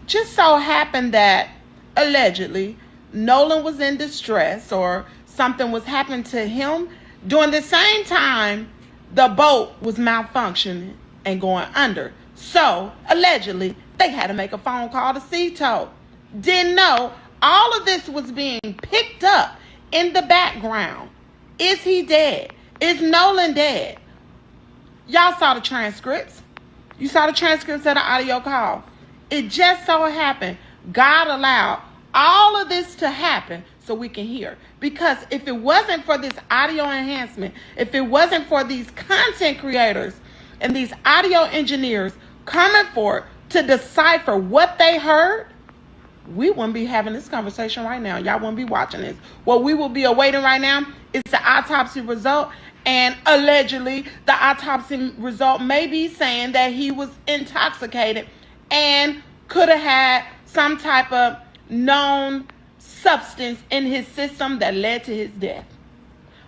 S15: Just so happened that allegedly Nolan was in distress or something was happening to him during the same time the boat was malfunctioning and going under. So allegedly they had to make a phone call to Sea Tow. Didn't know all of this was being picked up in the background. Is he dead? Is Nolan dead? Y'all saw the transcripts. You saw the transcripts of the audio call. It just so happened God allowed all of this to happen so we can hear. Because if it wasn't for this audio enhancement, if it wasn't for these content creators and these audio engineers coming forward to decipher what they heard, we wouldn't be having this conversation right now. Y'all wouldn't be watching this. What we will be awaiting right now is the autopsy result. And allegedly, the autopsy result may be saying that he was intoxicated and could have had some type of known substance in his system that led to his death.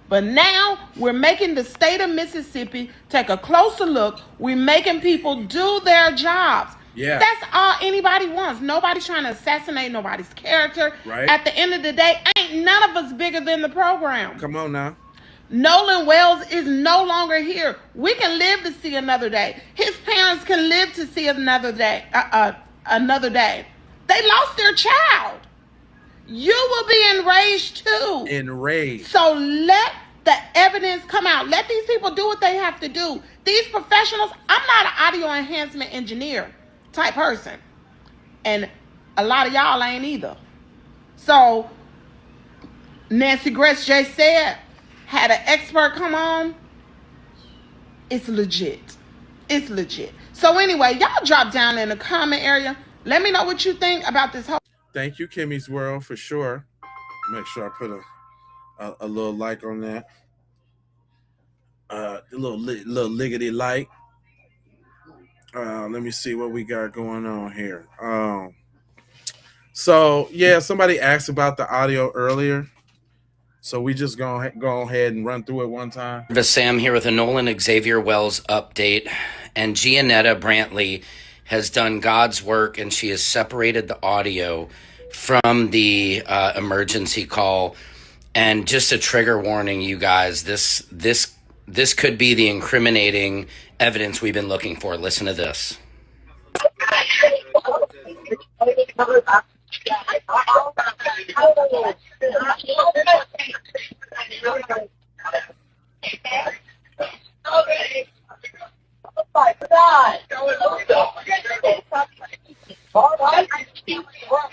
S15: But now we're making the state of Mississippi take a closer look. We're making people do their jobs.
S1: Yeah.
S15: That's all anybody wants. Nobody's trying to assassinate nobody's character.
S1: Right.
S15: At the end of the day, ain't none of us bigger than the program.
S1: Come on now.
S15: Nolan Wells is no longer here. We can live to see another day. His parents can live to see another day. They lost their child. You will be enraged too.
S1: Enraged.
S15: So let the evidence come out. Let these people do what they have to do. These professionals, I'm not an audio enhancement engineer type person. And a lot of y'all ain't either. So Nancy Grace just said, had an expert come on. It's legit. It's legit. So anyway, y'all drop down in the comment area. Let me know what you think about this whole.
S1: Thank you, Kimmy's World, for sure. Make sure I put a little like on that. A little liggity like. Let me see what we got going on here. So yeah, somebody asked about the audio earlier. So we just go ahead and run through it one time.
S21: Sam here with a Nolan Xavier Wells update. And Gianetta Brantley has done God's work, and she has separated the audio from the emergency call. And just a trigger warning, you guys, this could be the incriminating evidence we've been looking for. Listen to this.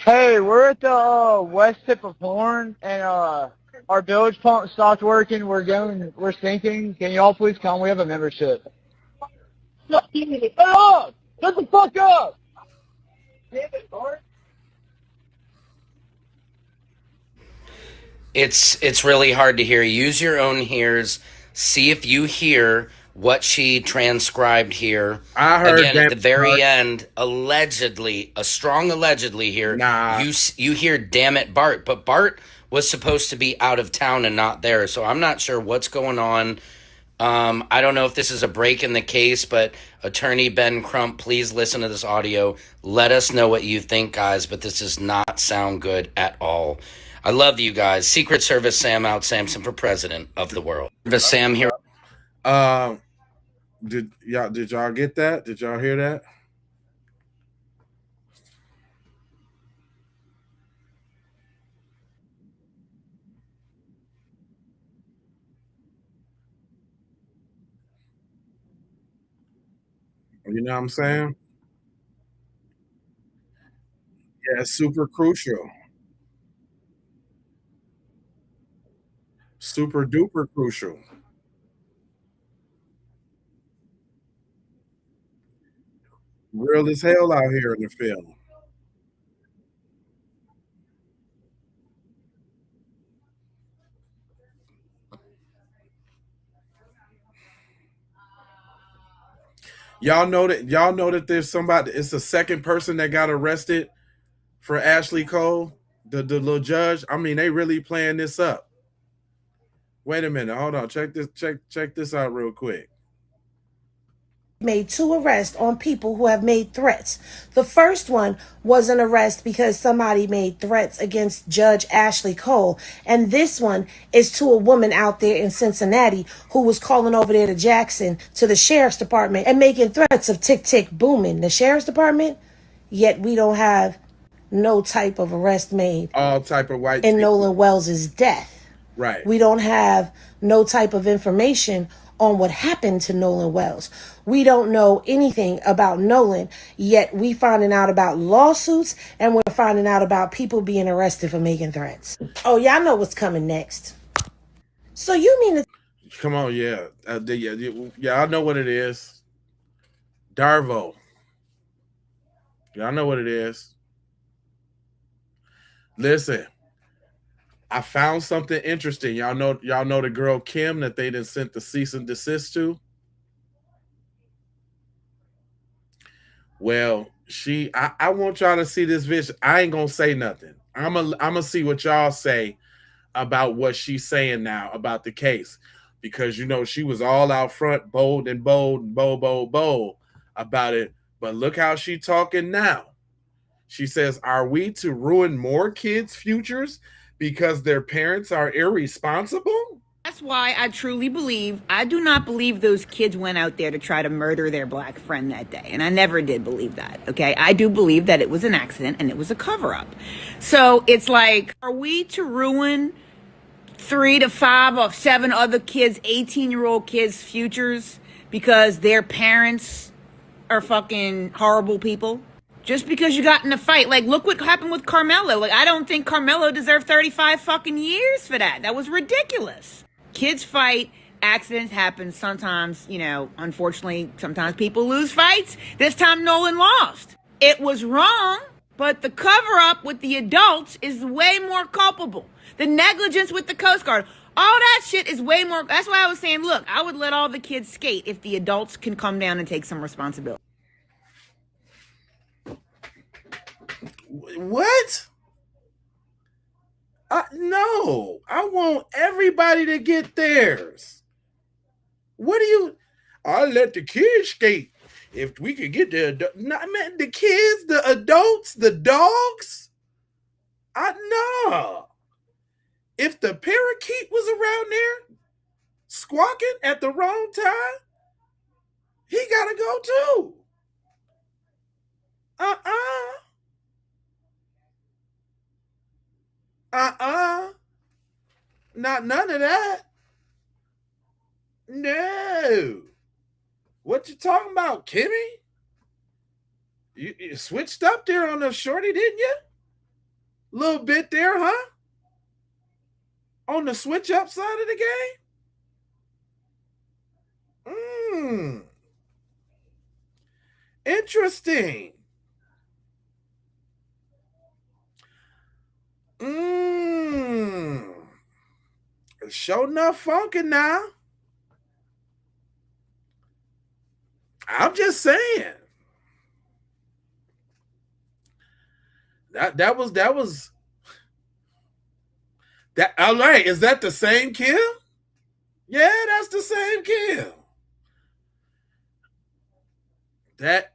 S2: Hey, we're at the west tip of Horn, and our village pump stopped working. We're sinking. Can you all please come? We have a membership. Shut up! Shut the fuck up!
S21: It's really hard to hear. Use your own ears. See if you hear what she transcribed here.
S1: I heard
S21: again at the very
S1: Bart.
S21: end. Allegedly, a strong allegedly here.
S1: Nah.
S21: You hear "damn it, Bart," but Bart was supposed to be out of town and not there. So I'm not sure what's going on. I don't know if this is a break in the case, but Attorney Ben Crump, please listen to this audio. Let us know what you think, guys, but this does not sound good at all. I love you guys. Secret Service Sam out Samson for president of the world. Sam here.
S1: Did y'all get that? Did y'all hear that? You know what I'm saying? Yeah, it's super crucial. Super duper crucial. Real as hell out here in the film. Y'all know that there's somebody, it's the second person that got arrested for Ashley Cole, the little judge. I mean, they really playing this up. Wait a minute, hold on. Check this out real quick.
S14: Made 2 arrests on people who have made threats. The first one was an arrest because somebody made threats against Judge Ashley Cole. And this one is to a woman out there in Cincinnati who was calling over there to Jackson to the sheriff's department and making threats of tick, tick, booming. The sheriff's department, yet we don't have no type of arrest made.
S1: All type of white
S14: in
S1: people.
S14: Nolan Wells' death.
S1: Right.
S14: We don't have no type of information on what happened to Nolan Wells. We don't know anything about Nolan, yet we finding out about lawsuits and we're finding out about people being arrested for making threats. Oh, y'all know what's coming next. So you mean to...
S1: Come on, yeah. Yeah, I know what it is. Darvo. Y'all know what it is. Listen, I found something interesting. Y'all know the girl Kim that they done sent the cease and desist to? Well, I want y'all to see this vision. I ain't gonna say nothing. I'm gonna see what y'all say about what she's saying now about the case. Because she was all out front, bold about it. But look how she talking now. She says, are we to ruin more kids' futures because their parents are irresponsible?
S12: That's why I do not believe those kids went out there to try to murder their black friend that day. And I never did believe that, okay? I do believe that it was an accident and it was a cover-up. So it's like, are we to ruin 3 to 5 or 7 other kids, 18-year-old kids' futures because their parents are fucking horrible people? Just because you got in a fight. Like, look what happened with Carmelo. Like, I don't think Carmelo deserved 35 fucking years for that. That was ridiculous. Kids fight, accidents happen. Sometimes, unfortunately, sometimes people lose fights. This time, Nolan lost. It was wrong, but the cover-up with the adults is way more culpable. The negligence with the Coast Guard, all that shit is way more. That's why I was saying, look, I would let all the kids skate if the adults can come down and take some responsibility.
S1: What? No, I want everybody to get theirs. I'll let the kids skate. If we could get the kids, the adults, the dogs. No. If the parakeet was around there squawking at the wrong time, he gotta go too. Not none of that. No. What you talking about, Kimmy? You switched up there on the shorty, didn't you? A little bit there, huh? On the switch up side of the game? Interesting. Sure enough funky now. I'm just saying. That was all right. Is that the same Kim? Yeah, that's the same Kim.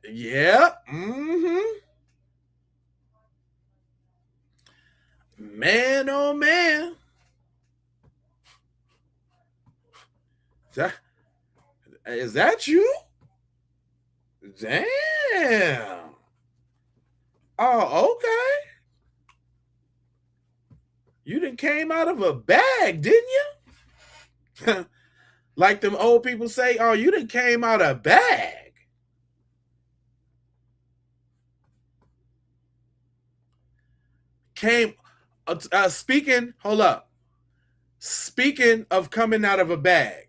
S1: Yeah. Man, oh man. Is that you? Damn. Oh, okay. You done came out of a bag, didn't you? Like them old people say, oh, you done came out of a bag. Hold up. Speaking of coming out of a bag.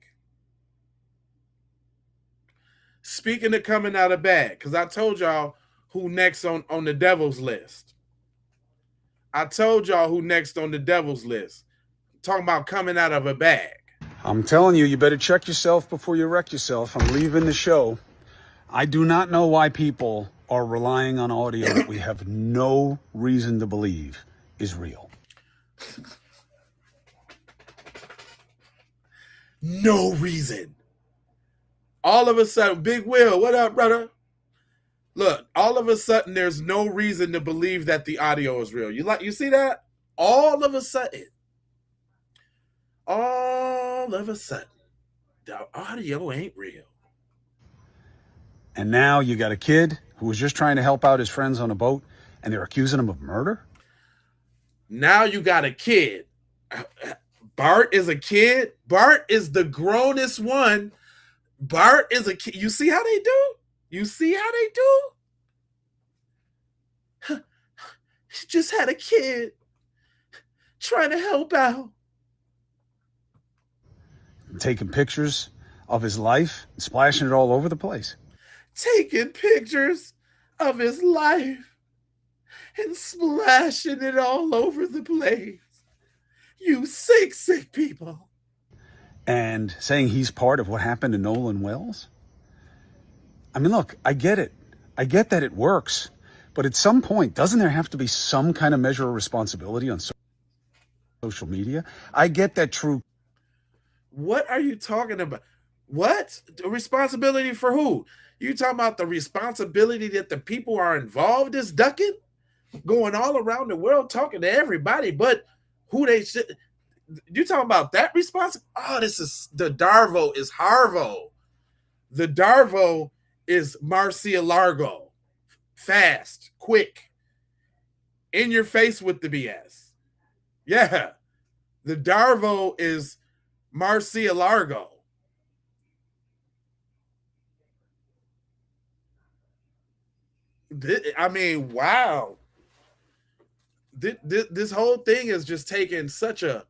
S1: Speaking of coming out of bag, because I told y'all who next on the devil's list. Talking about coming out of a bag.
S7: I'm telling you, you better check yourself before you wreck yourself. I'm leaving the show. I do not know why people are relying on audio that we have no reason to believe is real.
S1: No reason. All of a sudden, Big Will, what up, brother? Look, all of a sudden, there's no reason to believe that the audio is real. You see that? All of a sudden, the audio ain't real.
S7: And now you got a kid who was just trying to help out his friends on a boat, and they're accusing him of murder?
S1: Now you got a kid. Bart is a kid. Bart is the grownest one. Bart is a kid. You see how they do? He just had a kid trying to help out.
S7: Taking pictures of his life and splashing it all over the place.
S1: Taking pictures of his life and splashing it all over the place. You sick people.
S7: And saying he's part of what happened to Nolan Wells? I mean, look, I get it. I get that it works. But at some point, doesn't there have to be some kind of measure of responsibility on social media? I get that true.
S1: What are you talking about? What? The responsibility for who? You talking about the responsibility that the people are involved is ducking? Going all around the world talking to everybody, but who they should. You talking about that responsibility? Oh, this is the Darvo is Harvo. The Darvo is Marcia Largo. Fast, quick, in your face with the BS. Yeah. The Darvo is Marcia Largo. I mean, wow. This whole thing is just taking such a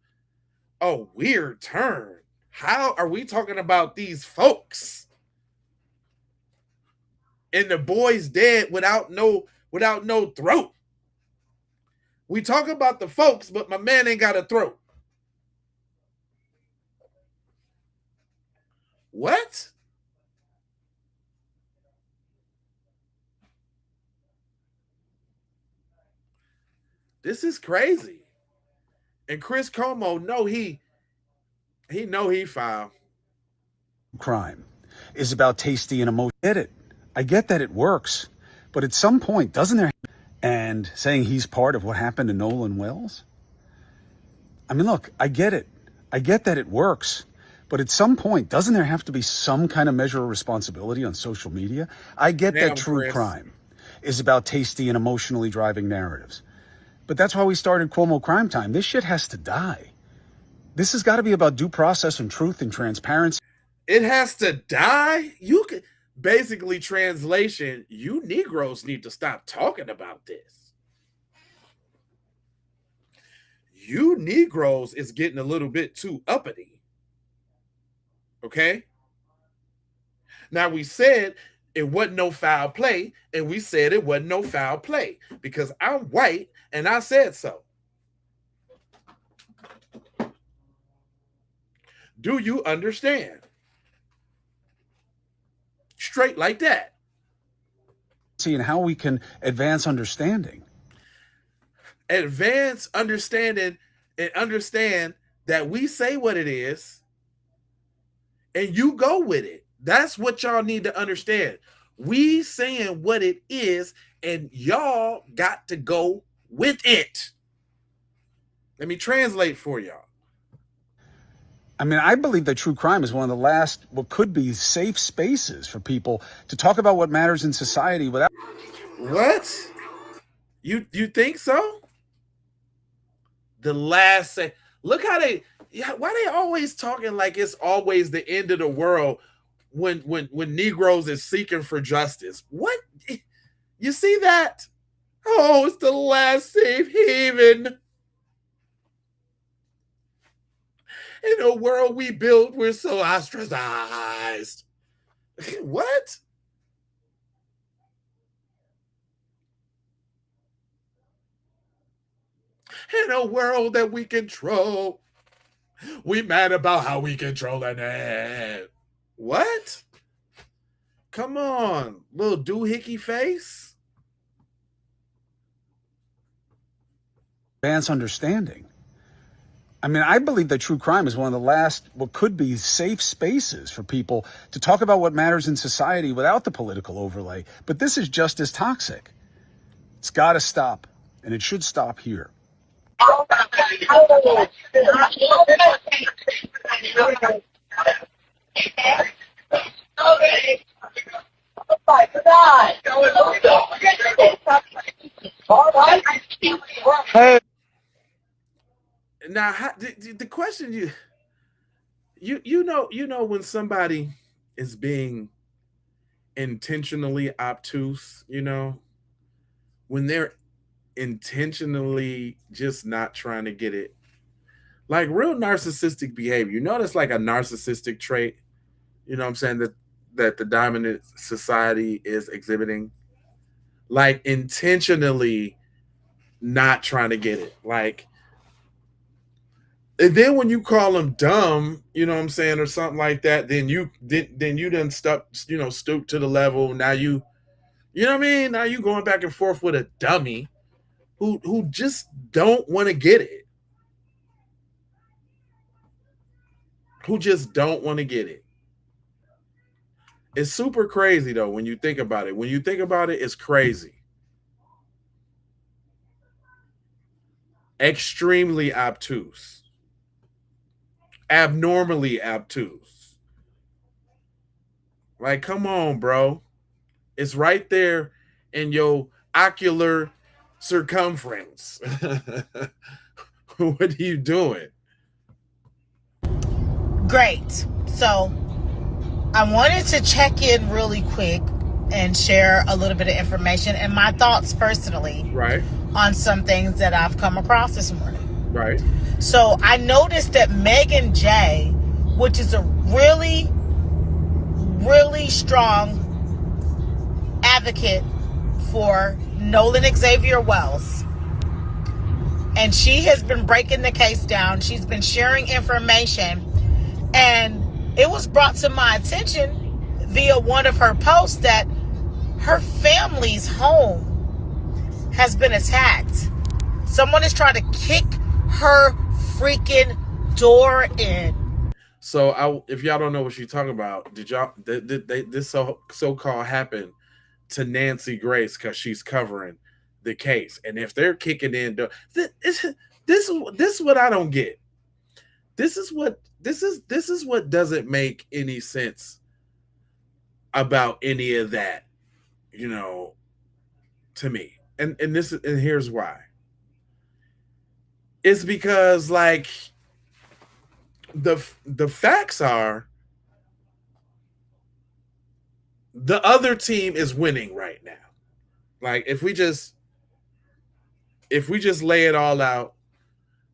S1: weird turn. How are we talking about these folks? And the boy's dead without no throat. We talk about the folks, but my man ain't got a throat. What? This is crazy. And Chris Como, he foul.
S7: Crime is about tasty and emotional. I get that it works, but at some point, doesn't there? and saying he's part of what happened to Nolan Wells. I mean, look, I get it. I get that it works. But at some point, doesn't there have to be some kind of measure of responsibility on social media? I get that true crime is about tasty and emotionally driving narratives. But that's why we started Cuomo Crime Time. This shit has to die. This has got to be about due process and truth and transparency.
S1: It has to die? You could basically, translation, you Negroes need to stop talking about this. You Negroes is getting a little bit too uppity. Okay? Now, we said it wasn't no foul play, and we said it wasn't no foul play because I'm white and I said so. Do you understand? Straight like that.
S7: And how we can advance understanding.
S1: Advance understanding and understand that we say what it is and you go with it. That's what y'all need to understand. We saying what it is and y'all got to go with it. Let me translate for y'all.
S7: I mean, I believe that true crime is one of the last, what could be safe spaces for people to talk about what matters in society without.
S1: What? You think so? The last say, look how they, why they always talking like it's always the end of the world when Negroes is seeking for justice. What? You see that? Oh, it's the last safe haven. In a world we built, we're so ostracized. What? In a world that we control, we mad about how we control the net. What? Come on, little doohickey face.
S7: Advance understanding. I mean, I believe that true crime is one of the last, what could be safe spaces for people to talk about what matters in society without the political overlay. But this is just as toxic. It's got to stop, and it should stop here.
S1: Hey. Now, the question you know when somebody is being intentionally obtuse, you know, when they're intentionally just not trying to get it, like real narcissistic behavior. You know, that's like a narcissistic trait. You know what I'm saying, that the dominant society is exhibiting, like intentionally not trying to get it, like. And then when you call them dumb, you know what I'm saying, or something like that, then you done stoop to the level. Now you know what I mean? Now you going back and forth with a dummy who just don't want to get it. Who just don't want to get it. It's super crazy though when you think about it. When you think about it, it's crazy. Extremely obtuse. Abnormally obtuse. Like, come on, bro. It's right there in your ocular circumference. What are you doing?
S16: Great. So I wanted to check in really quick and share a little bit of information and my thoughts personally,
S1: right,
S16: on some things that I've come across this morning.
S1: Right.
S16: So I noticed that Megan J, which is a really, really strong advocate for Nolan Xavier Wells, and she has been breaking the case down. She's been sharing information, and it was brought to my attention via one of her posts that her family's home has been attacked. Someone is trying to kick her freaking door in.
S1: So if y'all don't know what she's talking about, this so-called happened to Nancy Grace because she's covering the case. And if they're kicking in, this is what I don't get. This is what doesn't make any sense about any of that, you know, to me. And here's why. It's because, like, the facts are the other team is winning right now. Like, if we just lay it all out,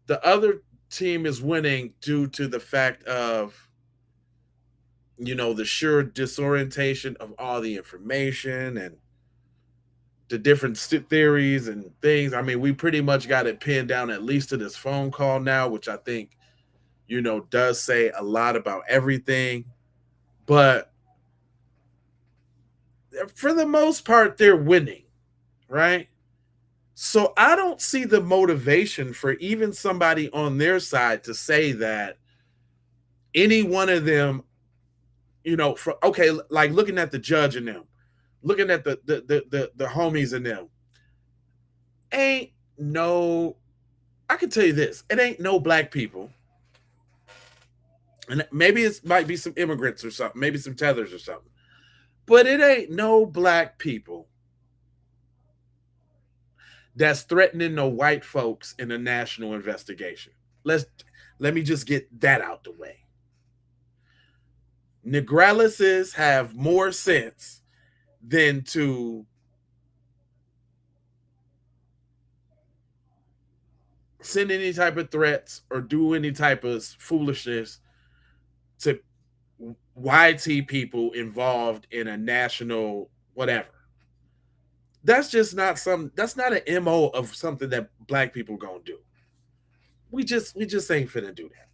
S1: the other team is winning due to the fact of, you know, the sure disorientation of all the information and the different theories and things. I mean, we pretty much got it pinned down, at least to this phone call now, which I think, you know, does say a lot about everything. But for the most part, they're winning, right? So I don't see the motivation for even somebody on their side to say that any one of them, you know, like looking at the judge and them, looking at the homies and them, I can tell you this, it ain't no black people, and maybe it might be some immigrants or something, maybe some Tethers or something, but it ain't no black people that's threatening the white folks in a national investigation. Let me just get that out the way. Negralises have more sense than to send any type of threats or do any type of foolishness to YT people involved in a national whatever. That's just not that's not an MO of something that black people gonna do. We just ain't finna do that.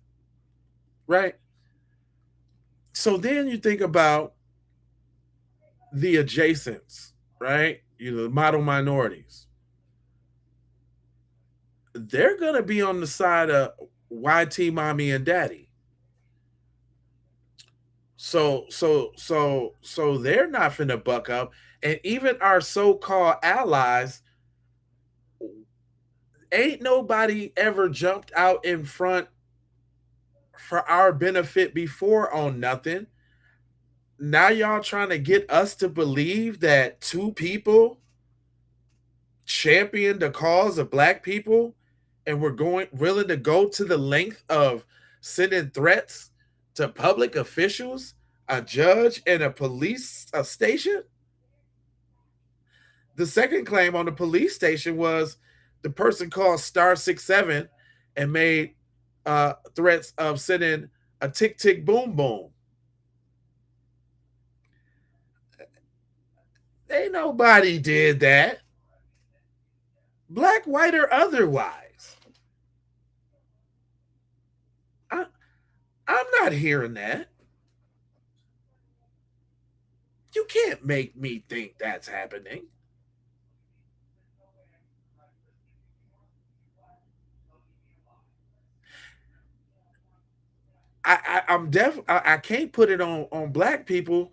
S1: Right? So then you think about the adjacents, right? You know, the model minorities. They're gonna be on the side of YT mommy and daddy. So they're not finna buck up. And even our so-called allies, ain't nobody ever jumped out in front for our benefit before on nothing. Now y'all trying to get us to believe that two people championed the cause of black people and we're willing to go to the length of sending threats to public officials, a judge, and a police station? The second claim on the police station was the person called Star 67 and made threats of sending a tick, tick, boom, boom. Ain't nobody did that. Black, white, or otherwise. I'm not hearing that. You can't make me think that's happening. I can't put it on black people,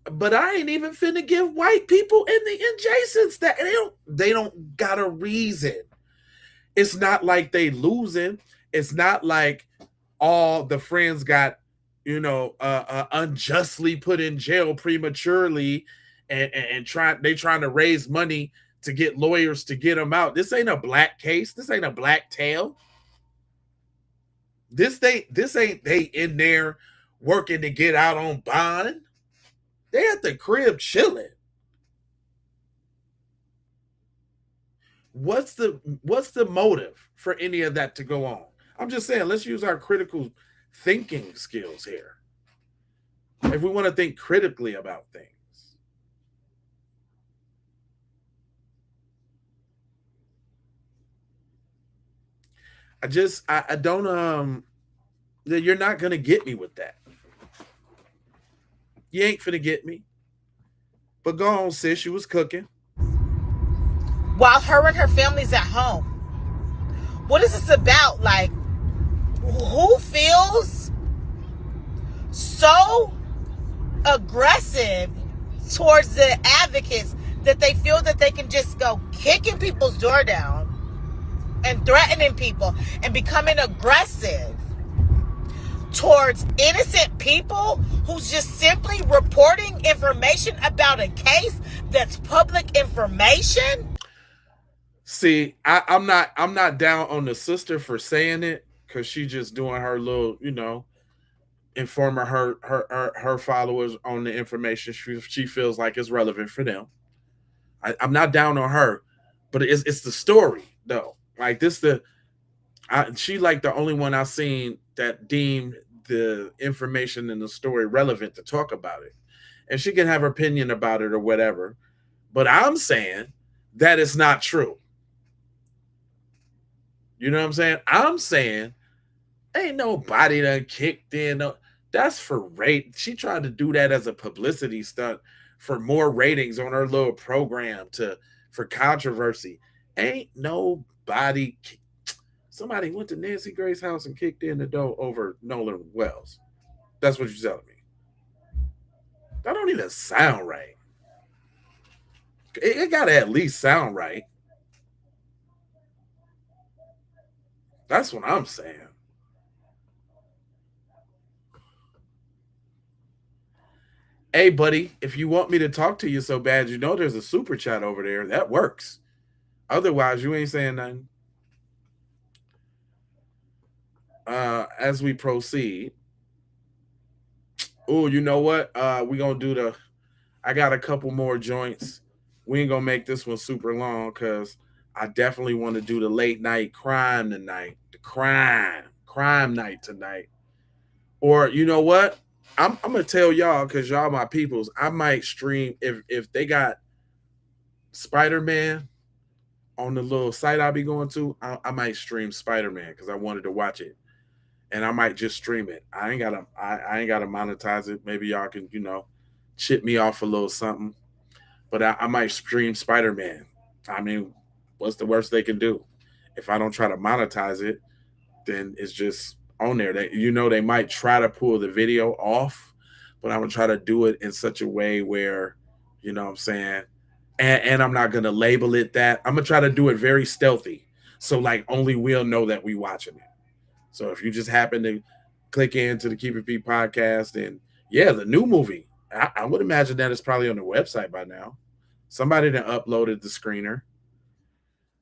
S1: but I ain't even finna give white people in the adjacents that they don't got a reason. It's not like they losing. It's not like all the friends got, you know, unjustly put in jail prematurely and trying to raise money to get lawyers to get them out. This ain't a black case. This ain't a black tale. This ain't they in there working to get out on bond. They at the crib chilling. What's the motive for any of that to go on? I'm just saying, let's use our critical thinking skills here. If we want to think critically about things. I don't, you're not going to get me with that. You ain't finna get me. But go on, sis, you was cooking.
S16: While her and her family's at home. What is this about? Like, who feels so aggressive towards the advocates that they feel that they can just go kicking people's door down and threatening people and becoming aggressive towards innocent people who's just simply reporting information about a case that's public information.
S1: See, I'm not down on the sister for saying it, because she just doing her little, informing her followers on the information she feels like is relevant for them. I'm not down on her, but it's the story though. Like she like the only one I've seen that deemed the information in the story relevant to talk about it, and she can have her opinion about it or whatever. But I'm saying that it's not true. You know what I'm saying? I'm saying ain't nobody done kicked in. That's for rate. She tried to do that as a publicity stunt for more ratings on her little program for controversy. Ain't nobody. Somebody went to Nancy Grace's house and kicked in the door over Nolan Wells. That's what you're telling me. That don't even sound right. It gotta at least sound right. That's what I'm saying. Hey, buddy, if you want me to talk to you so bad, there's a super chat over there. That works. Otherwise, you ain't saying nothing. As we proceed. Oh, you know what? We're going to do I got a couple more joints. We ain't going to make this one super long because I definitely want to do the late night crime tonight. The crime night tonight. Or, you know what? I'm going to tell y'all, because y'all my peoples, I might stream, if they got Spider-Man on the little site I'll be going to, I might stream Spider-Man because I wanted to watch it. And I might just stream it. I ain't gotta monetize it. Maybe y'all can, chip me off a little something. But I might stream Spider-Man. I mean, what's the worst they can do? If I don't try to monetize it, then it's just on there. They might try to pull the video off, but I'm gonna try to do it in such a way where, you know what I'm saying, and I'm not gonna label it that. I'm gonna try to do it very stealthy, so like only we'll know that we watching it. So if you just happen to click into the Keep It P podcast, and yeah, the new movie, I would imagine that it's probably on the website by now. Somebody that uploaded the screener,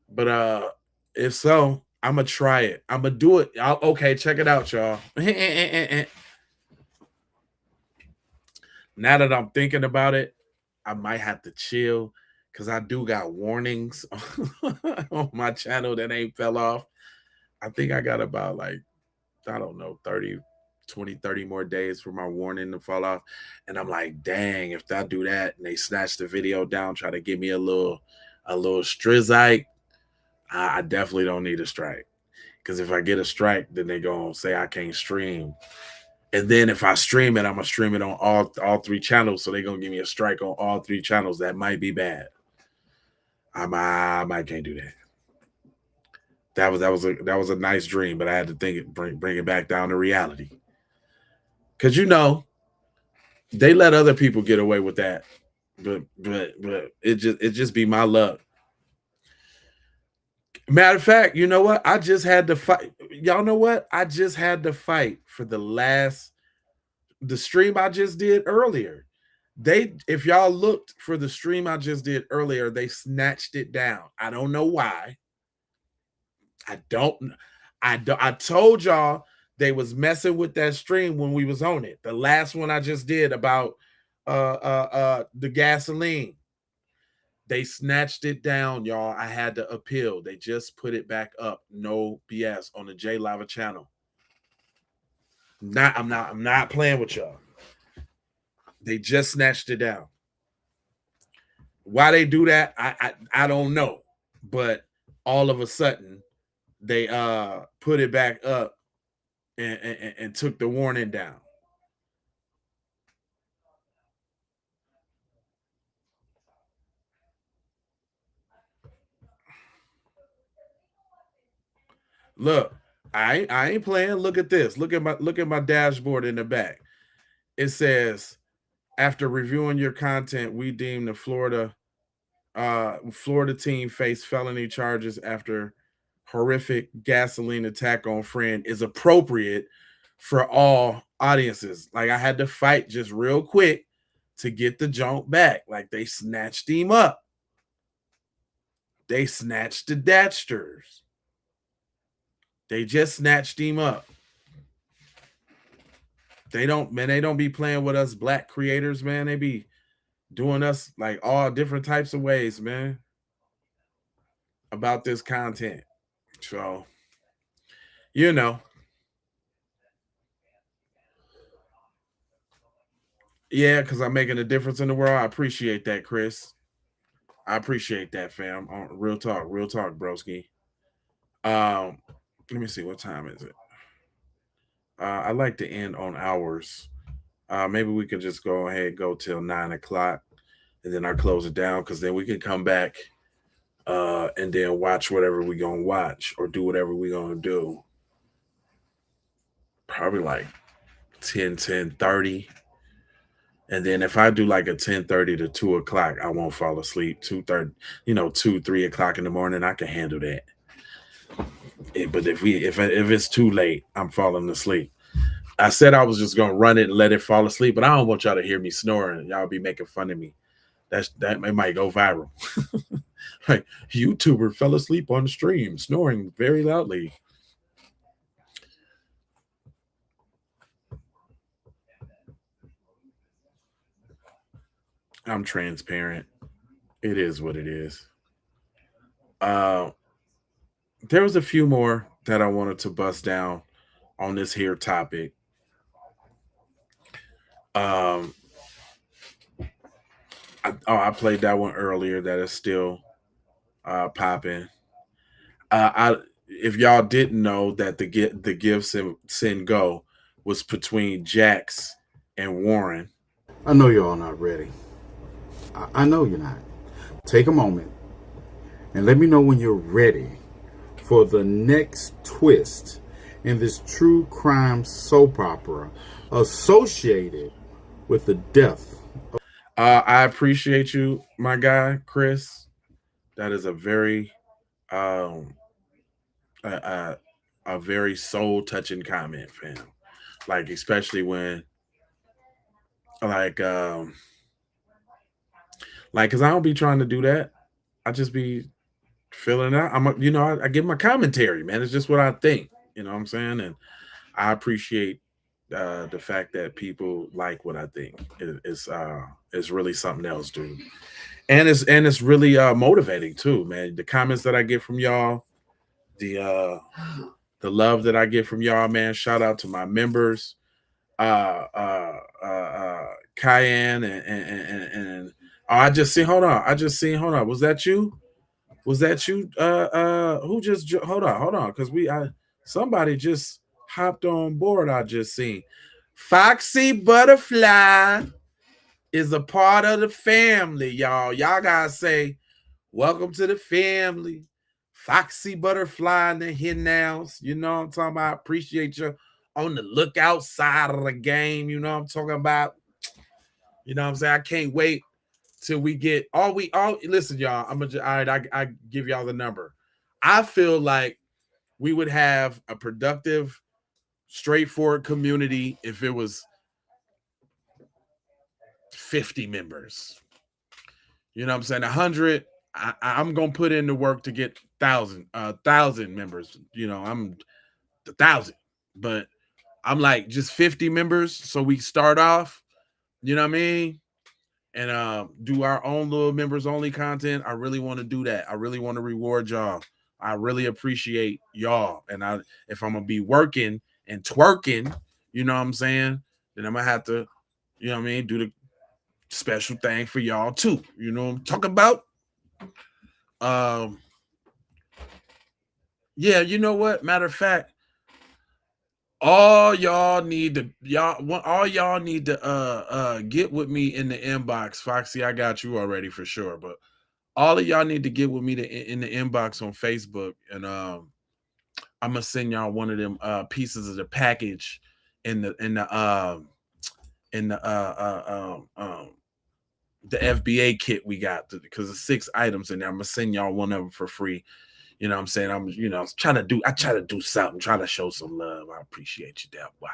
S1: but if so, I'm gonna try it. I'm gonna do it. Okay, check it out, y'all. Now that I'm thinking about it, I might have to chill because I do got warnings on my channel that ain't fell off. I think I got about 30 more days for my warning to fall off. And I'm like, dang, if I do that and they snatch the video down, try to give me a little strizike, I definitely don't need a strike. Because if I get a strike, then they gonna say I can't stream. And then if I stream it, I'm gonna stream it on all three channels. So they're gonna give me a strike on all three channels. That might be bad. I might can't do that. That was a nice dream, but I had to bring it back down to reality. Cause they let other people get away with that, but it just be my luck. Matter of fact, you know what? I just had to fight. Y'all know what? I just had to fight for the stream I just did earlier. If y'all looked for the stream I just did earlier, they snatched it down. I don't know why. I told y'all they was messing with that stream when we was on it. The last one I just did about the gasoline. They snatched it down, y'all. I had to appeal. They just put it back up. No BS on the J Lava channel. I'm not playing with y'all. They just snatched it down. Why they do that, I don't know. But all of a sudden, they put it back up and took the warning down. Look, I ain't playing. Look at this. Look at my dashboard in the back. It says, after reviewing your content, we deem the Florida Florida teen faced felony charges after horrific gasoline attack on friend is appropriate for all audiences. Like, I had to fight just real quick to get the junk back. Like, they snatched him up. They snatched the Datsters. They just snatched him up. They don't be playing with us black creators, man. They be doing us like all different types of ways, man, about this content. So, you know. Yeah, because I'm making a difference in the world. I appreciate that, Chris. I appreciate that, fam. Real talk, broski. Let me see, what time is it? I like to end on hours. Maybe we could just go ahead and go till 9 o'clock, and then I close it down, because then we can come back and then watch whatever we're gonna watch or do whatever we're gonna do. Probably like 10:30. And then if I do like a 10:30 to 2 o'clock, I won't fall asleep. 2, 3 o'clock in the morning, I can handle that. But if it's too late, I'm falling asleep. I said I was just gonna run it and let it fall asleep, but I don't want y'all to hear me snoring. Y'all be making fun of me. That it might go viral. Like, YouTuber fell asleep on the stream, snoring very loudly. I'm transparent. It is what it is. There was a few more that I wanted to bust down on this here topic. I played that one earlier. That is still popping. If y'all didn't know that the give send go was between Jax and Warren.
S22: I know you're all not ready. I know you're not. Take a moment and let me know when you're ready for the next twist in this true crime soap opera associated with the death.
S1: I appreciate you, my guy, Chris. That is a very a very soul touching comment, fam. Like, especially when because I don't be trying to do that. I just be feeling out. I give my commentary, man. It's just what I think. You know what I'm saying? And I appreciate the fact that people like what I think. It's really something else, dude. And it's really motivating too, man. The comments that I get from y'all, the love that I get from y'all, man. Shout out to my members, Cayenne and I just seen. Hold on. Was that you? Who just hold on? Because somebody just hopped on board. I just seen Foxy Butterfly is a part of the family, y'all. Y'all gotta say welcome to the family. Foxy Butterfly in the hen house. You know what I'm talking about? I appreciate you on the lookout side of the game. You know what I'm talking about? You know what I'm saying? I can't wait till we get listen, y'all. I give y'all the number. I feel like we would have a productive, straightforward community if it was 50 members. You know what I'm saying? 100. I'm gonna put in the work to get 1,000 members. You know, I'm 1,000, but I'm like just 50 members. So we start off, you know what I mean? And do our own little members only content. I really want to do that. I really want to reward y'all. I really appreciate y'all. And if I'm gonna be working and twerking, you know what I'm saying, then I'm gonna have to, you know what I mean, do the special thing for y'all too. You know what I'm talking about? Yeah, you know what? Matter of fact, all y'all need to get with me in the inbox. Foxy, I got you already for sure, but all of y'all need to get with me in the inbox on Facebook, and I'm gonna send y'all one of them pieces of the package the FBA kit we got, because there's 6 items in there. I'm gonna send y'all one of them for free. You know what I'm saying? I'm, you know, I try to do something, try to show some love. I appreciate you, that boy.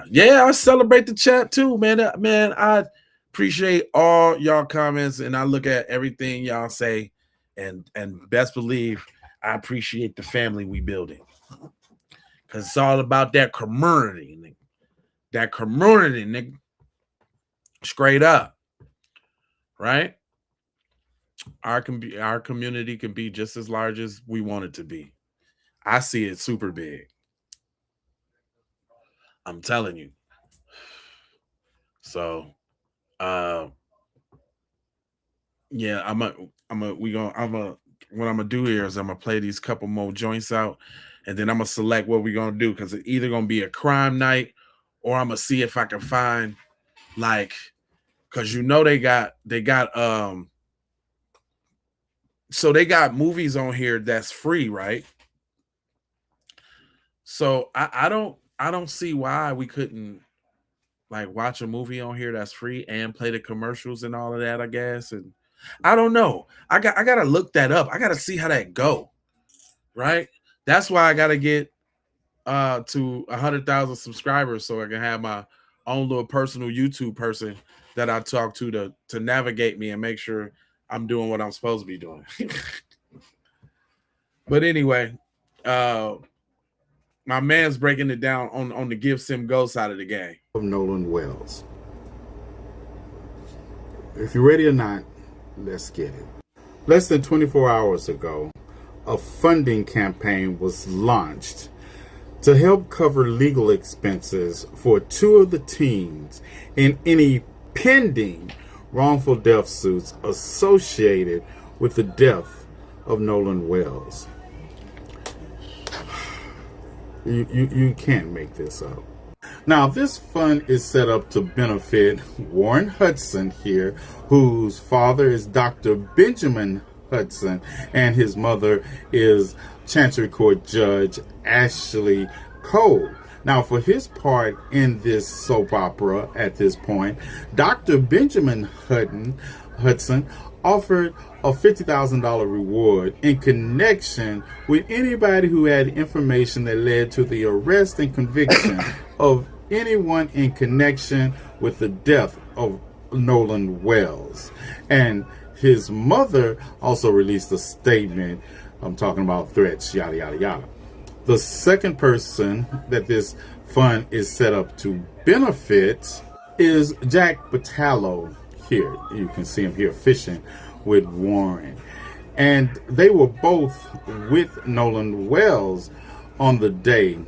S1: Yeah, I celebrate the chat too, man. Man, I appreciate all y'all comments, and I look at everything y'all say, and best believe I appreciate the family we building, because it's all about that community, nigga. That community, nigga. Straight up, right? Our community can be just as large as we want it to be. I see it super big. I'm telling you. So, yeah, what I'm gonna do here is I'm gonna play these couple more joints out, and then I'm gonna select what we're gonna do, because it's either gonna be a crime night, or I'm gonna see if I can find, like, because you know they got so they got movies on here that's free, right? So I don't see why we couldn't, like, watch a movie on here that's free and play the commercials and all of that, I guess. And I don't know. I gotta look that up. I gotta see how that go. Right? That's why I gotta get to 100,000 subscribers, so I can have my own little personal YouTube person that I talk to navigate me and make sure I'm doing what I'm supposed to be doing. But anyway, my man's breaking it down on the Give Sim Go side of the game.
S22: Of Nolan Wells. If you're ready or not, let's get it. Less than 24 hours ago, a funding campaign was launched to help cover legal expenses for 2 of the teens in any pending wrongful death suits associated with the death of Nolan Wells. You can't make this up. Now, this fund is set up to benefit Warren Hudson here, whose father is Dr. Benjamin Hudson, and his mother is Chancery Court Judge Ashley Cole. Now, for his part in this soap opera at this point, Dr. Benjamin Hudson offered a $50,000 reward in connection with anybody who had information that led to the arrest and conviction of anyone in connection with the death of Nolan Wells. And his mother also released a statement. I'm talking about threats, yada, yada, yada. The second person that this fund is set up to benefit is Jack Batallo here. You can see him here fishing with Warren. And they were both with Nolan Wells on the day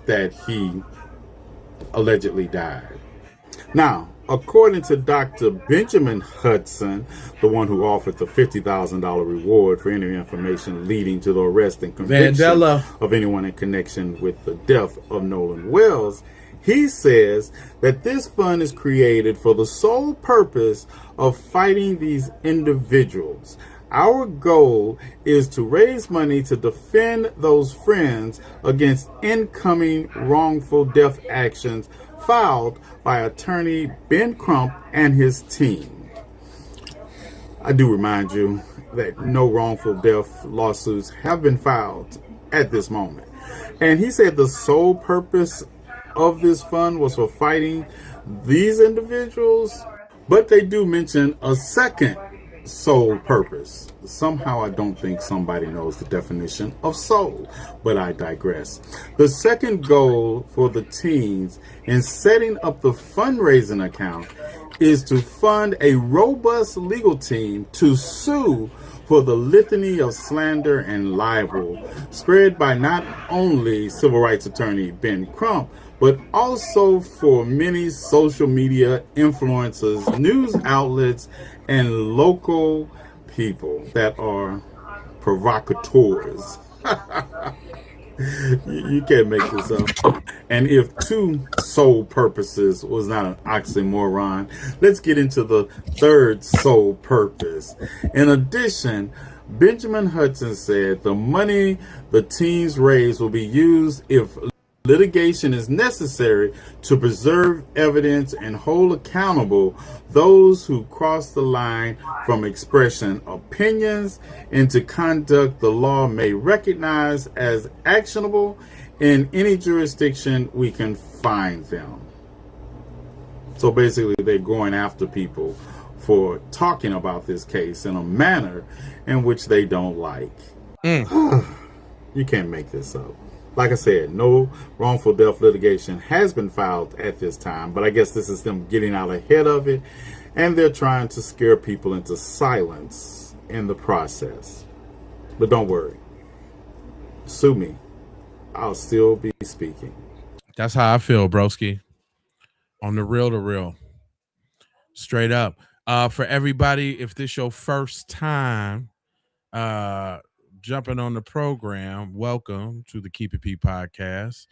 S22: that he allegedly died. Now, according to Dr. Benjamin Hudson, the one who offered the $50,000 reward for any information leading to the arrest and conviction of anyone in connection with the death of Nolan Wells, he says that this fund is created for the sole purpose of fighting these individuals. Our goal is to raise money to defend those friends against incoming wrongful death actions filed by attorney Ben Crump and his team. I do remind you that no wrongful death lawsuits have been filed at this moment. And he said the sole purpose of this fund was for fighting these individuals, but they do mention a second sole purpose. Somehow I don't think somebody knows the definition of soul, but I digress. The second goal for the teens in setting up the fundraising account is to fund a robust legal team to sue for the litany of slander and libel spread by not only civil rights attorney Ben Crump, but also for many social media influencers, news outlets, and local people that are provocateurs. You can't make this up. And if 2 sole purposes was not an oxymoron, let's get into the third sole purpose. In addition, Benjamin Hudson said the money the teens raise will be used if Litigation is necessary to preserve evidence and hold accountable those who cross the line from expressing opinions into conduct the law may recognize as actionable in any jurisdiction we can find them. So basically, they're going after people for talking about this case in a manner in which they don't like. You can't make this up. Like I said, no wrongful death litigation has been filed at this time, but I guess this is them getting out ahead of it, and they're trying to scare people into silence in the process. But don't worry. Sue me. I'll still be speaking.
S1: That's how I feel, broski. On the real to real. Straight up. For everybody, if this your first time jumping on the program, welcome to the Keep It P podcast.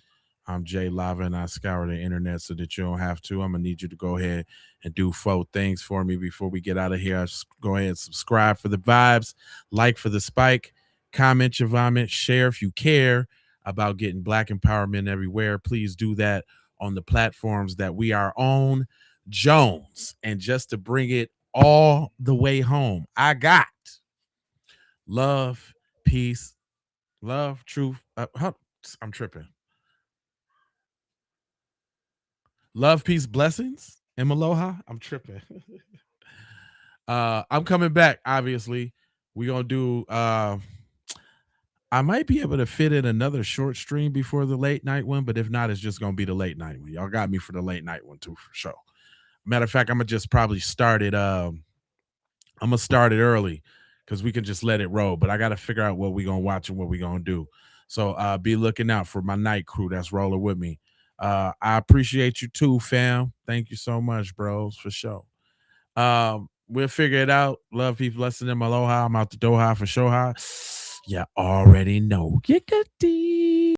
S1: I'm Jay Lava, and I scour the internet so that you don't have to. I'm going to need you to go ahead and do 4 things for me before we get out of here. Go ahead and subscribe for the vibes, like for the spike, comment your vomit, share if you care about getting Black empowerment everywhere. Please do that on the platforms that we are on. Jones. And just to bring it all the way home, I got love, peace, love, truth. I'm tripping. Love, peace, blessings, and aloha. I'm tripping. I'm coming back, obviously. We're going to do, I might be able to fit in another short stream before the late night one, but if not, it's just going to be the late night one. Y'all got me for the late night one too, for sure. Matter of fact, I'm going to just probably start it. I'm going to start it early because we can just let it roll, but I got to figure out what we're going to watch and what we're going to do. So be looking out for my night crew that's rolling with me. I appreciate you too, fam. Thank you so much, bros, for sure. We'll figure it out. Love, peace, blessing, and aloha. I'm out the Doha for sure. You already know. Get